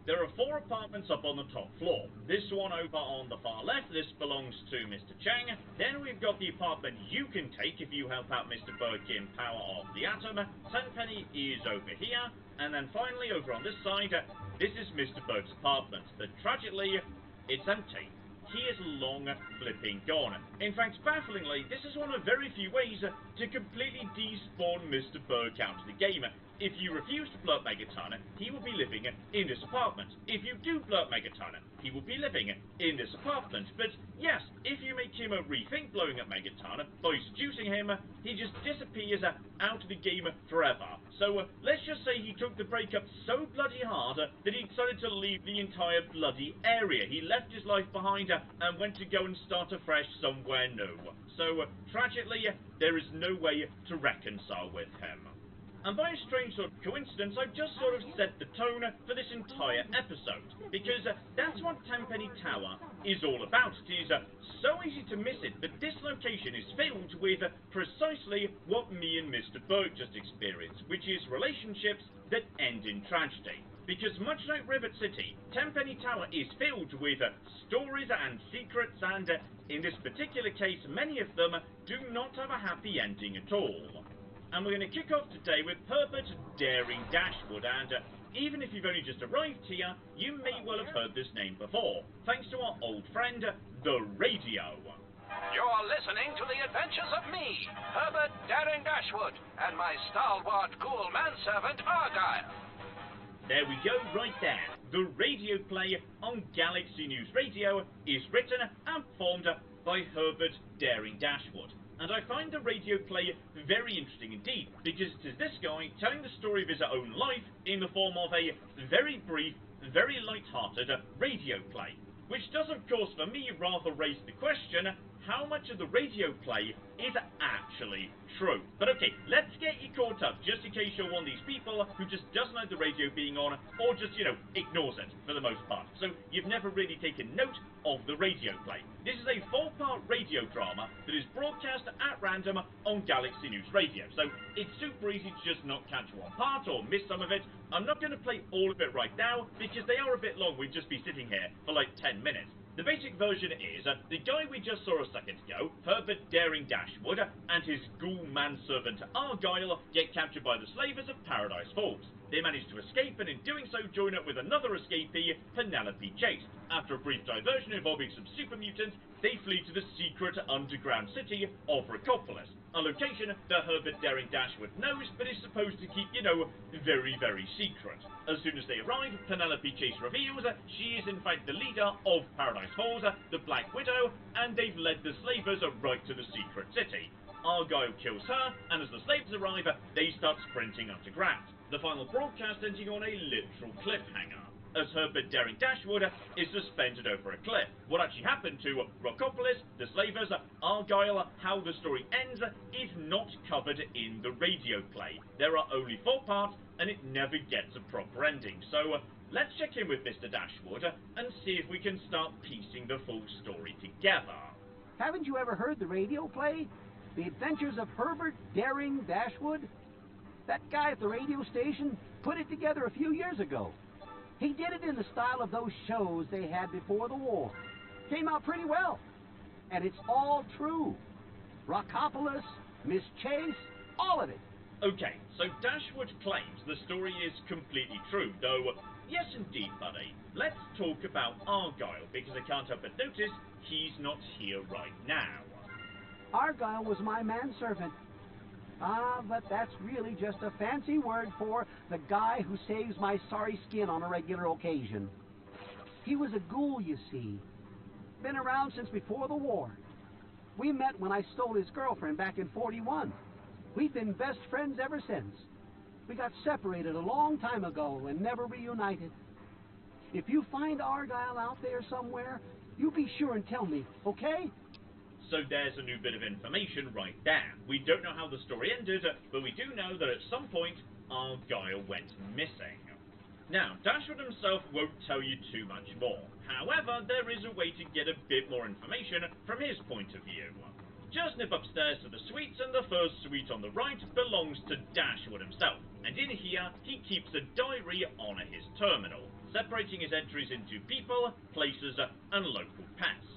There are 4 apartments up on the top floor. This one over on the far left, this belongs to Mr. Chang. Then we've got the apartment you can take if you help out Mr. Burke in Power of the Atom. Tenpenny is over here. And then finally, over on this side, this is Mr. Burke's apartment. But tragically, it's empty. He is long flipping gone. In fact, bafflingly, this is one of very few ways to completely despawn Mr. Burke out of the game. If you refuse to blow up Megaton, he will be living in this apartment. If you do blow up Megaton, he will be living in this apartment. But yes, if you make him rethink blowing up Megaton by seducing him, he just disappears out of the game forever. So let's just say he took the breakup so bloody hard that he decided to leave the entire bloody area. He left his life behind and went to go and start afresh somewhere new. So tragically, there is no way to reconcile with him. And by a strange sort of coincidence, I've just sort of set the tone for this entire episode, because that's what Tenpenny Tower is all about. It is so easy to miss it, but this location is filled with precisely what me and Mr. Burke just experienced, which is relationships that end in tragedy. Because much like Rivet City, Tenpenny Tower is filled with stories and secrets, and in this particular case, many of them do not have a happy ending at all. and we're going to kick off today with Herbert Daring Dashwood, and even if you've only just arrived here, you may well have heard this name before, thanks to our old friend, the Radio. You're listening to the adventures of me, Herbert Daring Dashwood, and my stalwart ghoul manservant, Argyle. There we go, right there. The radio play on Galaxy News Radio is written and performed by Herbert Daring Dashwood. And I find the radio play very interesting indeed, because it is this guy telling the story of his own life in the form of a very brief, very light-hearted radio play. Which does, of course, for me, rather raise the question, how much of the radio play is actually true? But okay, let's get you caught up, just in case you're one of these people who just doesn't like the radio being on, or just, ignores it, for the most part. So you've never really taken note of the radio play. This is a 4-part radio drama that is broadcast at random on Galaxy News Radio. So it's super easy to just not catch one part or miss some of it. I'm not going to play all of it right now, because they are a bit long. We'd just be sitting here for like 10 minutes. The basic version is, the guy we just saw a second ago, Herbert Daring Dashwood, and his ghoul manservant Argyle get captured by the slavers of Paradise Falls. They manage to escape, and in doing so join up with another escapee, Penelope Chase. After a brief diversion involving some super mutants, they flee to the secret underground city of Recopolis, a location that Herbert Daring Dashwood knows, but is supposed to keep, very, very secret. As soon as they arrive, Penelope Chase reveals she is in fact the leader of Paradise Falls, the Black Widow, and they've led the slavers right to the secret city. Argyle kills her, and as the slavers arrive, they start sprinting underground. The final broadcast ending on a literal cliffhanger, as Herbert Daring Dashwood is suspended over a cliff. What actually happened to Recopolis, the slavers, Argyle, how the story ends, is not covered in the radio play. There are only 4 parts, and it never gets a proper ending. So let's check in with Mr. Dashwood and see if we can start piecing the full story together. Haven't you ever heard the radio play? The Adventures of Herbert Daring Dashwood? That guy at the radio station put it together a few years ago. He did it in the style of those shows they had before the war. Came out pretty well. And it's all true. Rockopolis, Miss Chase, all of it. Okay, so Dashwood claims the story is completely true, though, yes indeed, buddy. Let's talk about Argyle, because I can't help but notice he's not here right now. Argyle was my manservant. But that's really just a fancy word for the guy who saves my sorry skin on a regular occasion. He was a ghoul, you see. Been around since before the war. We met when I stole his girlfriend back in '41. We've been best friends ever since. We got separated a long time ago and never reunited. If you find Argyle out there somewhere, you be sure and tell me, okay? So there's a new bit of information right there. We don't know how the story ended, but we do know that at some point, Argyle went missing. Now, Dashwood himself won't tell you too much more. However, there is a way to get a bit more information from his point of view. Just nip upstairs to the suites, and the first suite on the right belongs to Dashwood himself. And in here, he keeps a diary on his terminal, separating his entries into people, places, and local pets.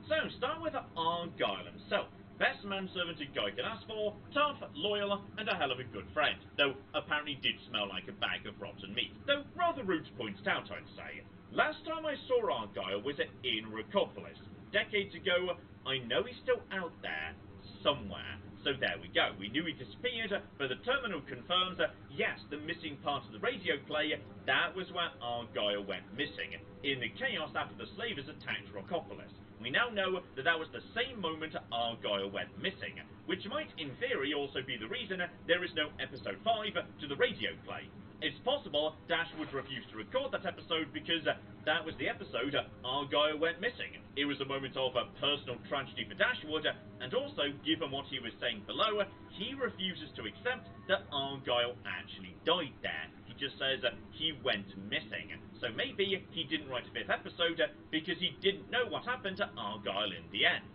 So, start with Argyle himself. Best manservant a guy can ask for, tough, loyal, and a hell of a good friend, though apparently did smell like a bag of rotten meat, though rather rude to point out, I'd say. Last time I saw Argyle was in Recopolis. Decades ago. I know he's still out there, somewhere. So there we go. We knew he disappeared, but the terminal confirms that, yes, the missing part of the radio play, that was where Argyle went missing, in the chaos after the slavers attacked Recopolis. We now know that that was the same moment Argyle went missing, which might, in theory, also be the reason there is no episode 5 to the radio play. It's possible Dashwood refused to record that episode because that was the episode Argyle went missing. It was a moment of personal tragedy for Dashwood, and also, given what he was saying below, he refuses to accept that Argyle actually died there. He just says he went missing. So maybe he didn't write a 5th episode because he didn't know what happened to Argyle in the end.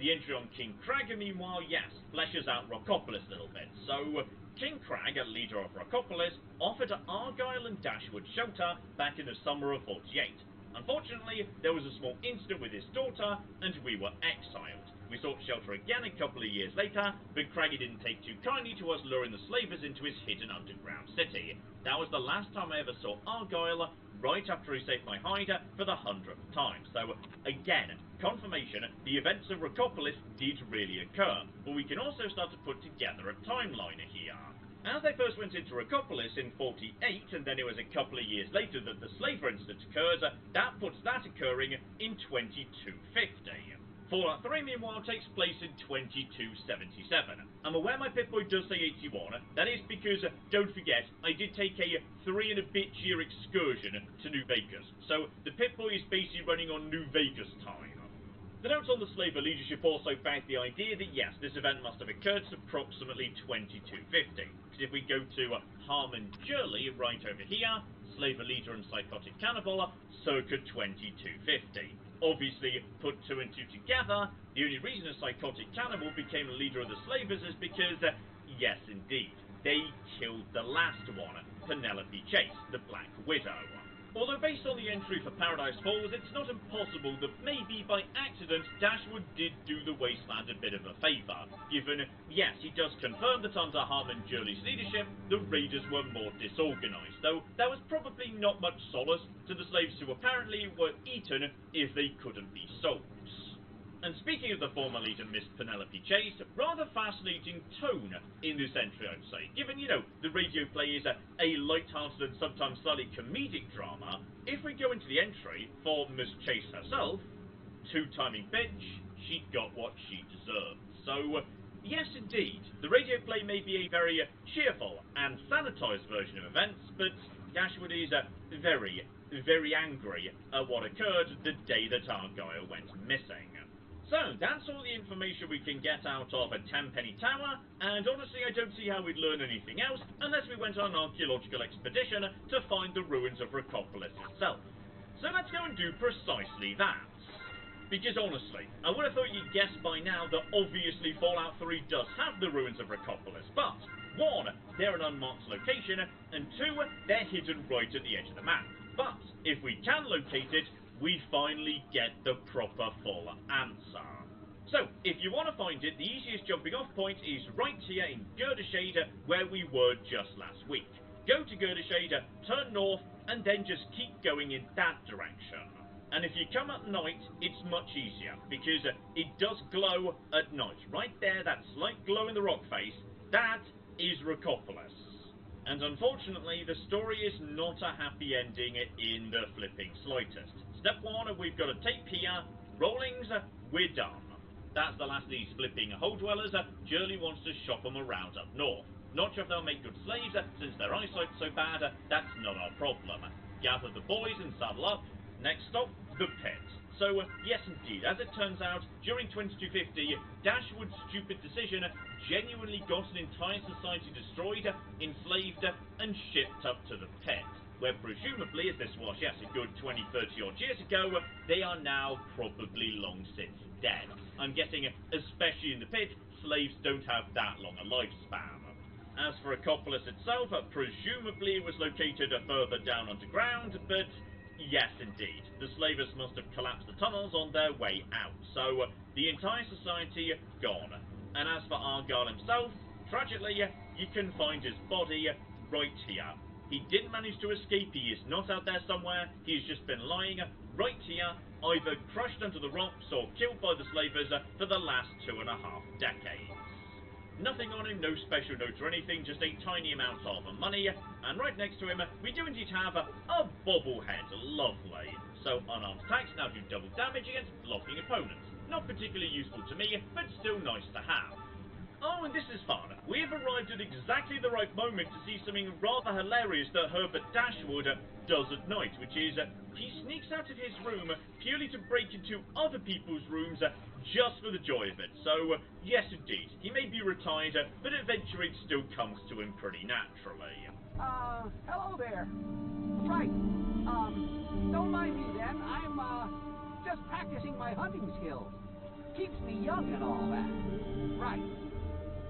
The entry on King Crag, meanwhile, yes, fleshes out Recopolis a little bit. So, King Crag, leader of Recopolis, offered Argyle and Dashwood shelter back in the summer of '48. Unfortunately, there was a small incident with his daughter, and we were exiled. We sought shelter again a couple of years later, but Craggy didn't take too kindly to us luring the slavers into his hidden underground city. That was the last time I ever saw Argyle, right after he saved my hide for the 100th time. So, again, confirmation, the events of Recopolis did really occur, but we can also start to put together a timeline here. As they first went into Recopolis in 48, and then it was a couple of years later that the slaver incident occurs, that puts that occurring in 2250. Fallout 3, meanwhile, takes place in 2277. I'm aware my Pip-Boy does say 81. That is because, don't forget, I did take a 3-and-a-bit-year excursion to New Vegas. So, the Pip-Boy is basically running on New Vegas time. The notes on the slaver leadership also back the idea that, yes, this event must have occurred at approximately 2250. Because if we go to Harmon Jurley, right over here, slaver leader and psychotic cannibal, circa 2250. Obviously, put 2 and 2 together, the only reason a psychotic cannibal became a leader of the slavers is because, yes indeed, they killed the last one, Penelope Chase, the Black Widow. Although based on the entry for Paradise Falls, it's not impossible that maybe by accident Dashwood did do the Wasteland a bit of a favour, given, yes, he does confirm that under Harmon Jurley's leadership, the raiders were more disorganised, though that was probably not much solace to the slaves who apparently were eaten if they couldn't be sold. And speaking of the former leader, Miss Penelope Chase, rather fascinating tone in this entry, I'd say. Given, the radio play is a light-hearted and sometimes slightly comedic drama, if we go into the entry for Miss Chase herself, two-timing bitch, she got what she deserved. So, yes indeed, the radio play may be a very cheerful and sanitised version of events, but Dashwood is very, very angry at what occurred the day that Argyle went missing. So, that's all the information we can get out of a Tenpenny Tower, and honestly I don't see how we'd learn anything else unless we went on an archaeological expedition to find the ruins of Recopolis itself. So let's go and do precisely that. Because honestly, I would have thought you'd guess by now that obviously Fallout 3 does have the ruins of Recopolis, but 1, they're an unmarked location, and 2, they're hidden right at the edge of the map. But, if we can locate it, we finally get the proper full answer. So, if you want to find it, the easiest jumping off point is right here in Girdashade, where we were just last week. Go to Girdashade, turn north, and then just keep going in that direction. And if you come at night, it's much easier, because it does glow at night. Right there, that slight glow in the rock face, that is Recopolis. And unfortunately, the story is not a happy ending in the flipping slightest. Step 1, we've got a tape here. Rollings, we're done. That's the last of these flipping hole dwellers. Jurley wants to shop them around up north. Not sure if they'll make good slaves, since their eyesight's so bad, that's not our problem. Gather the boys and saddle up. Next stop, the pit. So, yes indeed, as it turns out, during 2250, Dashwood's stupid decision genuinely got an entire society destroyed, enslaved, and shipped up to the pit, where presumably, as this was, yes, a good 20, 30 odd years ago, they are now probably long since dead. I'm guessing, especially in the pit, slaves don't have that long a lifespan. As for Recopolis itself, presumably it was located further down underground, but yes, indeed. The slavers must have collapsed the tunnels on their way out, so the entire society gone. And as for Argyle himself, tragically, you can find his body right here. He didn't manage to escape, he is not out there somewhere, he's just been lying right here, either crushed under the rocks or killed by the slavers for the last 2.5 decades. Nothing on him, no special note or anything, just a tiny amount of money, and right next to him, we do indeed have a bobblehead. Lovely. So, unarmed attacks now do double damage against blocking opponents. Not particularly useful to me, but still nice to have. Oh, and this is fun. We have arrived at exactly the right moment to see something rather hilarious that Herbert Dashwood does at night, which is he sneaks out of his room purely to break into other people's rooms just for the joy of it. So, yes indeed, he may be retired, but adventuring still comes to him pretty naturally. Hello there. Right. Don't mind me then. I'm, just practicing my hunting skills. Keeps me young and all that. Right.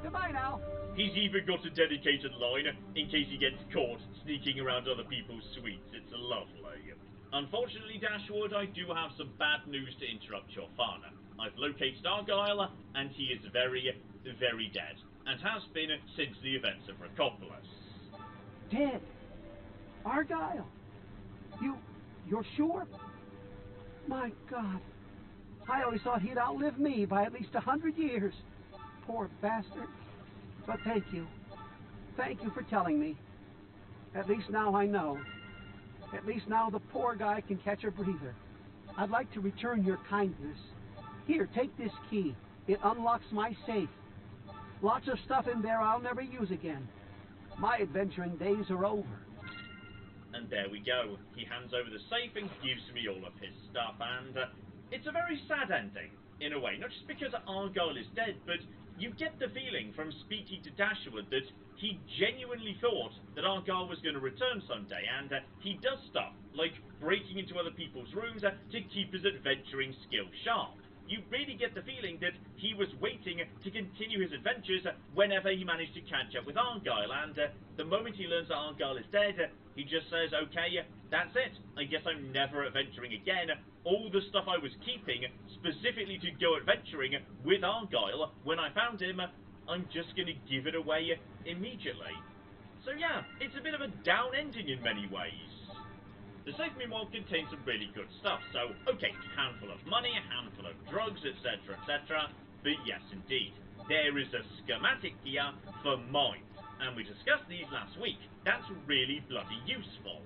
Goodbye now. He's even got a dedicated line in case he gets caught sneaking around other people's suites. It's lovely. Unfortunately, Dashwood, I do have some bad news to interrupt your fun. I've located Argyle, and he is very, very dead, and has been since the events of Recopolis. Dead? Argyle? You're sure? My God. I always thought he'd outlive me by at least 100 years. Poor bastard. But thank you. Thank you for telling me. At least now I know. At least now the poor guy can catch a breather. I'd like to return your kindness. Here, take this key. It unlocks my safe. Lots of stuff in there I'll never use again. My adventuring days are over. And there we go. He hands over the safe and gives me all of his stuff, and it's a very sad ending, in a way. Not just because Argyle is dead, but you get the feeling from speaking to Dashwood that he genuinely thought that Argyle was going to return someday, and he does stuff, like breaking into other people's rooms to keep his adventuring skill sharp. You really get the feeling that he was waiting to continue his adventures whenever he managed to catch up with Argyle, and the moment he learns that Argyle is dead, he just says, okay, that's it. I guess I'm never adventuring again. All the stuff I was keeping, specifically to go adventuring with Argyle, when I found him, I'm just going to give it away immediately. So yeah, it's a bit of a down ending in many ways. The safe, meanwhile, contains some really good stuff, so, okay, a handful of money, a handful of drugs, etc., etc., but yes, indeed, there is a schematic here for mines, and we discussed these last week. That's really bloody useful,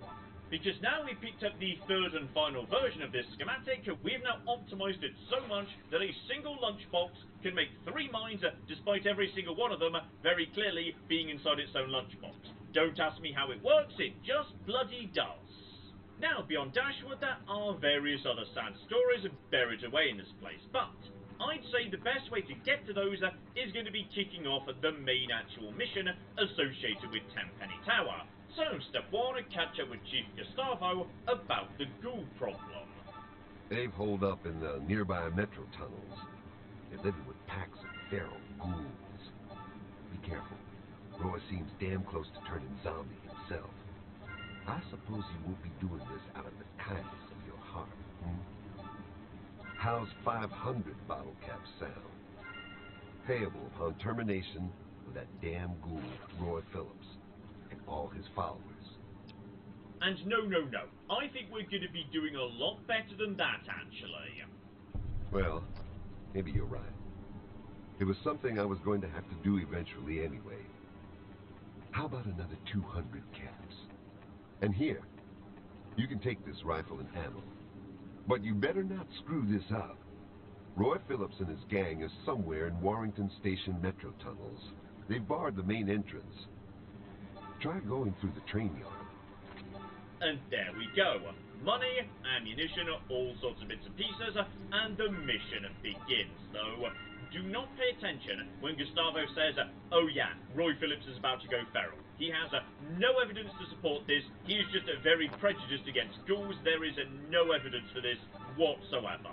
because now we picked up the third and final version of this schematic, we've now optimized it so much that a single lunchbox can make 3 mines, despite every single one of them very clearly being inside its own lunchbox. Don't ask me how it works, it just bloody does. Now, beyond Dashwood, there are various other sad stories buried away in this place, but I'd say the best way to get to those is going to be kicking off the main actual mission associated with Tenpenny Tower. So, step 1, catch up with Chief Gustavo about the ghoul problem. They've holed up in the nearby metro tunnels. They're living with packs of feral ghouls. Be careful. Roy seems damn close to turning zombie himself. I suppose you won't be doing this out of the kindness of your heart, How's 500 bottle caps sound? Payable upon termination of that damn ghoul, Roy Phillips, and all his followers. And no, I think we're going to be doing a lot better than that, actually. Well, maybe you're right. It was something I was going to have to do eventually anyway. How about another 200 caps? And here, you can take this rifle and ammo. But you better not screw this up. Roy Phillips and his gang is somewhere in Warrington Station metro tunnels. They've barred the main entrance. Try going through the train yard. And there we go. Money, ammunition, all sorts of bits and pieces, and the mission begins, though. Do not pay attention when Gustavo says, oh yeah, Roy Phillips is about to go feral. He has no evidence to support this. He is just very prejudiced against ghouls. There is no evidence for this whatsoever.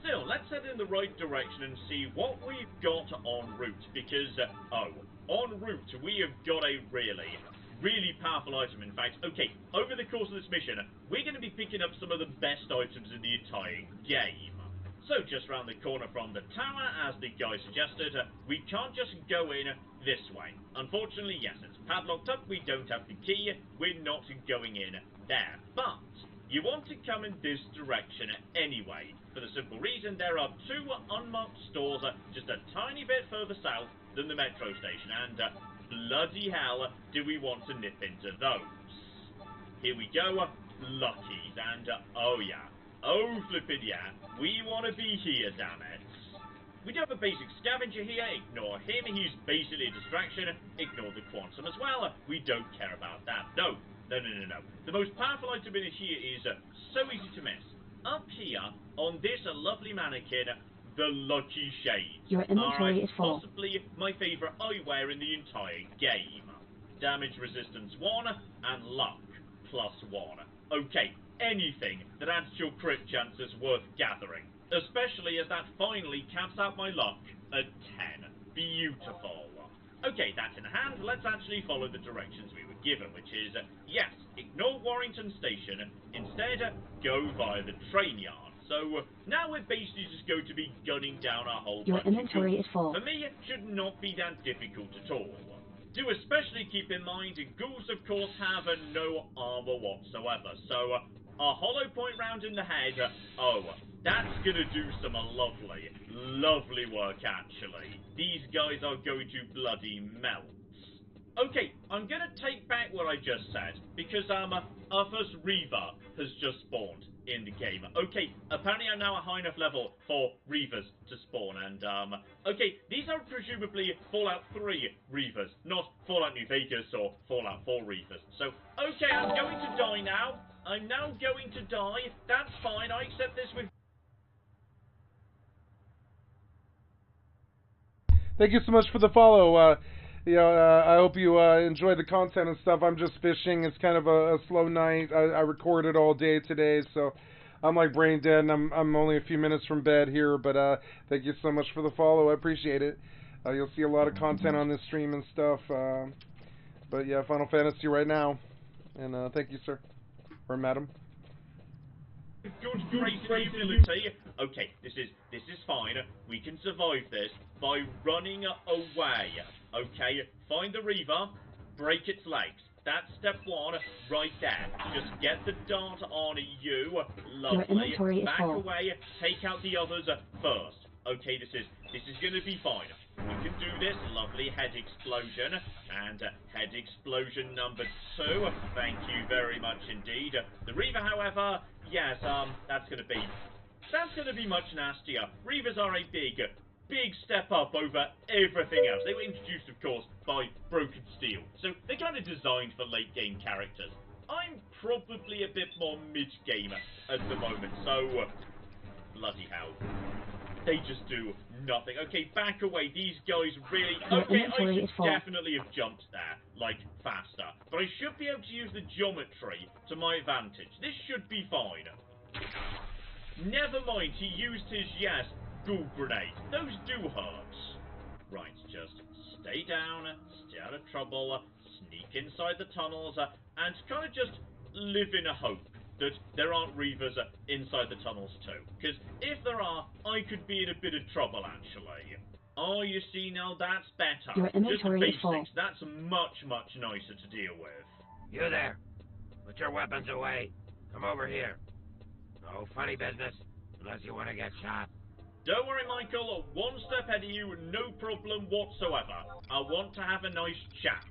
Still, let's head in the right direction and see what we've got en route, because, en route we have got a really powerful item. In fact, okay, over the course of this mission, we're going to be picking up some of the best items in the entire game. So, just round the corner from the tower, as the guy suggested, we can't just go in this way. Unfortunately, yes, it's padlocked up, we don't have the key, we're not going in there. But, you want to come in this direction anyway, for the simple reason there are 2 unmarked stores just a tiny bit further south than the metro station, and bloody hell do we want to nip into those. Here we go, Lucky's, and oh yeah. Oh, flippin' yeah. We want to be here, damn it. We do have a basic scavenger here. Ignore him. He's basically a distraction. Ignore the quantum as well. We don't care about that. No. The most powerful item in here is so easy to miss. Up here, on this lovely mannequin, the Lucky Shades. Your inventory is full. Possibly my favorite eyewear in the entire game. Damage resistance 1 and luck +1. Okay. Anything that adds to your crit chance is worth gathering, especially as that finally caps out my luck at 10. Beautiful. Okay, that in hand, let's actually follow the directions we were given, which is, yes, ignore Warrington Station, instead go via the train yard. So now we're basically just going to be gunning down a whole Your bunch of inventory ghouls. is full. For me, it should not be that difficult at all. Do especially keep in mind, ghouls of course have no armor whatsoever, so a hollow point round in the head, oh, that's gonna do some lovely, lovely work actually. These guys are going to bloody melt. Okay, I'm gonna take back what I just said, because our first Reaver has just spawned in the game. Okay, apparently I'm now a high enough level for Reavers to spawn, and okay, these are presumably Fallout 3 Reavers, not Fallout New Vegas or Fallout 4 Reavers. So, okay, I'm going to die now. I'm now going to die. That's fine, I accept this with... Thank you so much for the follow. I hope you enjoy the content and stuff. I'm just fishing. It's kind of a slow night. I recorded all day today, so I'm like brain dead, and I'm only a few minutes from bed here. But thank you so much for the follow. I appreciate it. You'll see a lot of content on this stream and stuff. But yeah, Final Fantasy right now. And thank you, sir or madam. Good great ability. Okay, this is fine. We can survive this by running away. Okay, find the Reaver, break its legs. That's step one, right there. Just get the dart on you. Lovely. Your inventory is Back full. away. Take out the others first. Okay, this is gonna be fine. We can do this. Lovely head explosion. And head explosion number 2. Thank you very much indeed. The Reaver, however, yes, that's gonna be much nastier. Reavers are a big step up over everything else. They were introduced, of course, by Broken Steel, so they're kind of designed for late game characters. I'm probably a bit more mid-game at the moment, so bloody hell. They just do nothing. Okay, back away. These guys really... Okay, I should definitely have jumped there, like, faster. But I should be able to use the geometry to my advantage. This should be fine. Never mind, he used his, yes, ghoul grenade. Those do hurt. Right, just stay down, stay out of trouble, sneak inside the tunnels, and kind of just live in a hope that there aren't Reavers inside the tunnels too. Because if there are, I could be in a bit of trouble actually. Oh, you see, now that's better. Your inventory just is full. basics, that's much nicer to deal with. You there. Put your weapons away. Come over here. No funny business, unless you want to get shot. Don't worry, Michael, one step ahead of you, no problem whatsoever. I want to have a nice chat.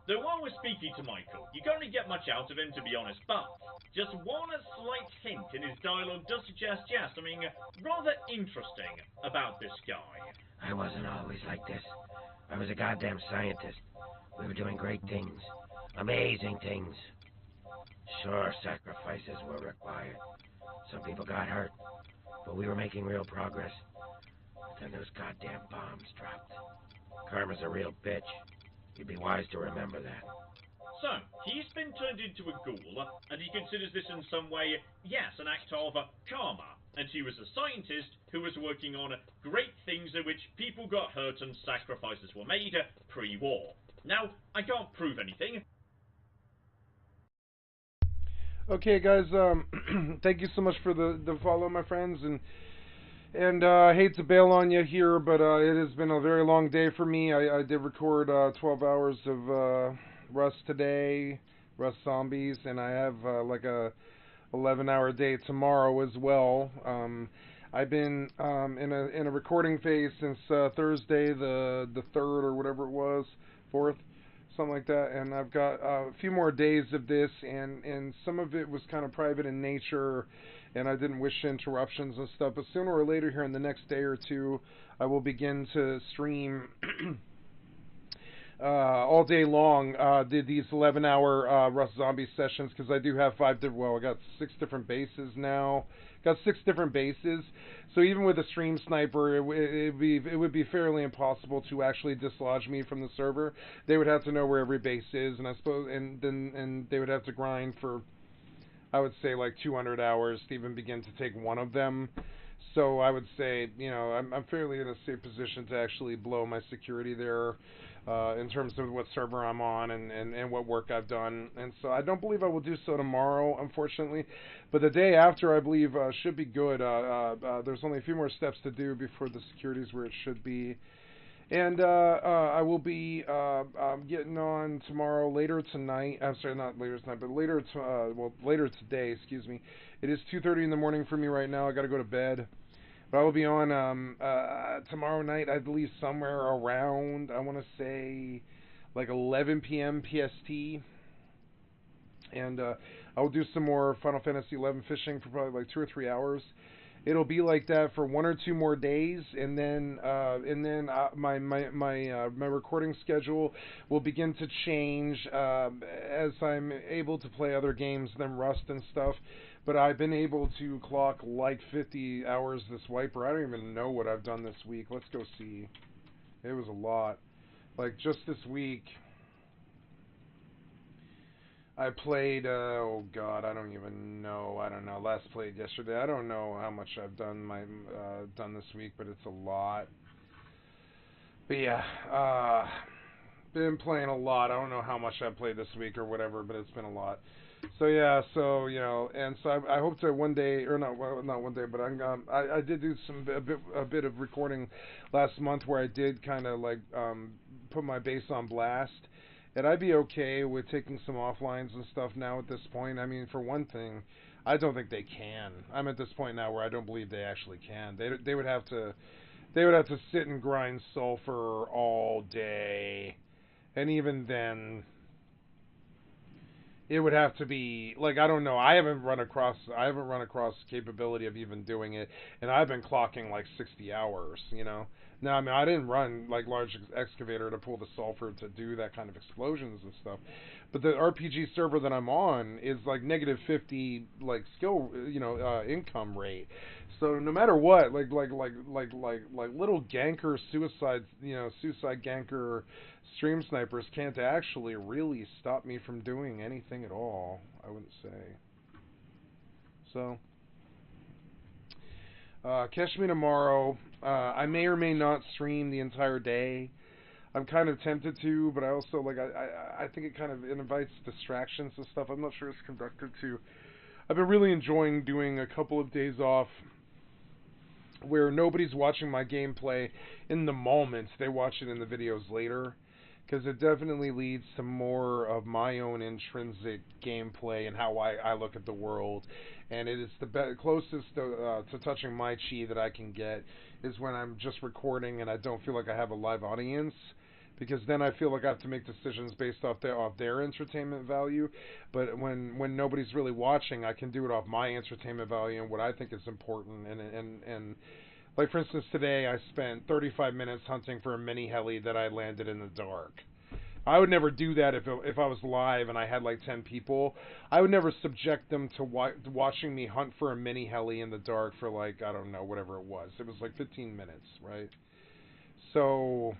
Though while we're speaking to Michael, you can't really get much out of him, to be honest, but just one slight hint in his dialogue does suggest, yes, something rather interesting about this guy. I wasn't always like this. I was a goddamn scientist. We were doing great things. Amazing things. Sure, sacrifices were required. Some people got hurt, but we were making real progress. But then those goddamn bombs dropped. Karma's a real bitch. You'd be wise to remember that. So, he's been turned into a ghoul, and he considers this in some way, yes, an act of karma. And he was a scientist who was working on great things in which people got hurt and sacrifices were made pre-war. Now, I can't prove anything. Okay, guys, thank you so much for the follow, my friends, and I hate to bail on you here, but it has been a very long day for me. I did record 12 hours of Rust today, Rust Zombies, and I have like a 11-hour day tomorrow as well. I've been in a recording phase since Thursday, the 3rd or whatever it was, 4th. Something like that, and I've got a few more days of this, and some of it was kind of private in nature, and I didn't wish interruptions and stuff, but sooner or later here in the next day or two, I will begin to stream all day long, did these 11-hour Rust Zombie sessions, because I do have I got 6 different bases now. Got 6 different bases, so even with a stream sniper, it would be fairly impossible to actually dislodge me from the server. They would have to know where every base is, and I suppose, and they would have to grind for, I would say, like 200 hours to even begin to take one of them. So I would say, you know, I'm fairly in a safe position to actually blow my security there, in terms of what server I'm on and what work I've done. And so I don't believe I will do so tomorrow, unfortunately. But the day after, I believe, should be good. There's only a few more steps to do before the security is where it should be. And I will be getting on tomorrow, later tonight. I'm sorry, not later tonight, but later later today, excuse me. It is 2:30 in the morning for me right now. I got to go to bed. But I will be on tomorrow night, I believe, somewhere around, I want to say, like 11 p.m. PST. And I will do some more Final Fantasy 11 fishing for probably like 2 or 3 hours. It'll be like that for 1 or 2 more days, and then my recording schedule will begin to change as I'm able to play other games than Rust and stuff. But I've been able to clock like 50 hours this wiper. I don't even know what I've done this week. Let's go see. It was a lot. Like just this week, I played, oh god, I don't even know. I don't know. Last played yesterday. I don't know how much I've done done this week, but it's a lot. But yeah, been playing a lot. I don't know how much I've played this week or whatever, but it's been a lot. So yeah, so you know, and so I hope to one day, or not one day, but I did do a bit of recording last month where I did kind of like put my bass on blast. And I'd be okay with taking some offlines and stuff now at this point. I mean, for one thing, I don't think they can. I'm at this point now where I don't believe they actually can. They would have to sit and grind sulfur all day, and even then, it would have to be like, I don't know. I haven't run across capability of even doing it, and I've been clocking like 60 hours. You know. Now, I mean, I didn't run like large excavator to pull the sulfur to do that kind of explosions and stuff, but the RPG server that I'm on is like -50 like skill, you know, income rate. So no matter what, like little ganker suicide ganker stream snipers can't actually really stop me from doing anything at all, I wouldn't say. So catch me tomorrow. I may or may not stream the entire day. I'm kind of tempted to, but I also like I think it kind of invites distractions and stuff. I'm not sure it's conductive to. I've been really enjoying doing a couple of days off where nobody's watching my gameplay in the moment. They watch it in the videos later, because it definitely leads to more of my own intrinsic gameplay and how I look at the world. And it is the closest to touching my chi that I can get is when I'm just recording and I don't feel like I have a live audience, because then I feel like I have to make decisions based off their entertainment value. But when nobody's really watching, I can do it off my entertainment value and what I think is important. And like, for instance, today I spent 35 minutes hunting for a mini heli that I landed in the dark. I would never do that if I was live and I had like 10 people. I would never subject them to watching me hunt for a mini heli in the dark for like, I don't know, whatever it was. It was like 15 minutes, right? So,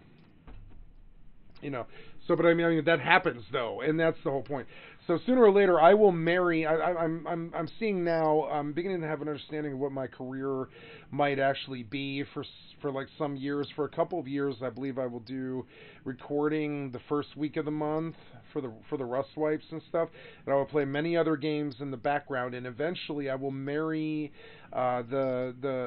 you know, but I mean that happens though, and that's the whole point. So sooner or later, I will marry. I'm seeing now. I'm beginning to have an understanding of what my career might actually be for like some years. For a couple of years, I believe I will do recording the first week of the month for the Rust wipes and stuff, and I will play many other games in the background. And eventually, I will marry the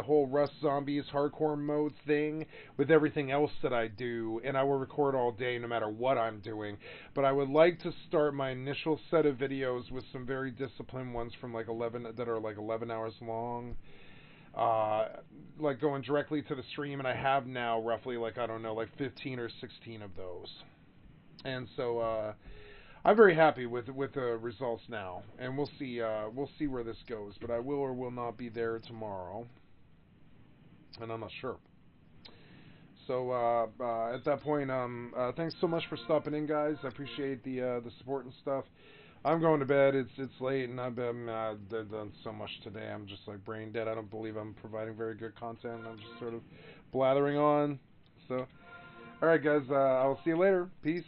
whole Rust Zombies hardcore mode thing with everything else that I do, and I will record all day no matter what I'm doing. But I would like to start my initial set of videos with some very disciplined ones from like 11 hours long, like going directly to the stream, and I have now roughly like, I don't know, like 15 or 16 of those. And so I'm very happy with the results now, and we'll see where this goes. But I will or will not be there tomorrow, and I'm not sure. So at that point, thanks so much for stopping in, guys. I appreciate the support and stuff. I'm going to bed. It's late, and I've done so much today. I'm just like brain dead. I don't believe I'm providing very good content. I'm just sort of blathering on. So, all right, guys. I'll see you later. Peace.